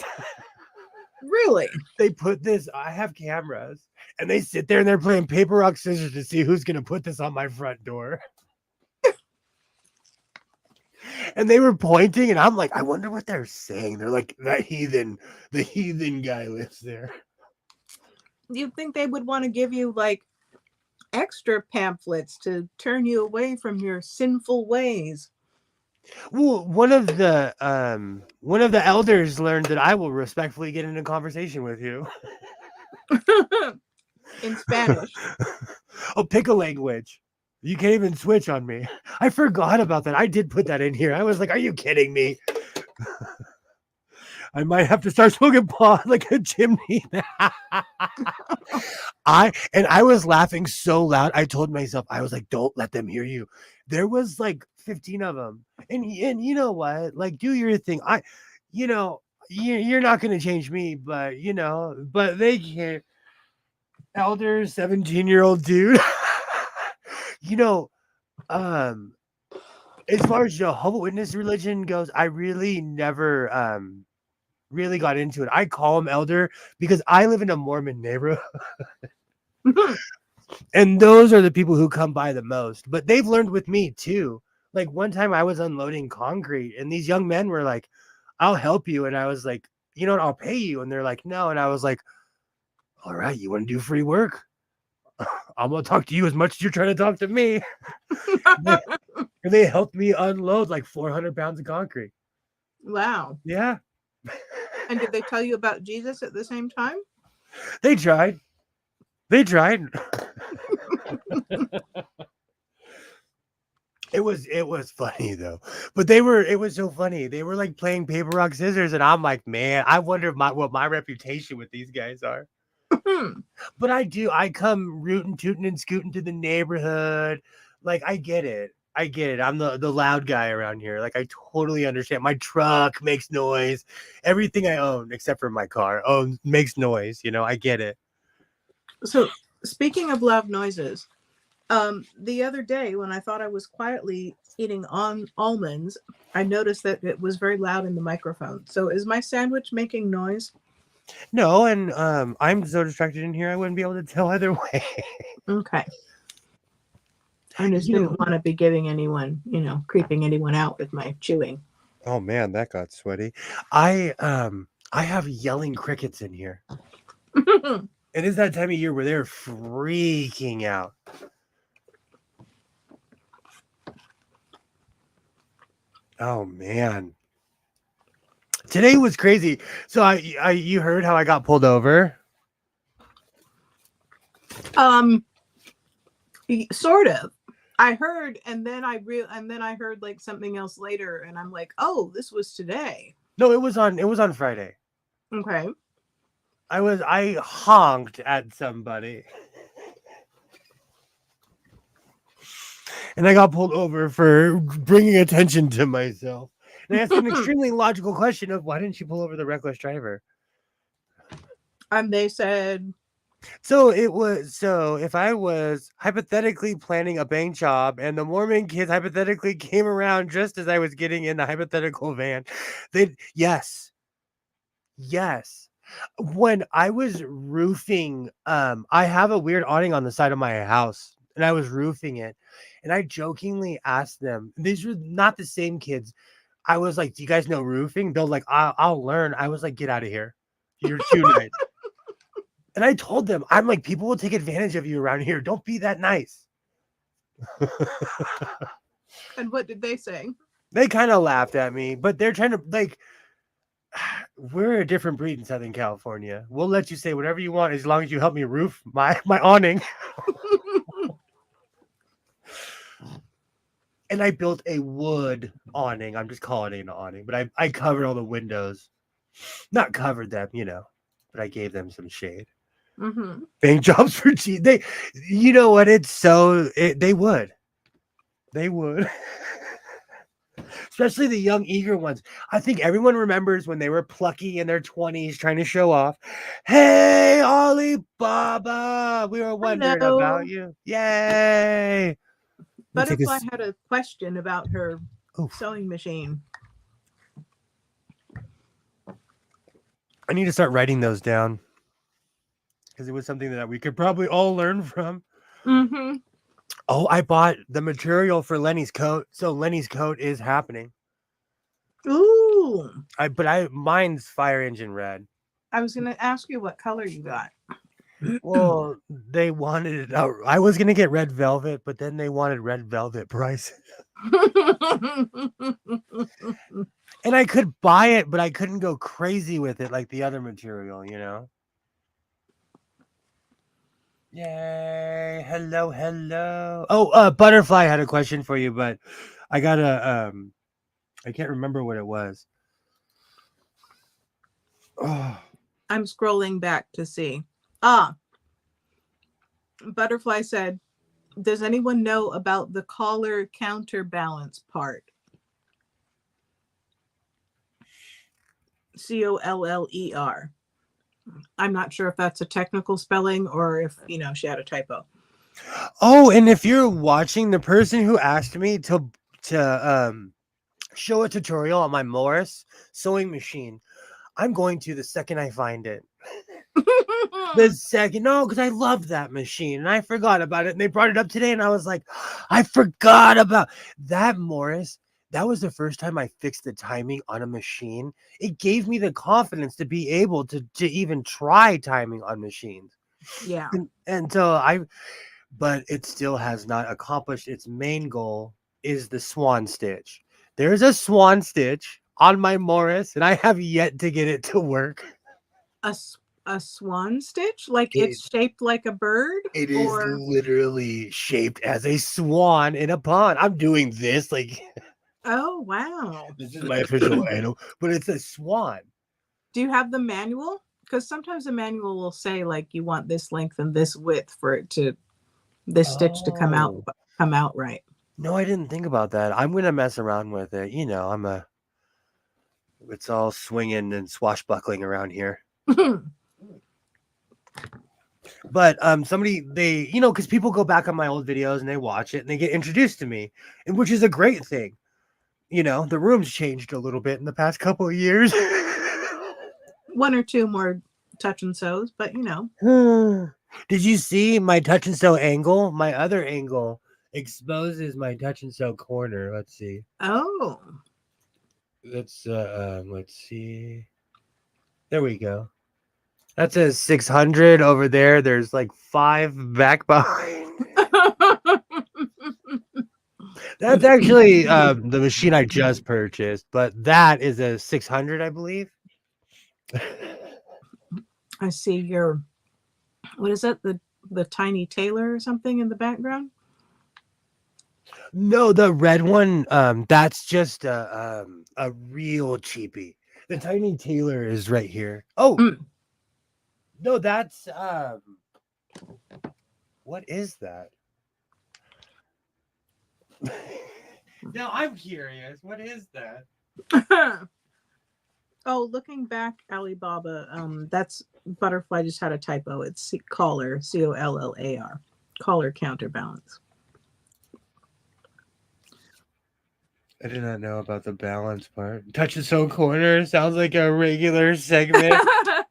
Really? They put this, I have cameras, and they sit there and they're playing paper, rock, scissors to see who's going to put this on my front door. And they were pointing, and I'm like, I wonder what they're saying. They're like, the heathen guy lives there. You'd think they would want to give you like extra pamphlets to turn you away from your sinful ways. Well, one of the elders learned that I will respectfully get into conversation with you. In Spanish. Oh, pick a language. You can't even switch on me. I forgot about that. I did put that in here. I was like, are you kidding me? I might have to start smoking pot like a chimney. I was laughing so loud. I told myself, I was like, don't let them hear you. There was like 15 of them. And you know what? Like, do your thing. You're not going to change me, but but they can't. Elder 17-year-old dude. As far as Jehovah's Witness religion goes, I really never really got into it. I call him elder because I live in a Mormon neighborhood. And those are the people who come by the most. But they've learned with me too. Like one time I was unloading concrete and these young men were like, I'll help you. And I was like, you know what, I'll pay you. And they're like, no. And I was like, all right, you want to do free work? I'm going to talk to you as much as you're trying to talk to me. And they helped me unload like 400 pounds of concrete. Wow. Yeah. And did they tell you about Jesus at the same time? They tried. It was funny though. But it was so funny. They were like playing paper, rock, scissors. And I'm like, man, I wonder what my reputation with these guys are. But I come rootin', tootin', and scooting to the neighborhood. Like, I get it. I'm the loud guy around here. Like, I totally understand. My truck makes noise. Everything I own, except for my car, makes noise. I get it. So, speaking of loud noises, the other day when I thought I was quietly eating almonds, I noticed that it was very loud in the microphone. So, is my sandwich making noise? No, and I'm so distracted in here, I wouldn't be able to tell either way. Okay. I just didn't want to be giving anyone, creeping anyone out with my chewing. Oh man, that got sweaty. I have yelling crickets in here. It is that time of year where they're freaking out. Oh man. Today was crazy. So you heard how I got pulled over? Sort of. I heard, and then I heard like something else later, and I'm like, oh, this was today. No, it was on Friday. Okay. I honked at somebody and I got pulled over for bringing attention to myself. And I asked an extremely logical question of why didn't you pull over the reckless driver? And they said, So if I was hypothetically planning a bank job and the Mormon kids hypothetically came around just as I was getting in the hypothetical van, they yes. When I was roofing, I have a weird awning on the side of my house, and I was roofing it, and I jokingly asked them. These were not the same kids. I was like, "Do you guys know roofing?" They're like, "I'll learn." I was like, "Get out of here. You're too nice." And I told them, I'm like, "People will take advantage of you around here. Don't be that nice." and what did they say? They kind of laughed at me, but they're trying to like we're a different breed in Southern California. We'll let you say whatever you want as long as you help me roof my awning. And I built a wood awning. I'm just calling it an awning, but I covered all the windows. Not covered them, but I gave them some shade. Mm-hmm. Bank jobs for cheap. They, you know what? They would. They would. Especially the young, eager ones. I think everyone remembers when they were plucky in their 20s trying to show off. Hey, Alibaba, we were wondering Hello. about you. Yay. Let me take Butterfly this. had a question about her Oof. sewing machine. I need to start writing those down because it was something that we could probably all learn from. Mm-hmm. Oh, I bought the material for Lenny's coat. So Lenny's coat is happening. Ooh. Mine's fire engine red. I was gonna ask you what color you got. Well, they wanted it out. I was gonna get red velvet, but then they wanted red velvet price. And I could buy it, but I couldn't go crazy with it like the other material. Yay. Hello, hello. Oh, Butterfly had a question for you, but I gotta I can't remember what it was. Oh. I'm scrolling back to see. Ah, Butterfly said, does anyone know about the collar counterbalance part? Coller. I'm not sure if that's a technical spelling or if, she had a typo. Oh, and if you're watching, the person who asked me to show a tutorial on my Morris sewing machine, I'm going to the second I find it. The second, no, because I love that machine and I forgot about it. And they brought it up today, and I was like, I forgot about that, Morris. That was the first time I fixed the timing on a machine. It gave me the confidence to be able to even try timing on machines. Yeah. And so but it still has not accomplished its main goal, is the swan stitch. There's a swan stitch on my Morris, and I have yet to get it to work. A, a swan stitch? Like It it's shaped like a bird? it is Or, literally shaped as a swan in a pond. I'm doing this like oh, wow. this is my official animal, but it's a swan. Do you have the manual? Because sometimes the manual will say like you want this length and this width for it to this stitch to Oh come out right. no, I didn't think about that. I'm gonna mess around with it. It's all swinging and swashbuckling around here. But somebody because people go back on my old videos and they watch it and they get introduced to me, and which is a great thing. The room's changed a little bit in the past couple of years. One or two more touch and sews, but Did you see my touch and sew angle? My other angle exposes my touch and sew corner. Let's see. Oh. Let's see. There we go. That says 600 over there. There's like 5 back behind. That's actually the machine I just purchased, but that is a 600, I believe. I see your, what is that? The tiny tailor or something in the background? No, the red one, that's just a real cheapie. The tiny tailor is right here. Oh, Mm. No, that's what is that? Now I'm curious. What is that? Oh, looking back, Alibaba, that's butterfly just had a typo. It's collar, collar, collar counterbalance. I did not know about the balance part. Touch its own corner sounds like a regular segment.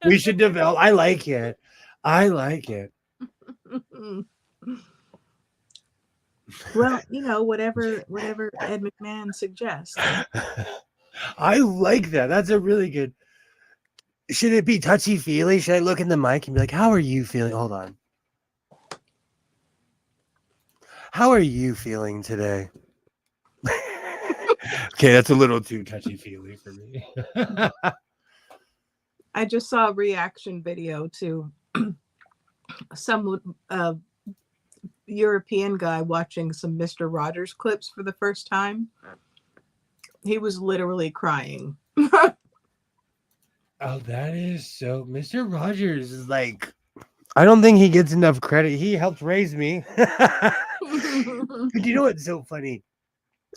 We should develop. I like it. I like it. Well, whatever Ed McMahon suggests. I like that. That's a really good. Should it be touchy feely? Should I look in the mic and be like, "How are you feeling?" Hold on. How are you feeling today? Okay, that's a little too touchy feely for me. I just saw a reaction video to some European guy watching some Mr. Rogers clips for the first time. He was literally crying. Oh, that is so. Mr. Rogers is like, I don't think he gets enough credit. He helped raise me. But you know what's so funny?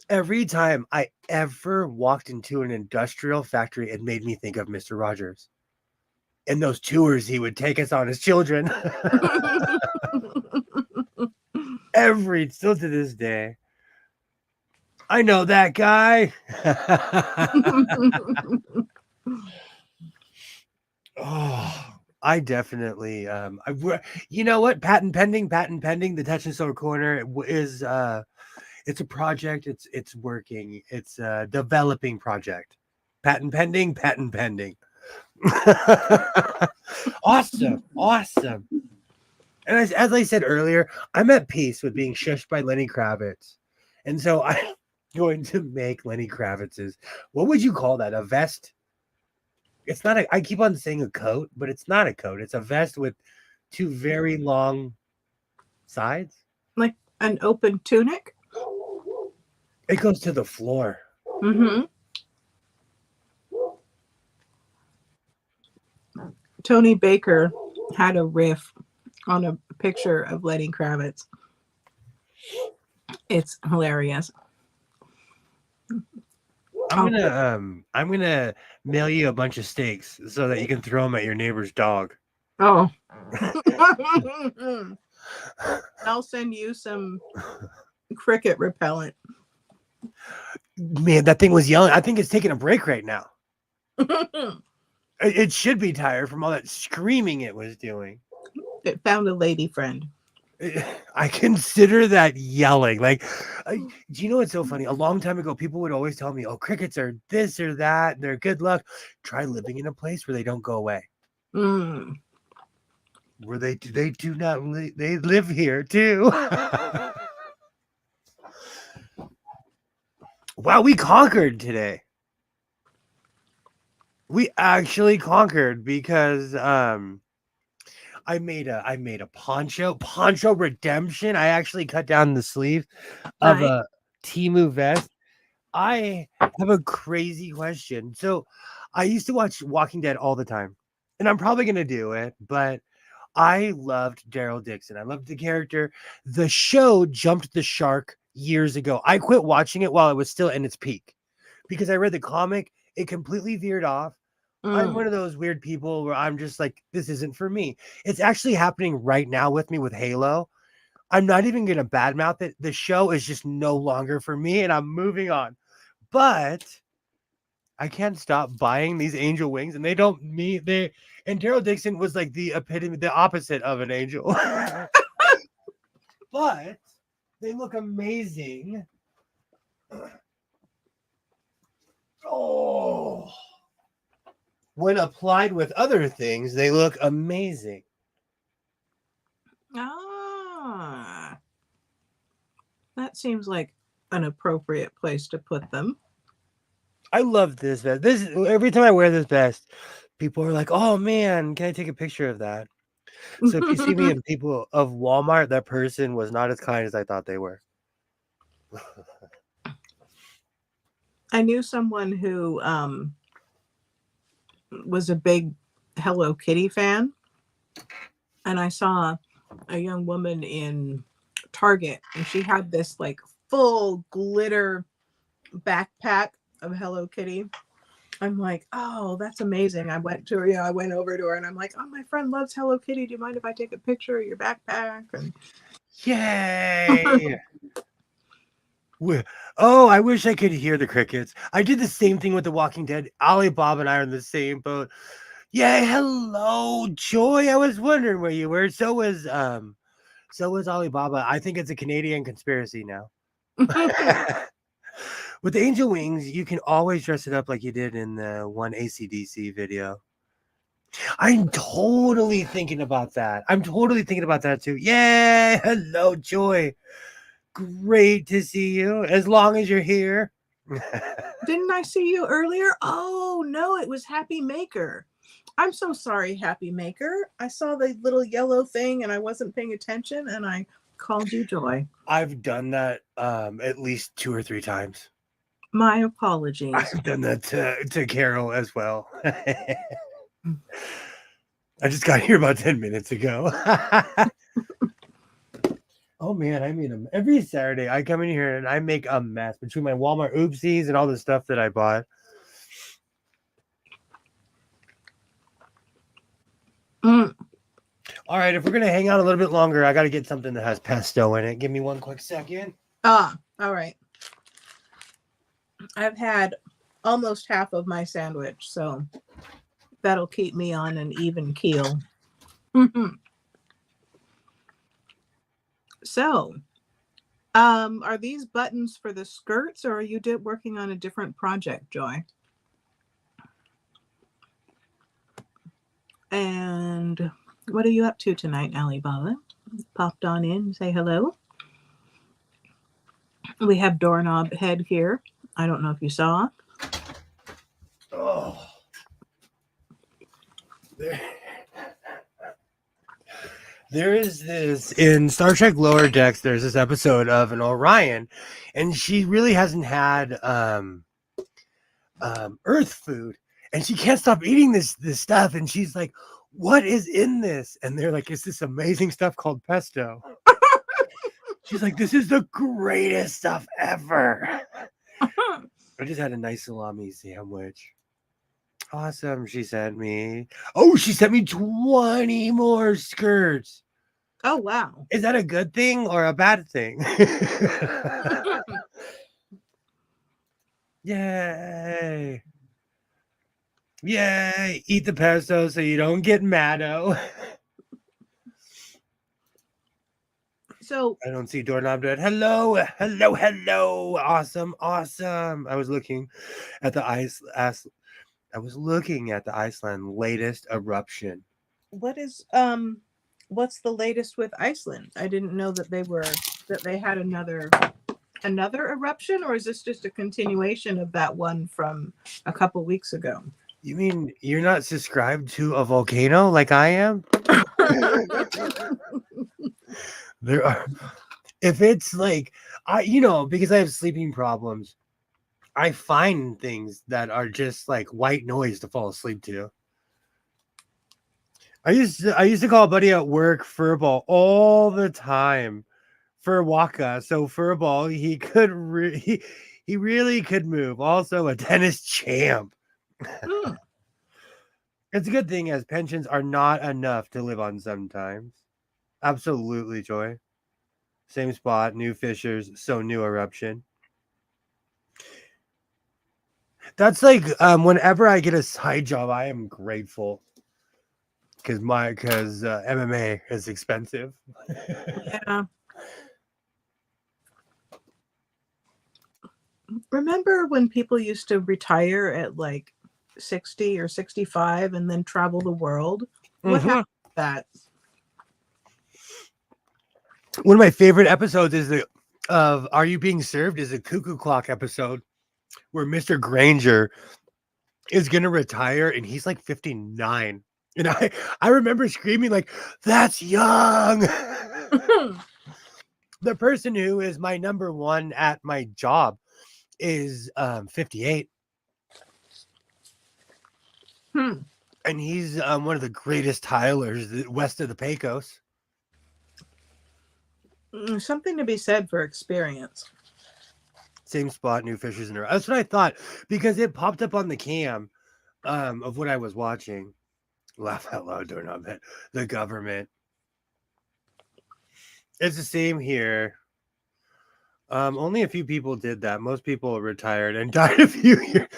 Every time I ever walked into an industrial factory, it made me think of Mr. Rogers. In those tours he would take us on as children. Still to this day. I know that guy. Oh, I definitely you know what? Patent pending. The Touch and Soul Corner is it's a project. It's working. It's a developing project. Patent pending, patent pending. Awesome. Awesome. And as I said earlier, I'm at peace with being shushed by Lenny Kravitz. And so I'm going to make Lenny Kravitz's, what would you call that? A vest? It's not I keep on saying a coat, but it's not a coat. It's a vest with two very long sides. Like an open tunic. It goes to the floor. Mm-hmm. Tony Baker had a riff on a picture of Lenny Kravitz. It's hilarious. I'm gonna mail you a bunch of steaks so that you can throw them at your neighbor's dog. Oh. I'll send you some cricket repellent. Man, that thing was yelling. I think it's taking a break right now. It should be tired from all that screaming it was doing. It found a lady friend. I consider that yelling. Like, do you know what's so funny? A long time ago, people would always tell me, "Oh, crickets are this or that. They're good luck. Try living in a place where they don't go away. Mm. Where they do not they live here too." Wow, we conquered today. We actually conquered because I made a poncho redemption. I actually cut down the sleeve of Nice. a Timu vest. I have a crazy question. So I used to watch Walking Dead all the time, and I'm probably gonna do it, but I loved Daryl Dixon. I loved the character. The show jumped the shark years ago. I quit watching it while it was still in its peak because I read the comic. It completely veered off. I'm Mm. one of those weird people where I'm just like, this isn't for me. It's actually happening right now with me with Halo. I'm not even going to badmouth it. The show is just no longer for me and I'm moving on. But I can't stop buying these angel wings and they don't mean they and Daryl Dixon was like the epitome, the opposite of an angel. But they look amazing. Oh, when applied with other things, they look amazing. Ah, that seems like an appropriate place to put them. I love this vest. This every time I wear this vest, people are like, "Oh man, can I take a picture of that?" So if you see me in people of Walmart, that person was not as kind as I thought they were. I knew someone who was a big Hello Kitty fan, and I saw a young woman in Target, and she had this like full glitter backpack of Hello Kitty. I'm like, oh, that's amazing. I went to her, I went over to her and I'm like, oh, my friend loves Hello Kitty. Do you mind if I take a picture of your backpack? And Yay! Oh, I wish I could hear the crickets. I did the same thing with The Walking Dead. Ali, Bob, and I are in the same boat. Yeah, hello, Joy. I was wondering where you were. So was Alibaba. I think it's a Canadian conspiracy now. With the angel wings, you can always dress it up like you did in the one AC/DC video. I'm totally thinking about that. I'm totally thinking about that too. Yeah, hello, Joy. Great to see you. As long as you're here. Didn't I see you earlier? Oh, no, it was Happy Maker. I'm so sorry, Happy Maker. I saw the little yellow thing and I wasn't paying attention and I called you Joy. I've done that at least 2 or 3 times. My apologies. I've done that to Carol as well. I just got here about 10 minutes ago. Oh man, I mean, every Saturday I come in here and I make a mess between my Walmart oopsies and all the stuff that I bought. Mm. All right, if we're gonna hang out a little bit longer, I got to get something that has pesto in it. Give me one quick second. All right. I've had almost half of my sandwich, so that'll keep me on an even keel. So, are these buttons for the skirts, or are you working on a different project, Joy? And what are you up to tonight, Alibaba? Popped on in, say hello. We have Doorknob Head here. I don't know if you saw. Oh, there is this in Star Trek Lower Decks. There's this episode of an Orion, and she really hasn't had Earth food, and she can't stop eating this stuff. And she's like, "What is in this?" And they're like, "It's this amazing stuff called pesto." She's like, "This is the greatest stuff ever." I just had a nice salami sandwich. Awesome. She sent me. Oh, she sent me 20 more skirts. Oh, wow. Is that a good thing or a bad thing? Yay. Yay. Eat the pesto so you don't get maddo. So I don't see Doorknob Dead. Hello. Hello. Hello. Awesome. Awesome. I was looking at the Iceland latest eruption. what's the latest with Iceland? I didn't know that they had another eruption, or is this just a continuation of that one from a couple weeks ago? You mean you're not subscribed to a volcano like I am? There are, if it's like because I have sleeping problems, I find things that are just like white noise to fall asleep to. I used to call a buddy at work Furball all the time for Waka. So Furball, he could he really could move. Also a tennis champ. It's a good thing as pensions are not enough to live on sometimes. Absolutely, Joy. Same spot, new fissures, so new eruption. That's like whenever I get a side job, I am grateful because MMA is expensive. Yeah. Remember when people used to retire at like 60 or 65 and then travel the world? What happened to that? One of my favorite episodes is of Are You Being Served is a Cuckoo Clock episode where Mr. Granger is going to retire and he's like 59. And I remember screaming like, that's young. The person who is my number one at my job is 58. And he's one of the greatest tilers west of the Pecos. Something to be said for experience. Same spot, new fishers in a row. That's what I thought because it popped up on the cam of what I was watching. Laugh out loud, doorknob. The government. It's the same here. Only a few people did that. Most people retired and died a few years.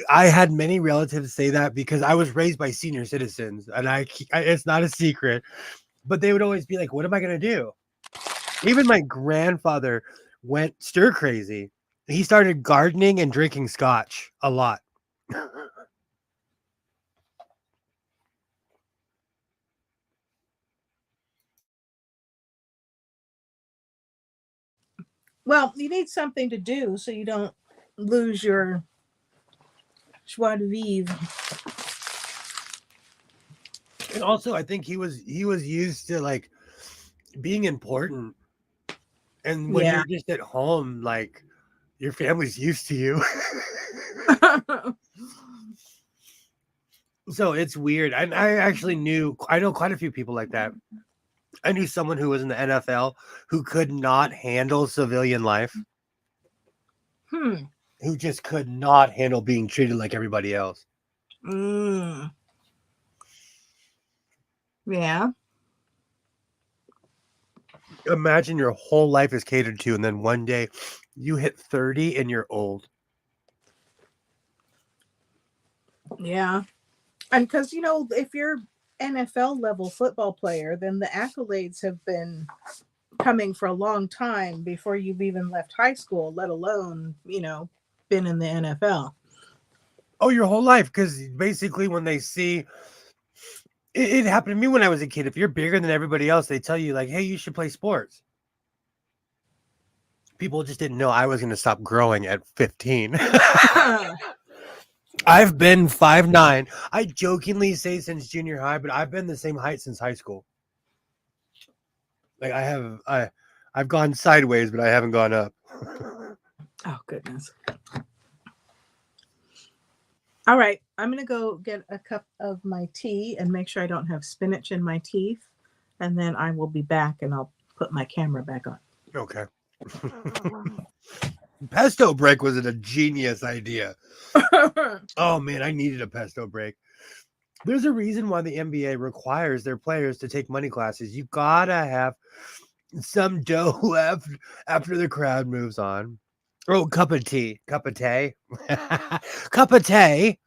I had many relatives say that because I was raised by senior citizens, and it's not a secret. But they would always be like, "What am I gonna do?" Even my grandfather went stir crazy. He started gardening and drinking scotch a lot. Well, you need something to do so you don't lose your joie de vivre. And also, I think he was used to like being important. And when Yeah. you're just at home, like your family's used to you. So it's weird. I actually I know quite a few people like that. I knew someone who was in the NFL who could not handle civilian life, who just could not handle being treated like everybody else. Mm. Yeah. Imagine your whole life is catered to, and then one day you hit 30 and you're old. Yeah. And because, if you're NFL level football player, then the accolades have been coming for a long time before you've even left high school, let alone, been in the NFL. Oh, your whole life. Because basically, when they see it happened to me when I was a kid. If you're bigger than everybody else, they tell you, like, hey, you should play sports. People just didn't know I was going to stop growing at 15. I've been 5'9". I jokingly say since junior high, but I've been the same height since high school. Like I've gone sideways, but I haven't gone up. Oh, goodness. All right. I'm going to go get a cup of my tea and make sure I don't have spinach in my teeth. And then I will be back and I'll put my camera back on. Okay. Pesto break was a genius idea. Oh man, I needed a pesto break. There's a reason why the NBA requires their players to take money classes. You gotta have some dough left after the crowd moves on. Oh, cup of tea. Cup of tea. Cup of tea.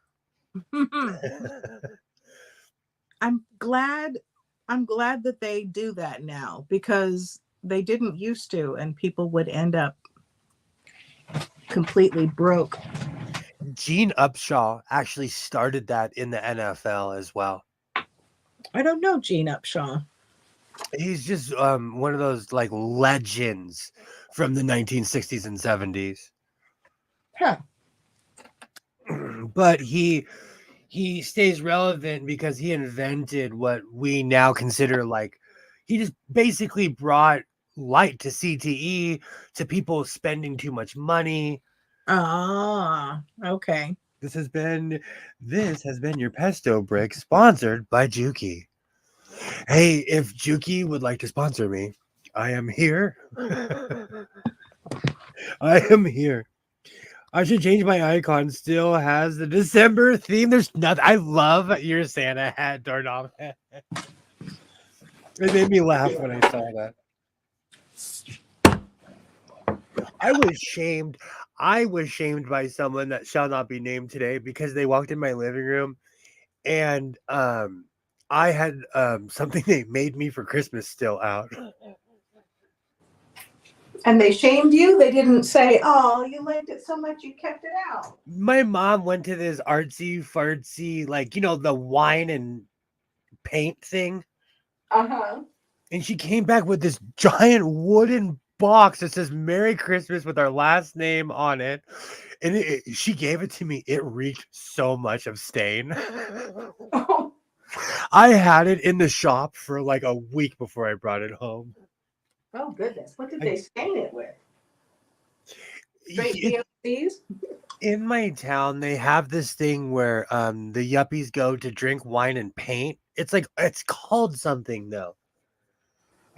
I'm glad that they do that now because they didn't used to and people would end up completely broke. Gene Upshaw actually started that in the NFL as well. I don't know Gene Upshaw. He's just one of those like legends from the 1960s and 70s. Huh. But he stays relevant because he invented what we now consider like he just basically brought light to CTE, to people spending too much money. Ah, okay. This has been your Pesto Brick, sponsored by Juki. Hey, if Juki would like to sponsor me, I am here. I am here. I should change my icon. Still has the December theme. There's nothing. I love your Santa hat, doorknob. It made me laugh when I saw that. I was shamed. I was shamed by someone that shall not be named today because they walked in my living room and I had something they made me for Christmas still out. And they shamed you? They didn't say, oh, you liked it so much you kept it out. My mom went to this artsy fartsy, like, the wine and paint thing. Uh-huh. And she came back with this giant wooden box that says Merry Christmas with our last name on it. And she gave it to me. It reeked so much of stain. Oh. I had it in the shop for like a week before I brought it home. Oh, goodness. What did they stain it with? Straight VOCs? In my town, they have this thing where the yuppies go to drink wine and paint. It's like it's called something though.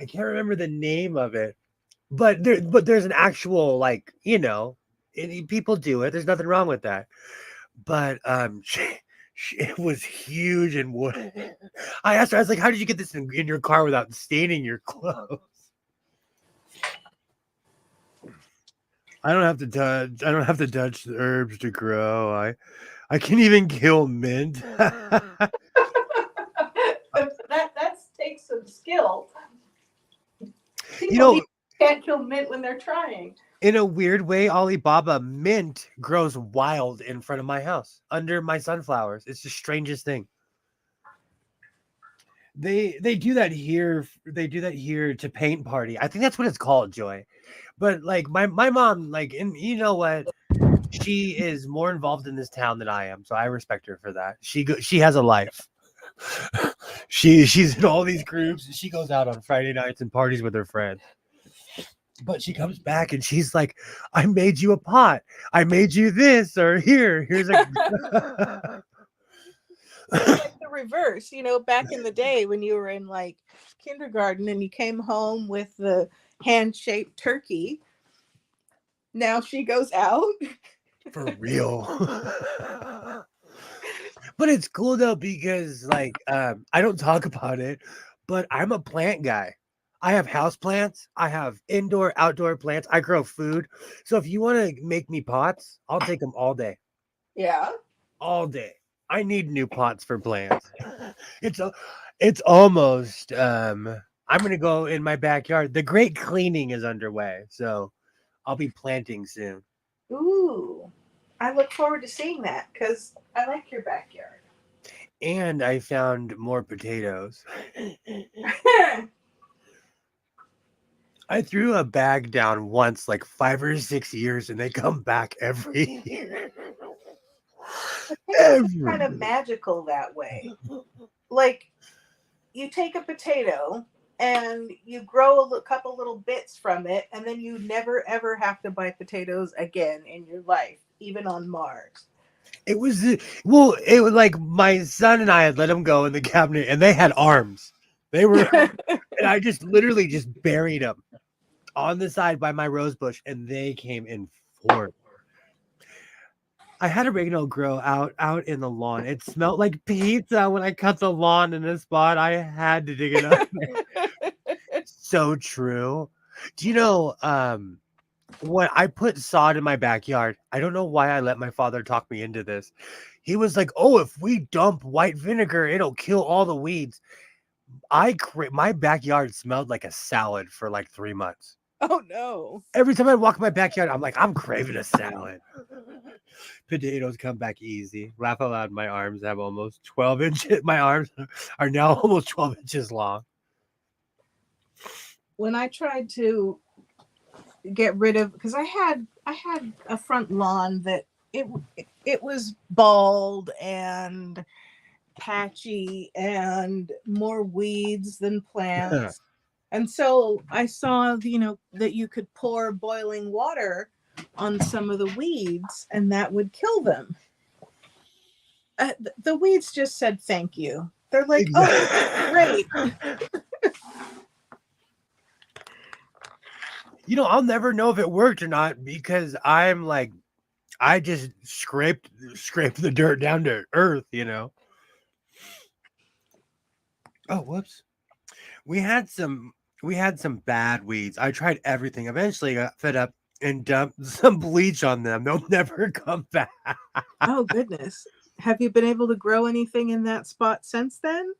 I can't remember the name of it, but there's an actual like people do it. There's nothing wrong with that. But it was huge and wood. I asked her, I was like, "How did you get this in your car without staining your clothes?" I don't have to touch the herbs to grow. I can't even kill mint. That takes some skill. You People know, can't kill mint when they're trying. in a weird way, Alibaba mint grows wild in front of my house under my sunflowers. It's the strangest thing. They do that here. They do that here to paint party. I think that's what it's called, Joy. But like my mom, like, and you know what? She is more involved in this town than I am, so I respect her for that. She has a life. She's in all these groups. She goes out on Friday nights and parties with her friends. But she comes back and she's like, "I made you a pot. I made you this, or here's a." It's like the reverse, back in the day when you were in like kindergarten and you came home with the hand-shaped turkey. Now she goes out. For real. But it's cool though because like I don't talk about it, but I'm a plant guy. I have house plants. I have indoor, outdoor plants. I grow food. So if you want to make me pots, I'll take them all day. Yeah. All day. I need new pots for plants. It's a, it's almost I'm gonna go in my backyard. The great cleaning is underway, so I'll be planting soon. Ooh. I look forward to seeing that because I like your backyard. And I found more potatoes. I threw a bag down once, like 5 or 6 years, and they come back every year. Potatoes are kind of magical that way. Like you take a potato and you grow a couple little bits from it, and then you never ever have to buy potatoes again in your life, even on Mars. It was well, it was like my son and I had let them go in the cabinet, and they had arms. They were, and I just literally just buried them on the side by my rose bush, and they came in force. I had oregano grow out in the lawn. It smelled like pizza when I cut the lawn in a spot. I had to dig it up. So true. Do you know when I put sod in my backyard? I don't know why I let my father talk me into this. He was like, "Oh, if we dump white vinegar, it'll kill all the weeds." My backyard smelled like a salad for like 3 months. Oh no. Every time I walk my backyard, I'm like, I'm craving a salad. Potatoes come back easy. Laugh out loud. My arms have almost 12 inches. My arms are now almost 12 inches long. When I tried to get rid of, because I had a front lawn that it was bald and patchy and more weeds than plants. And so I saw, that you could pour boiling water on some of the weeds and that would kill them. The weeds just said thank you. They're like, oh, great. I'll never know if it worked or not because I'm like, I just scraped the dirt down to earth. Oh, whoops. We had some bad weeds. I tried everything. Eventually I got fed up and dumped some bleach on them. They'll never come back. Oh, goodness. Have you been able to grow anything in that spot since then?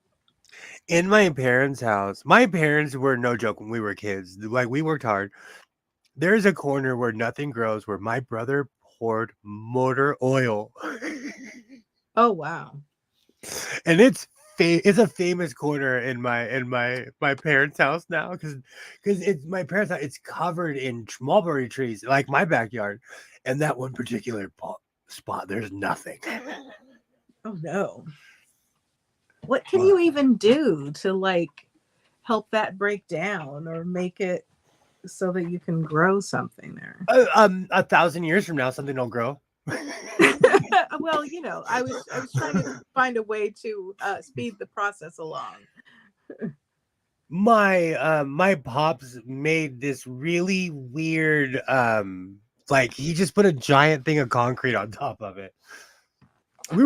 In my parents' house, my parents were no joke when we were kids. Like, we worked hard. There's a corner where nothing grows where my brother poured motor oil. Oh, wow. And it's a famous corner in my parents' house now because it's my parents' house. It's covered in mulberry trees, like my backyard, and that one particular spot, there's nothing. Oh no. What can you even do to like help that break down or make it so that you can grow something there? 1,000 years from now, something will grow. Well, I was trying to find a way to speed the process along. My pops made this really weird like he just put a giant thing of concrete on top of it. We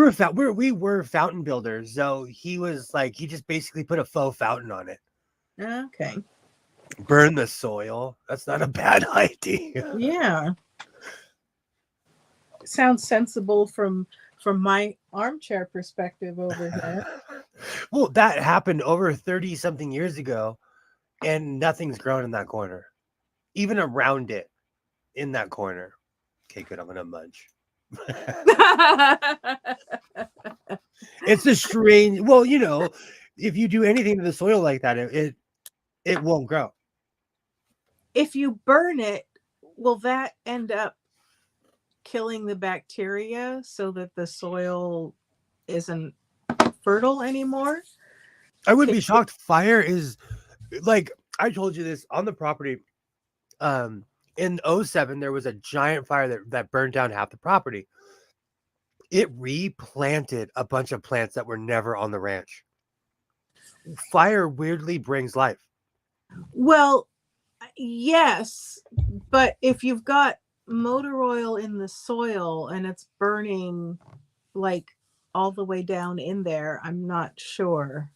were fountain builders, so he just basically put a faux fountain on it. Okay. Burn the soil. That's not a bad idea. Yeah. Sounds sensible from my armchair perspective over here. Well, that happened over 30 something years ago, and nothing's grown in that corner, even around it in that corner. Okay, good. I'm gonna munch. It's a strange. Well, if you do anything to the soil like that, it won't grow. If you burn it, will that end up killing the bacteria so that the soil isn't fertile anymore? I would Can be shocked. Fire is like I told you this on the property. In '07, there was a giant fire that burned down half the property. It replanted a bunch of plants that were never on the ranch. Fire weirdly brings life. Well, yes, but if you've got motor oil in the soil and it's burning like all the way down in there, I'm not sure.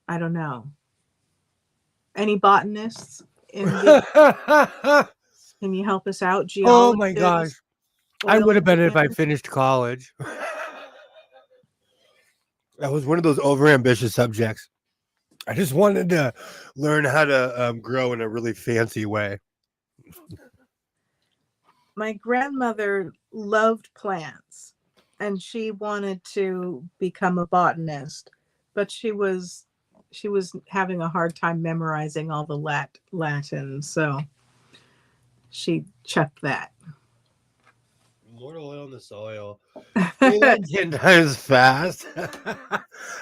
I don't know. Any botanists in the can you help us out? Oh my gosh. Geologists, I oil would have been if I engineers? finished college. That was one of those overambitious subjects. I just wanted to learn how to grow in a really fancy way. My grandmother loved plants and she wanted to become a botanist, but she was having a hard time memorizing all the Latin, so she chucked that. More oil in the soil. Say that 10 times fast.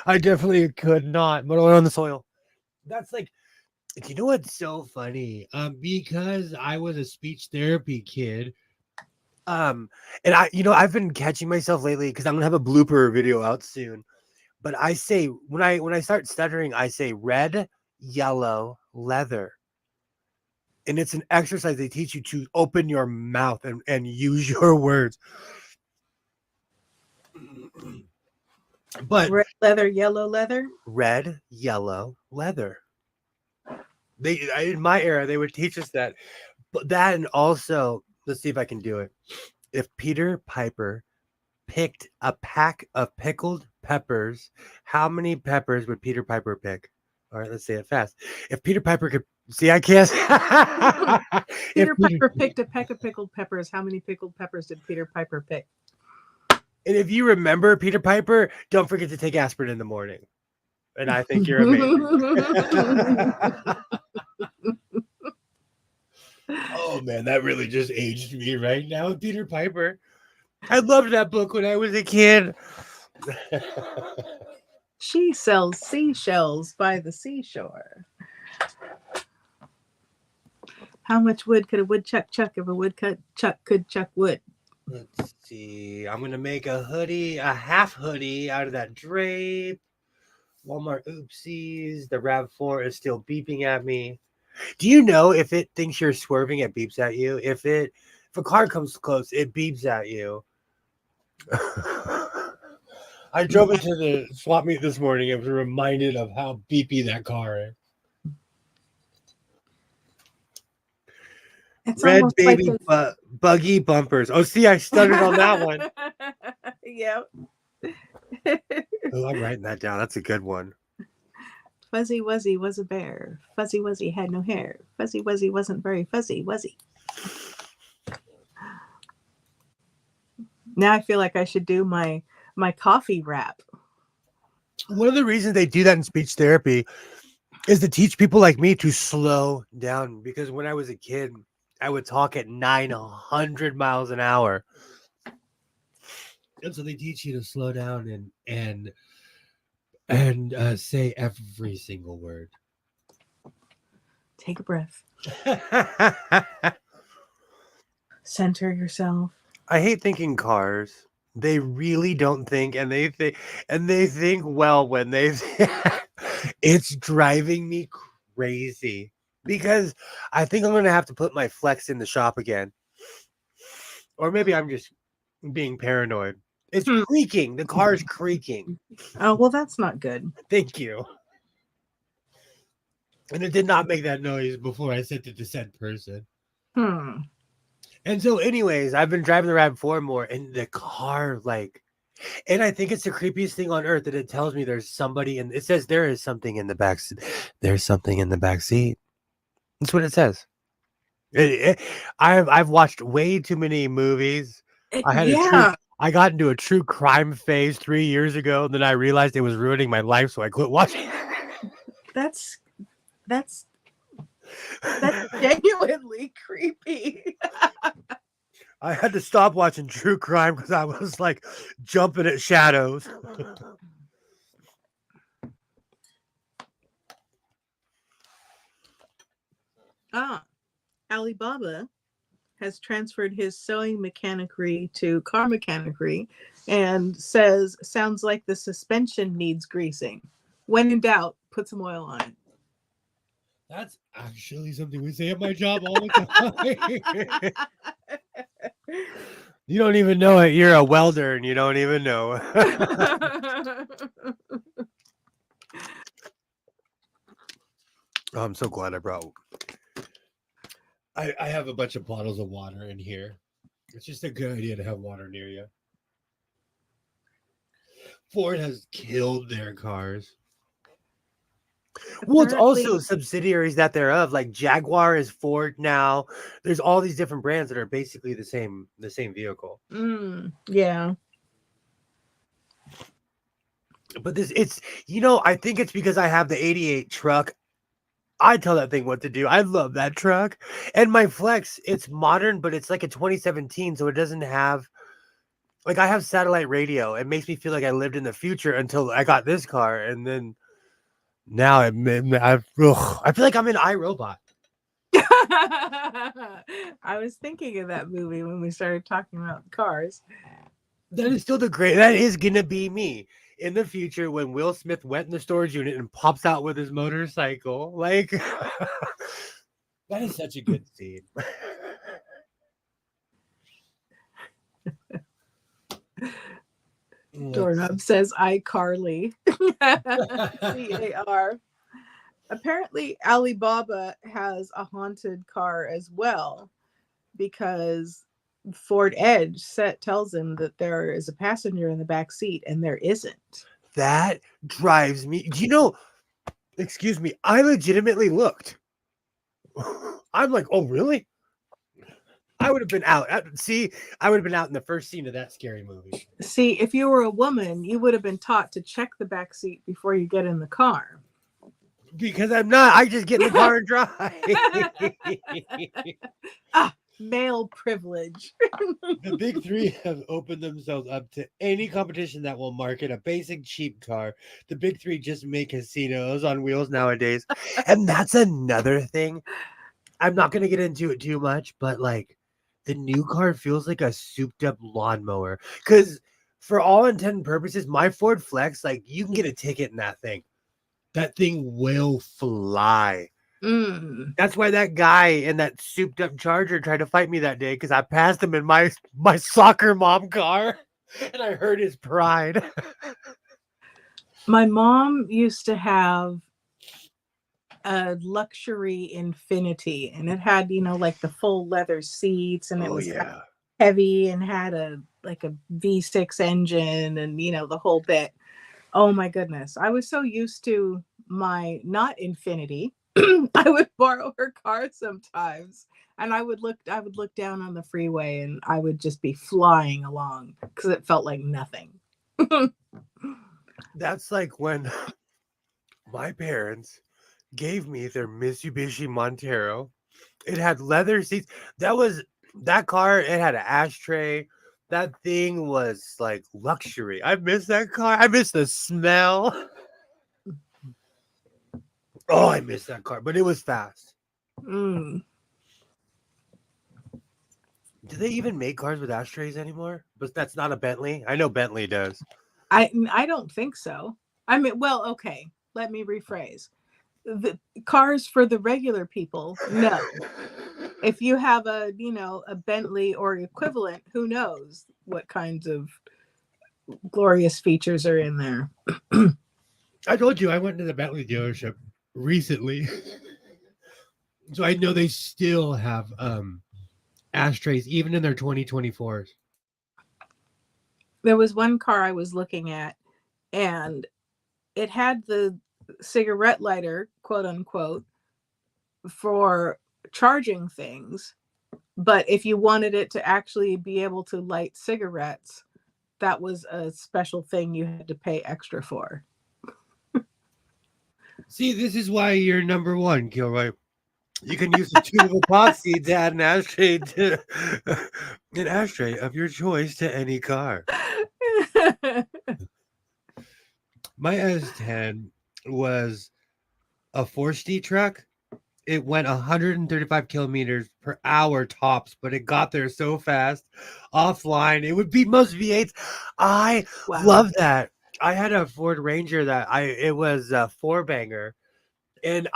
I definitely could not. More oil in the soil. That's like, you know what's so funny? Because I was a speech therapy kid, um, and I've been catching myself lately because I'm gonna have a blooper video out soon. But I say when I start stuttering, I say red, yellow, leather. And it's an exercise they teach you to open your mouth and use your words. But Red leather, yellow leather. red, yellow, leather. In my era, they would teach us that. But that, and also, let's see if I can do it. If Peter Piper picked a pack of pickled peppers, how many peppers would Peter Piper pick? All right, let's say it fast. If Peter Piper could see, I can't. if Peter Peter, Piper picked a peck of pickled peppers. How many pickled peppers did Peter Piper pick? and if you remember Peter Piper, don't forget to take aspirin in the morning. And I think you're amazing. Oh man, that really just aged me right now, Peter Piper. I loved that book when I was a kid. She sells seashells by the seashore. How much wood could a woodchuck chuck if a woodchuck could chuck wood? Let's see. I'm gonna make a hoodie, a half hoodie out of that drape. Walmart oopsies. The RAV4 is still beeping at me. Do you know if it thinks you're swerving, it beeps at you? If a car comes close, it beeps at you. I drove into the swap meet this morning and was reminded of how beepy that car is. It's Red almost like baby buggy bumpers. Oh, see, I stuttered on that one. Yep. Oh, I'm writing that down. That's a good one. Fuzzy Wuzzy was a bear. Fuzzy Wuzzy had no hair. Fuzzy Wuzzy wasn't very fuzzy, was he? Now I feel like I should do my coffee rap. One of the reasons they do that in speech therapy is to teach people like me to slow down. Because when I was a kid, I would talk at 900 miles an hour. And so they teach you to slow down and say every single word. Take a breath. center yourself. I hate thinking cars. They really don't think, and they think well when they. It's driving me crazy because I think I'm gonna have to put my flex in the shop again, or maybe I'm just being paranoid. It's Hmm. creaking. The car is creaking. Oh, well, that's not good. Thank you. And it did not make that noise before I sent it to said person. Hmm. And so, anyways, I've been driving the RAV4 more, and the car, like, and I think it's the creepiest thing on earth that it tells me there's somebody, and it says there is something in the back. There's something in the back seat. That's what it says. I've watched way too many movies. I had a true. Yeah, I got into a true crime phase 3 years ago, and then I realized it was ruining my life, so I quit watching. that's that's that's genuinely creepy. I had to stop watching true crime because I was like jumping at shadows. Ah, Alibaba has transferred his sewing mechanicry to car mechanicry and says sounds like the suspension needs greasing. When in doubt, put some oil on it. That's actually something we say at my job all the time. You don't even know it. You're a welder and you don't even know. Oh, I'm so glad I brought. I have a bunch of bottles of water in here. It's just a good idea to have water near you. Ford has killed their cars. Well, it's also Apparently, subsidiaries that they're of. Like Jaguar is Ford now. There's all these different brands that are basically the same vehicle. yeah. But it's I think it's because I have the 88 truck. I tell that thing what to do. I love that truck. And my Flex, it's modern, but it's like a 2017, so it doesn't have like I have satellite radio. It makes me feel like I lived in the future until I got this car, and then now I feel like I'm in iRobot. I was thinking of that movie when we started talking about cars. That is still that is gonna be me in the future when Will Smith went in the storage unit and pops out with his motorcycle. Like that is such a good scene. Doorknob says iCarly. CAR. Apparently, Alibaba has a haunted car as well because Ford Edge set tells him that there is a passenger in the back seat and there isn't. That drives me. Do you know? Excuse me. I legitimately looked. I'm like, oh really? I would have been out. See, I would have been out in the first scene of that scary movie. See, if you were a woman, you would have been taught to check the back seat before you get in the car. Because I'm not. I just get in the car and drive. Male privilege. The big three have opened themselves up to any competition that will market a basic cheap car. The big three just make casinos on wheels nowadays. And that's another thing. I'm not going to get into it too much, but like the new car feels like a souped up lawnmower. Because for all intent and purposes, my Ford Flex, like you can get a ticket in that thing. That thing will fly. That's why that guy in that souped up Charger tried to fight me that day because I passed him in my soccer mom car and I hurt his pride. My mom used to have a luxury Infinity, and it had, like the full leather seats, and it Oh was yeah. heavy and had a V6 engine, and the whole bit. Oh my goodness. I was so used to my not Infinity. I would borrow her car sometimes, and I would look down on the freeway and I would just be flying along because it felt like nothing. That's like when my parents gave me their Mitsubishi Montero. It had leather seats. That car, it had an ashtray. That thing was like luxury. I miss that car. I miss the smell. Oh, I miss that car, but it was fast. Mm. Do they even make cars with ashtrays anymore? But that's not a Bentley. I know Bentley does. I don't think so. I mean, well, okay. Let me rephrase. The cars for the regular people, no. If you have a Bentley or equivalent, who knows what kinds of glorious features are in there. I told you I went to the Bentley dealership recently. So I know they still have ashtrays even in their 2024s. There was one car I was looking at, and it had the cigarette lighter, quote unquote, for charging things. But if you wanted it to actually be able to light cigarettes, that was a special thing you had to pay extra for. See, this is why you're number one, Kilroy. You can use a tube of epoxy to add an ashtray of your choice to any car. My S10 was a 4-speed truck. It went 135 kilometers per hour tops, but it got there so fast offline. It would beat most V8s. I Wow. love that. I had a Ford Ranger it was a 4-banger, and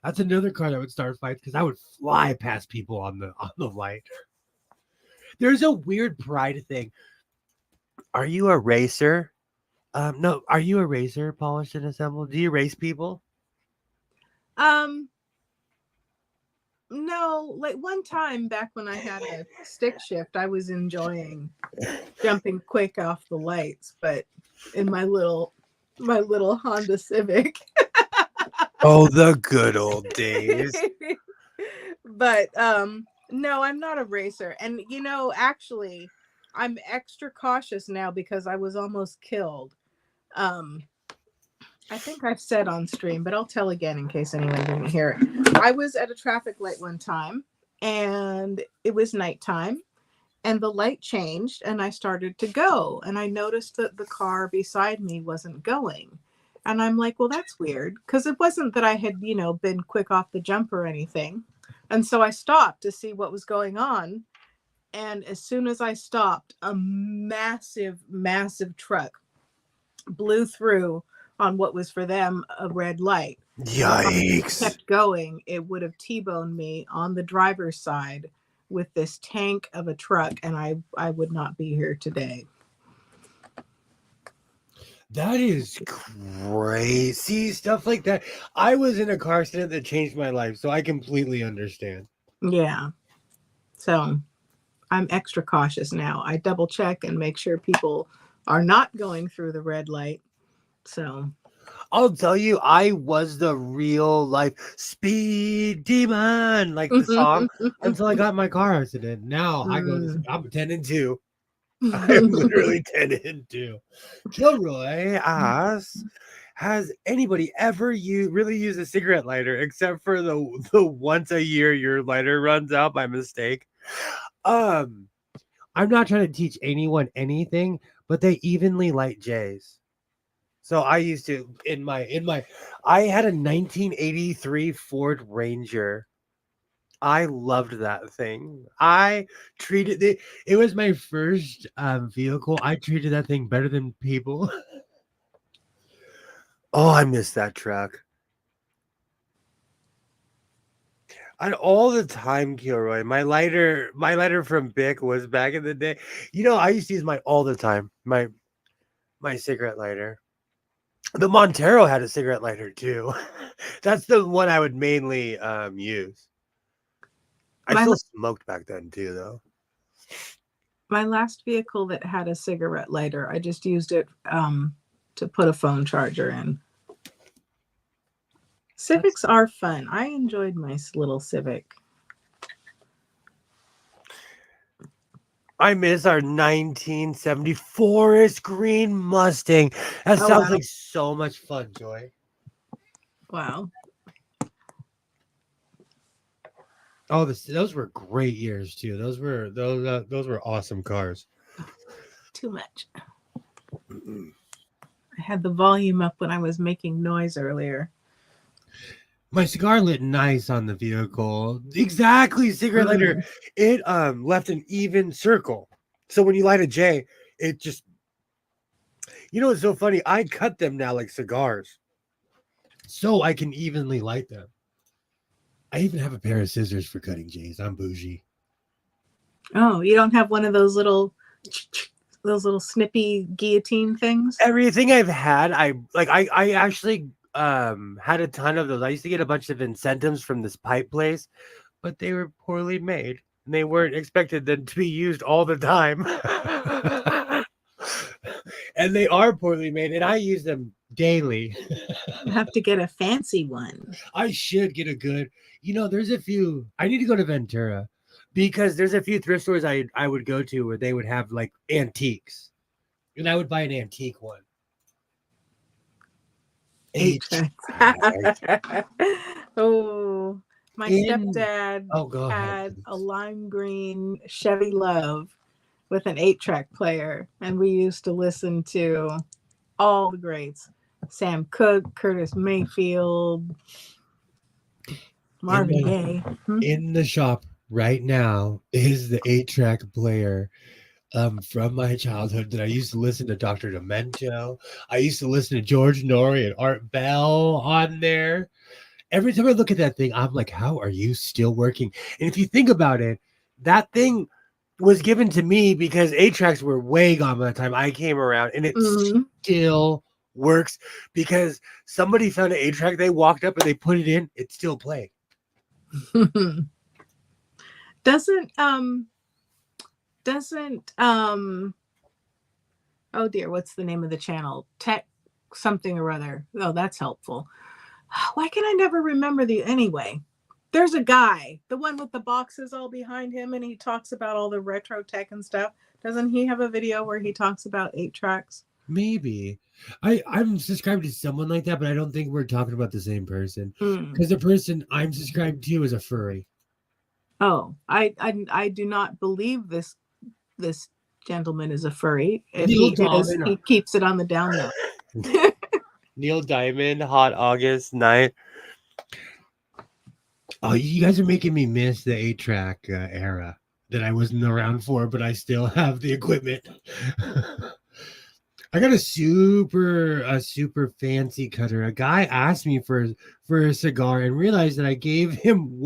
that's another car that would start fights because I would fly past people on the light. There's a weird pride thing. Are you a racer? No. Are you a racer, polished and assembled? Do you race people? Um, no, like one time back when I had a stick shift, I was enjoying jumping quick off the lights, but in my little Honda Civic. Oh, the good old days. But no, I'm not a racer. And actually I'm extra cautious now because I was almost killed. Um I think I've said on stream, but I'll tell again in case anyone didn't hear it. I was at a traffic light one time and it was nighttime and the light changed and I started to go and I noticed that the car beside me wasn't going. And I'm like, well, that's weird because it wasn't that I had, been quick off the jump or anything. And so I stopped to see what was going on. And as soon as I stopped, a massive, massive truck blew through on what was for them a red light. And if I Yikes. kept going, it would have T-boned me on the driver's side with this tank of a truck, and I would not be here today. That is crazy. Stuff like that. I was in a car accident that changed my life, so I completely understand. Yeah. So I'm extra cautious now. I double check and make sure people are not going through the red light. So I'll tell you, I was the real life speed demon, like the song, until I got in my car accident. Now I go, I'm 10 and 2. I am literally 10 and 2. Kilroy asks, has anybody ever really used a cigarette lighter except for the once a year your lighter runs out by mistake? I'm not trying to teach anyone anything, but they evenly light J's. So I used to I had a 1983 Ford Ranger. I loved that thing. I treated it. It was my first vehicle. I treated that thing better than people. Oh, I miss that truck. And all the time, Kilroy. My lighter from Bic was back in the day. I used to use my all the time. My cigarette lighter. The Montero had a cigarette lighter too. That's the one I would mainly use. I my still smoked back then too, though. my last vehicle that had a cigarette lighter, I just used it to put a phone charger in. Civics are fun. I enjoyed my little Civic. I miss our 1970 forest green Mustang. That Oh sounds wow. like so much fun, Joy. Wow. Oh, those were great years too. Those were awesome cars. Too much. I had the volume up when I was making noise earlier. My cigar lit nice on the vehicle. Exactly, cigarette lighter. Mm. It left an even circle. So when you light a J, it just it's so funny. I cut them now like cigars. So I can evenly light them. I even have a pair of scissors for cutting J's. I'm bougie. Oh, you don't have one of those little snippy guillotine things? Everything I've had, I actually had a ton of those. I used to get a bunch of incentives from this pipe place, but they were poorly made. And they weren't expected then to be used all the time. And they are poorly made, and I use them daily. You have to get a fancy one. I should get a good. There's a few. I need to go to Ventura because there's a few thrift stores I would go to where they would have like antiques, and I would buy an antique one. Eight H. tracks. Oh, my In stepdad Oh, go ahead, had a please. lime green Chevy Love with an 8-track player, and we used to listen to all the greats: Sam Cooke, Curtis Mayfield, In Marvin the Gaye. Hmm? in the shop right now is the 8-track player from my childhood that I used to listen to Dr. Demento. I used to listen to George Norrie and Art Bell on there. Every time I look at that thing, I'm like, how are you still working? And if you think about it, that thing was given to me because 8-tracks were way gone by the time I came around, and it Mm. still works because somebody found an 8-track, they walked up and they put it in, it still played. doesn't doesn't oh dear, what's the name of the channel? Tech something or other. Oh, that's helpful. Why can I never remember the anyway? There's a guy, the one with the boxes all behind him, and he talks about all the retro tech and stuff. Doesn't he have a video where he talks about 8 tracks? Maybe. I'm subscribed to someone like that, but I don't think we're talking about the same person Mm. because the person I'm subscribed to is a furry. Oh, I do not believe this gentleman is a furry. If Neil he is, Diamond. he keeps it on the down low. Neil Diamond, Hot August Night. Oh, you guys are making me miss the 8-track era that I wasn't around for, but I still have the equipment. I got a super fancy cutter. A guy asked me for a cigar and realized that I gave him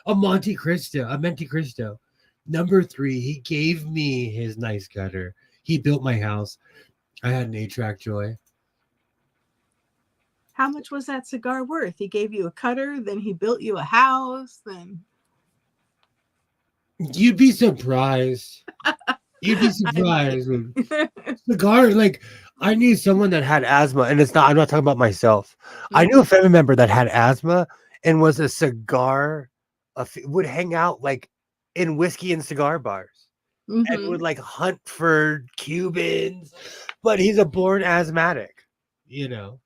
a Monte Cristo, number 3. He gave me his nice cutter. He built my house. I had an 8-track joy. How much was that cigar worth? He gave you a cutter, then he built you a house, then You'd be surprised. You'd be I'm surprised. kidding. Cigar, like I knew someone that had asthma, and I'm not talking about myself. I knew a Mhm. family member that had asthma and was a cigar, would hang out like in whiskey and cigar bars and Mhm. would like hunt for Cubans, but he's a born asthmatic, you know.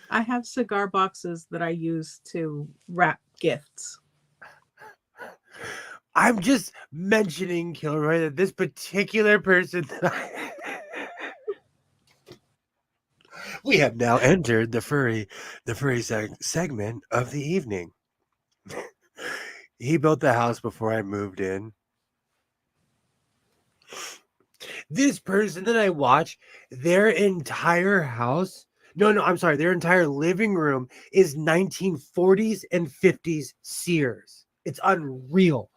I have cigar boxes that I use to wrap gifts. I'm just mentioning, Kilroy, that this particular person we have now entered the furry segment of the evening. He built the house before I moved in. This person that I watch, their entire house, no, no, I'm sorry, their entire living room is 1940s and 50s Sears. It's unreal.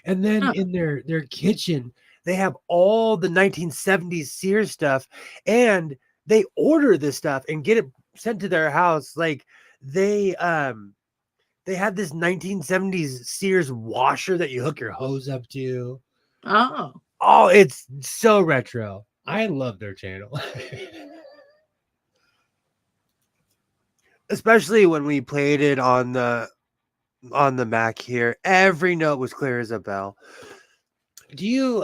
And then Huh. in their kitchen, they have all the 1970s Sears stuff, and they order this stuff and get it sent to their house. Like they had this 1970s Sears washer that you hook your hose up to. Oh, Oh, it's so retro. I love their channel. Especially when we played it on the Mac here. Every note was clear as a bell. Do you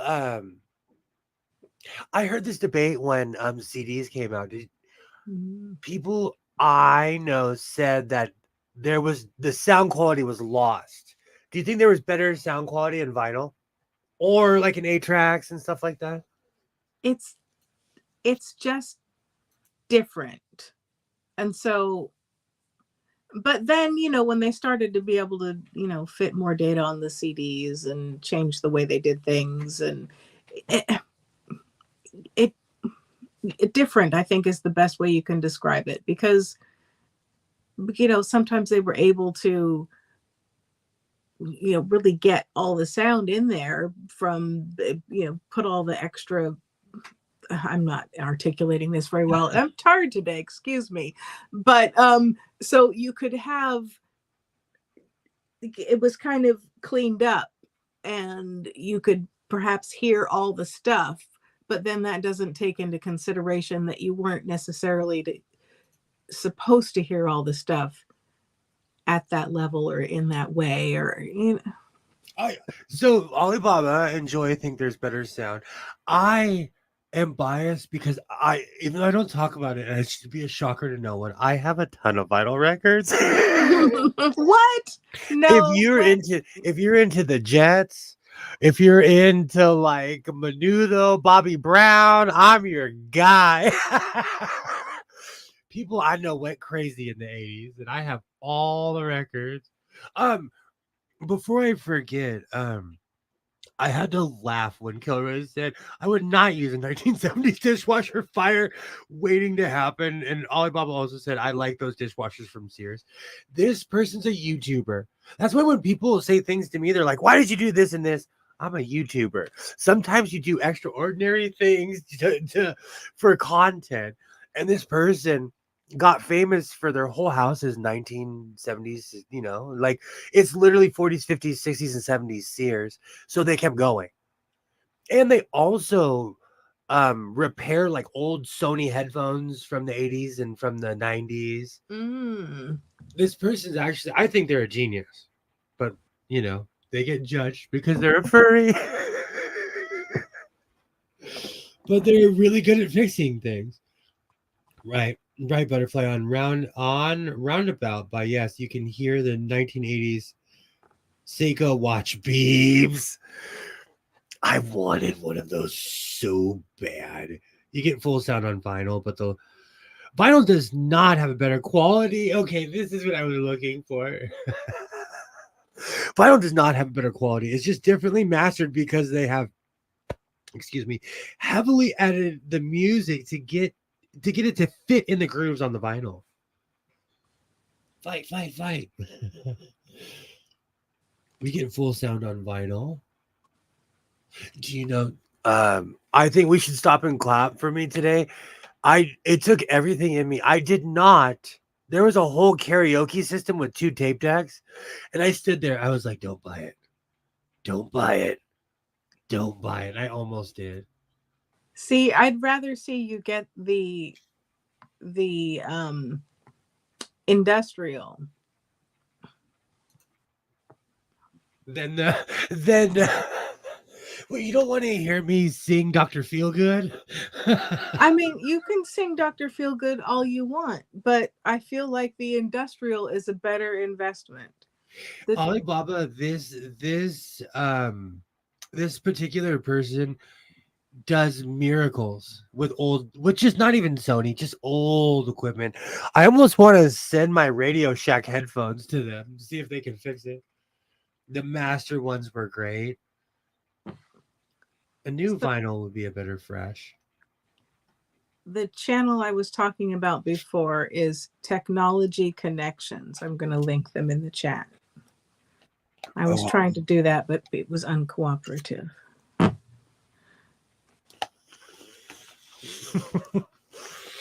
I heard this debate when CDs came out. mm, People I know said that the sound quality was lost. Do you think there was better sound quality in vinyl or like in 8 tracks and stuff like that? it's just different, and so But then, when they started to be able to, fit more data on the CDs and change the way they did things, and it, it, it different, I think, is the best way you can describe it, because sometimes they were able to really get all the sound in there from put all the extra. I'm not articulating this very well. I'm tired today, excuse me. But so you could have, it was kind of cleaned up, and you could perhaps hear all the stuff, but then that doesn't take into consideration that you weren't necessarily supposed to hear all the stuff at that level or in that way, or So Alibaba and Joy think there's better sound. I am biased because even though I don't talk about it, and it should be a shocker to no one, I have a ton of vinyl records. What? No, what? If you're into the Jets, if you're into like Menudo, Bobby Brown, I'm your guy. People I know went crazy in the 80s, and I have all the records. Um, Before I forget, I had to laugh when Kilroy said, I would not use a 1970s dishwasher fire waiting to happen. And Alibaba also said, I like those dishwashers from Sears. This person's a YouTuber. That's why when people say things to me, they're like, why did you do this and this? I'm a YouTuber. Sometimes you do extraordinary things for content. And this person got famous for their whole house is 1970s, like it's literally 40s, 50s, 60s, and 70s Sears. So they kept going. And they also repair like old Sony headphones from the 80s and from the 90s. This person's actually, I think they're a genius. But, they get judged because they're a furry. But they're really good at fixing things. Right. Right, Butterfly on Roundabout by Yes, you can hear the 1980s Seiko watch beeps. I wanted one of those so bad. You get full sound on vinyl, but the vinyl does not have a better quality. Okay, this is what I was looking for. Vinyl does not have a better quality. It's just differently mastered because they have, excuse me, heavily edited the music to get it to fit in the grooves on the vinyl. Fight, fight, fight. We get full sound on vinyl. Do you know? I think we should stop and clap for me today. It took everything in me. I did not. There was a whole karaoke system with 2 tape decks, and I stood there. I was like, "Don't buy it. Don't buy it. Don't buy it." I almost did. See, I'd rather see you get the industrial. Then well, you don't want to hear me sing Dr. Feelgood? I mean, you can sing Dr. Feelgood all you want, but I feel like the industrial is a better investment. Alibaba, this particular person does miracles with just not even Sony, just old equipment. I almost want to send my Radio Shack headphones to them, see if they can fix it. The master ones were great. A new vinyl would be a better fresh. The channel I was talking about before is Technology Connections. I'm going to link them in the chat. I was trying to do that, but it was uncooperative.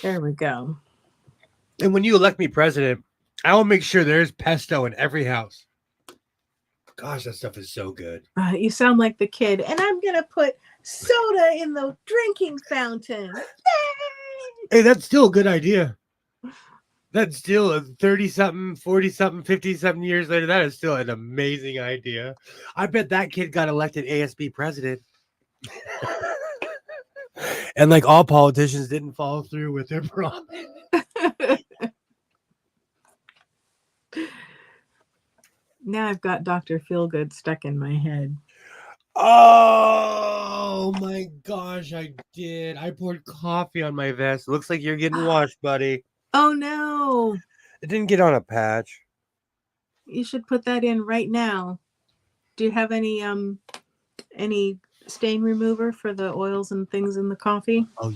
There we go. And when you elect me president, I will make sure there's pesto in every house. Gosh, that stuff is so good. You sound like the kid. And I'm going to put soda in the drinking fountain. Hey, that's still a good idea. That's still a 30-something, 40-something, 50-something years later. That is still an amazing idea. I bet that kid got elected ASB president. And like all politicians didn't follow through with their promise. Now I've got Dr. Feelgood stuck in my head. Oh my gosh, I did. I poured coffee on my vest. Looks like you're getting washed, buddy. Oh no. It didn't get on a patch. You should put that in right now. Do you have any stain remover for the oils and things in the coffee? Oh,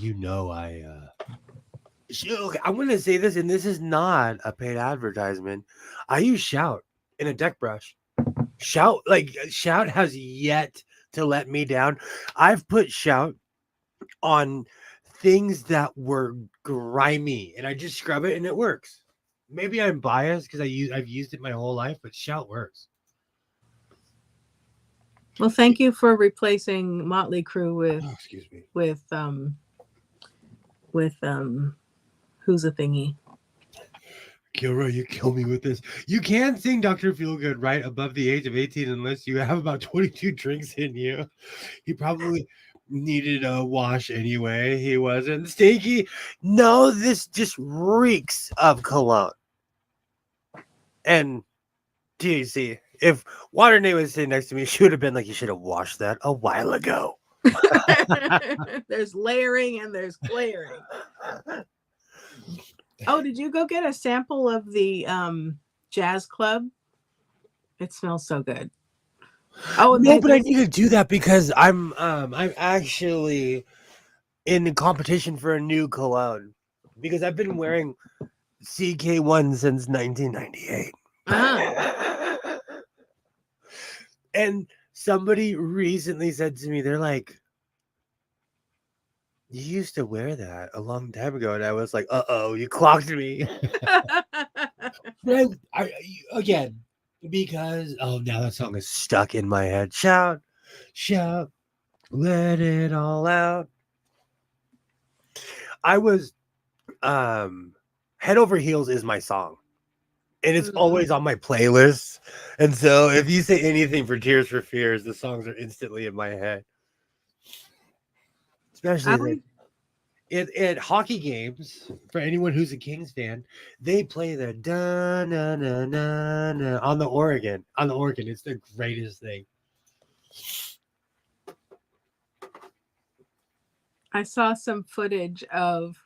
okay, I'm gonna say this, and this is not a paid advertisement. I use Shout in a deck brush. Shout has yet to let me down. I've put Shout on things that were grimy, and I just scrub it, and it works. Maybe I'm biased because I've used it my whole life, but Shout works. Well, thank you for replacing Motley Crue Oh, excuse me. with with who's a thingy. Kilroy, you kill me with this. You can sing Dr. Feelgood right above the age of 18 unless you have about 22 drinks in you. He probably needed a wash anyway. He wasn't stinky. No, this just reeks of cologne. And THC. If Waternay was sitting next to me, she would have been like, you should have washed that a while ago. There's layering and there's layering. Oh, did you go get a sample of the Jazz Club? It smells so good. Oh, no, but I need to do that because I'm actually in competition for a new cologne because I've been wearing CK1 since 1998. Uh-huh. And somebody recently said to me, they're like, you used to wear that a long time ago. And I was like, uh-oh, you clocked me. But again, because, now that song is stuck in my head. Shout, shout, let it all out. I was, Head Over Heels is my song. And it's always on my playlist. And so if you say anything for Tears for Fears, the songs are instantly in my head. Especially at hockey games, for anyone who's a Kings fan, they play the da na na na na on the organ. On the organ. It's the greatest thing. I saw some footage of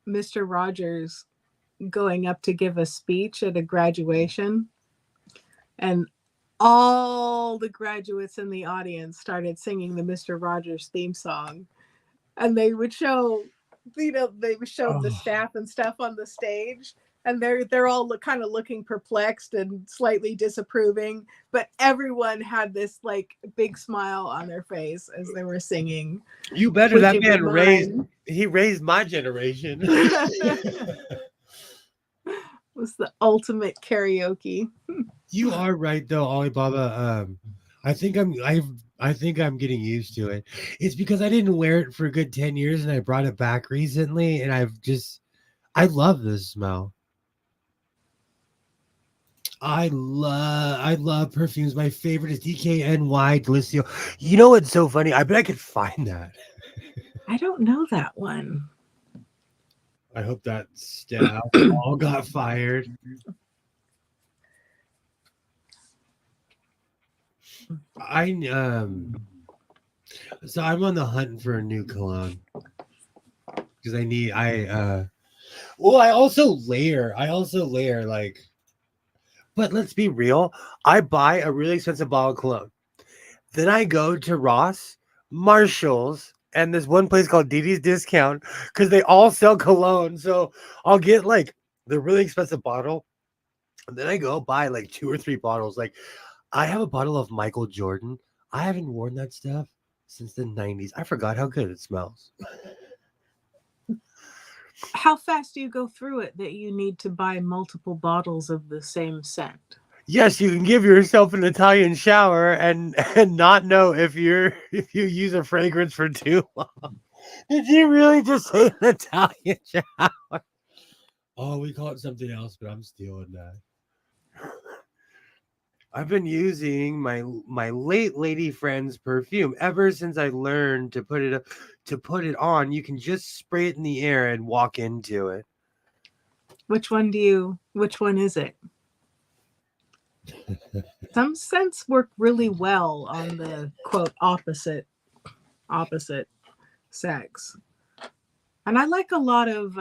Mr. Rogers going up to give a speech at a graduation, and all the graduates in the audience started singing the Mr. Rogers theme song, and they would show the staff and stuff on the stage, and they're all kind of looking perplexed and slightly disapproving, but everyone had this like big smile on their face as they were singing. You better. That man raised my generation. Was the ultimate karaoke. You are right though, Alibaba. I think I'm getting used to it. It's because I didn't wear it for a good 10 years and I brought it back recently and I love this smell. I love perfumes. My favorite is DKNY Delicioso. You know what's so funny? I bet I could find that. I don't know that one. I hope that staff all got fired. So I'm on the hunt for a new cologne because I also layer like, but let's be real, I buy a really expensive bottle of cologne, then I go to Ross, Marshall's, and this one place called Didi's Discount because they all sell cologne. So I'll get like the really expensive bottle, and then I go buy like 2 or 3 bottles. Like I have a bottle of Michael Jordan. I haven't worn that stuff since the 90s. I forgot how good it smells. How fast do you go through it that you need to buy multiple bottles of the same scent? Yes, you can give yourself an Italian shower and not know if you use a fragrance for too long. Did you really just say an Italian shower? Oh, we call it something else, but I'm stealing that. I've been using my late lady friend's perfume ever since I learned to put it on. You can just spray it in the air and walk into it. Which one is it? Some scents work really well on the quote opposite sex. And I like a lot of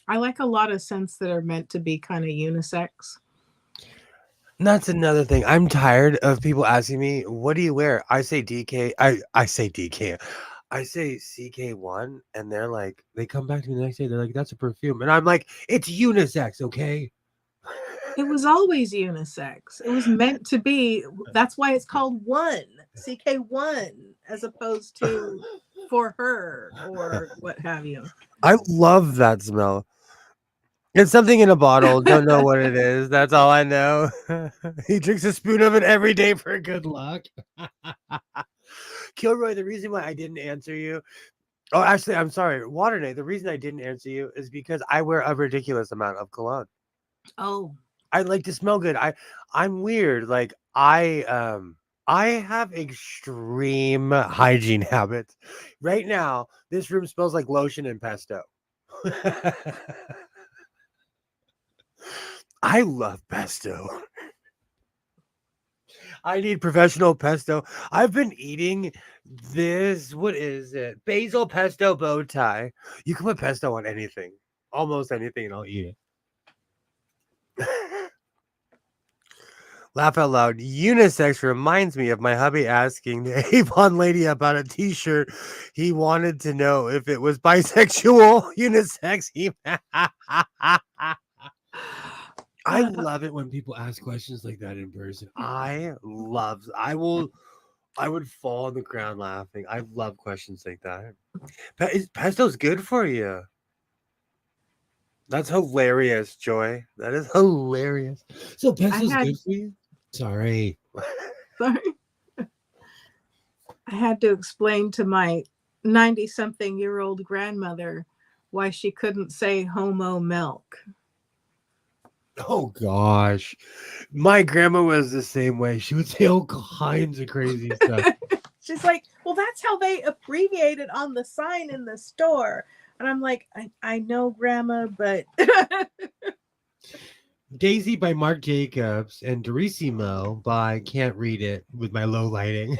I like a lot of scents that are meant to be kind of unisex. That's another thing. I'm tired of people asking me, "What do you wear?" I say DK. I say DK. I say CK1, and they're like, they come back to me the next day. They're like, "That's a perfume," and I'm like, "It's unisex, okay?" It was always unisex. It was meant to be. That's why it's called one, CK1, as opposed to for her or what have you. I love that smell. It's something in a bottle. Don't know what it is. That's all I know. He drinks a spoon of it every day for good luck. Kilroy, the reason why I didn't answer you. Oh, actually, I'm sorry. Waternay, the reason I didn't answer you is because I wear a ridiculous amount of cologne. Oh, I like to smell good. I'm weird. Like I have extreme hygiene habits. Right now, this room smells like lotion and pesto. I love pesto. I need professional pesto. I've been eating this. What is it? Basil pesto bow tie. You can put pesto on anything, almost anything, and I'll eat it. Laugh out loud. Unisex reminds me of my hubby asking the Avon lady about a t-shirt. He wanted to know if it was bisexual. Unisex. I love it when people ask questions like that in person. I would fall on the ground laughing. I love questions like that. Pesto's good for you. That's hilarious, Joy. That is hilarious. So I pesto's had good for you? Sorry. sorry. I had to explain to my 90-something-year-old grandmother why she couldn't say homo milk. Oh gosh. My grandma was the same way. She would say all kinds of crazy stuff. She's like, well, that's how they abbreviate it on the sign in the store. And I'm like, I know, Grandma, but Daisy by Marc Jacobs and Durissimo by Can't Read It with my low lighting.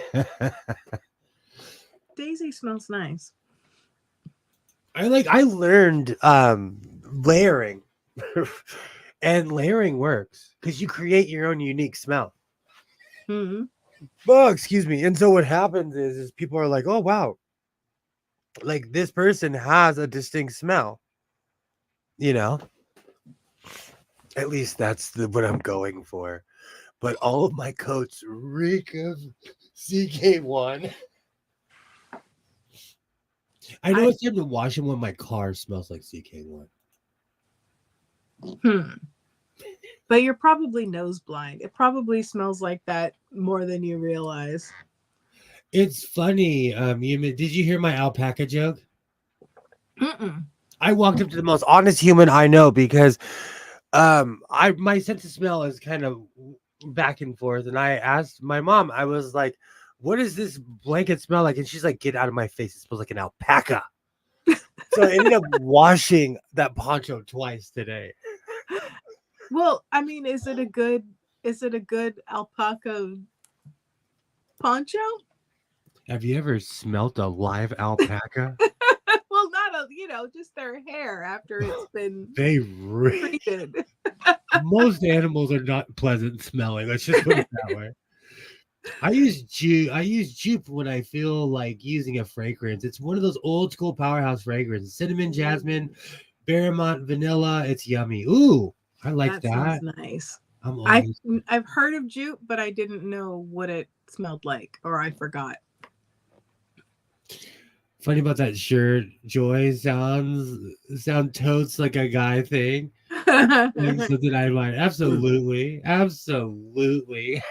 Daisy smells nice. I learned layering. And layering works because you create your own unique smell. Mm-hmm. Oh, excuse me. And so what happens is people are like, "Oh wow, like this person has a distinct smell." You know, at least that's what I'm going for. But all of my coats reek of CK1. I know I it's time to wash them when my car smells like CK1. But you're probably nose blind. It probably smells like that more than you realize. It's funny. Did you hear my alpaca joke? Mm-mm. I walked up to the most honest human I know because I my sense of smell is kind of back and forth, and I asked my mom, I was like, "What does this blanket smell like?" And she's like, "Get out of my face! It smells like an alpaca." So I ended up washing that poncho twice today. Well, I mean, is it a good alpaca poncho? Have you ever smelt a live alpaca? Well, not just their hair after it's been They re- treated. most animals are not pleasant smelling. Let's just put it that way. I use jupe when I feel like using a fragrance. It's one of those old school powerhouse fragrances. Cinnamon, jasmine, bergamot, vanilla. It's yummy. Ooh, I like That sounds that. nice. I'm I always I've heard of jute, but I didn't know what it smelled like, or I forgot. funny about that shirt. Joy sound totes like a guy thing. Like something I might absolutely, absolutely.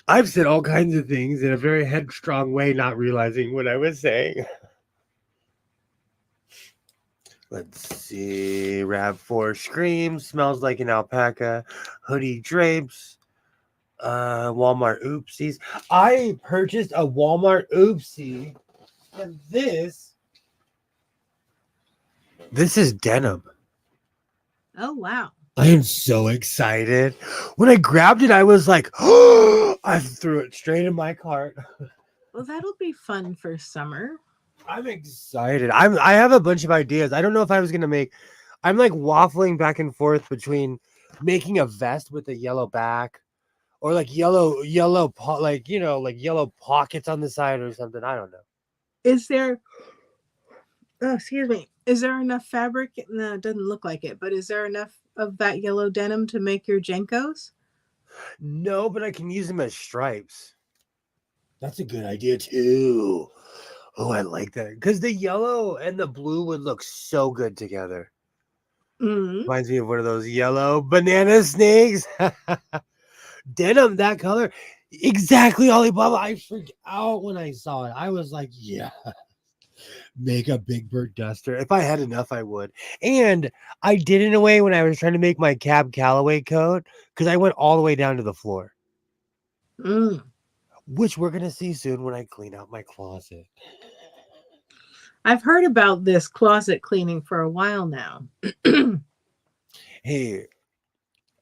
I've said all kinds of things in a very headstrong way, not realizing what I was saying. Let's see. RAV4 Scream smells like an alpaca. Hoodie drapes. Walmart oopsies. I purchased a Walmart oopsie. And this is denim. Oh wow. I am so excited. When I grabbed it, I was like, oh, I threw it straight in my cart. Well, that'll be fun for summer. I'm excited. I have a bunch of ideas. I don't know if I was gonna make. I'm like waffling back and forth between making a vest with a yellow back, or like like like yellow pockets on the side or something. I don't know. Is there, oh, excuse me, is there enough fabric? No, it doesn't look like it, but is there enough of that yellow denim to make your Jenkos? No, but I can use them as stripes. That's a good idea too. Oh, I like that because the yellow and the blue would look so good together. Mm. Reminds me of one of those yellow banana snakes. Denim, that color. Exactly, Alibaba. I freaked out when I saw it. I was like, yeah, make a big bird duster. If I had enough, I would. And I did in a way when I was trying to make my Cab Calloway coat because I went all the way down to the floor, Mm. which we're going to see soon when I clean out my closet. I've heard about this closet cleaning for a while now. Hey,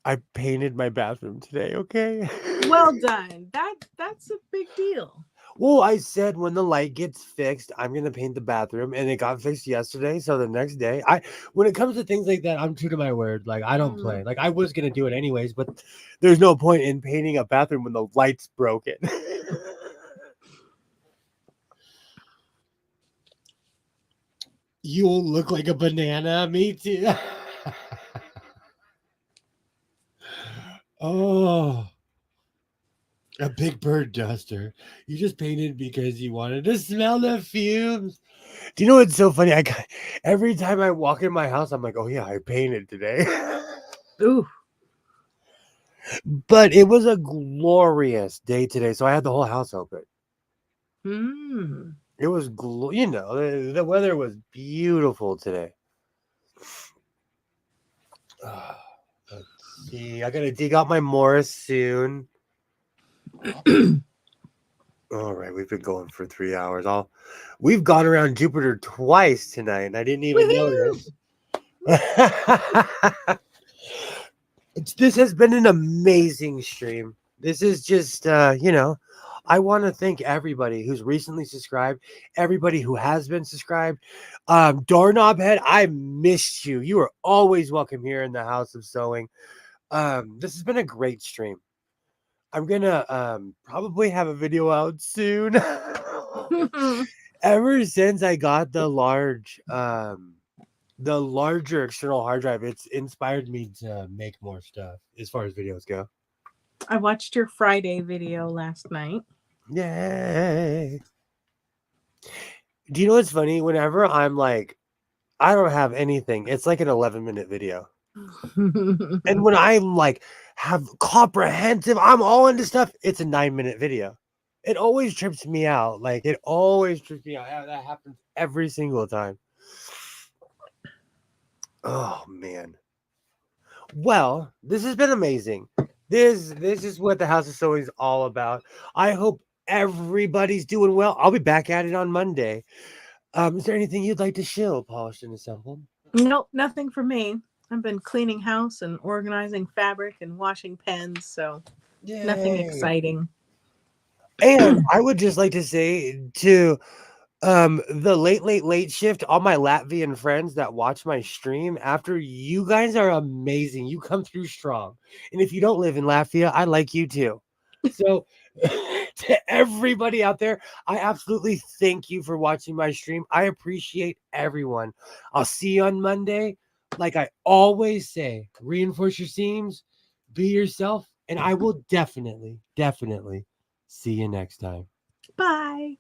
I painted my bathroom today, okay? Well done. That's a big deal. Well, I said when the light gets fixed, I'm gonna paint the bathroom, and it got fixed yesterday. So the next day, when it comes to things like that, I'm true to my word. Like I don't Mm. play. Like I was gonna do it anyways, but there's no point in painting a bathroom when the light's broken. You'll look like a banana. Me too. Oh, a big bird duster. You just painted because you wanted to smell the fumes. Do you know what's so funny? Every time I walk in my house, I'm like, oh yeah, I painted today. Ooh. But it was a glorious day today, so I had the whole house open. Mm. It was, the weather was beautiful today. Let's see. I gotta dig out my Morris soon. All right, we've been going for 3 hours. We've gone around Jupiter twice tonight, and I didn't even Woohoo! notice. This has been an amazing stream. This is just, I want to thank everybody who's recently subscribed, everybody who has been subscribed. Doorknob Head, I missed you. You are always welcome here in the House of Sewing. This has been a great stream. I'm gonna probably have a video out soon. Ever since I got the larger external hard drive, it's inspired me to make more stuff as far as videos go. I watched your Friday video last night. Yay. Do you know what's funny? Whenever I'm like, I don't have anything, it's like an 11-minute video. And when I'm like, have comprehensive, I'm all into stuff, it's a 9-minute video. It always trips me out. Like, it always trips me out. That happens every single time. Oh, man. Well, this has been amazing. This is what the House of Sewing is all about. I hope everybody's doing well. I'll be back at it on Monday. Is there anything you'd like to show, polished and assembled? Nope, nothing for me. I've been cleaning house and organizing fabric and washing pens, so nothing Yay. exciting. And I would just like to say to the late shift, all my Latvian friends that watch my stream after, you guys are amazing. You come through strong. And if you don't live in Latvia, I like you too. So to everybody out there, I absolutely thank you for watching my stream. I appreciate everyone. I'll see you on Monday. Like I always say, reinforce your seams, be yourself, and I will definitely see you next time. Bye.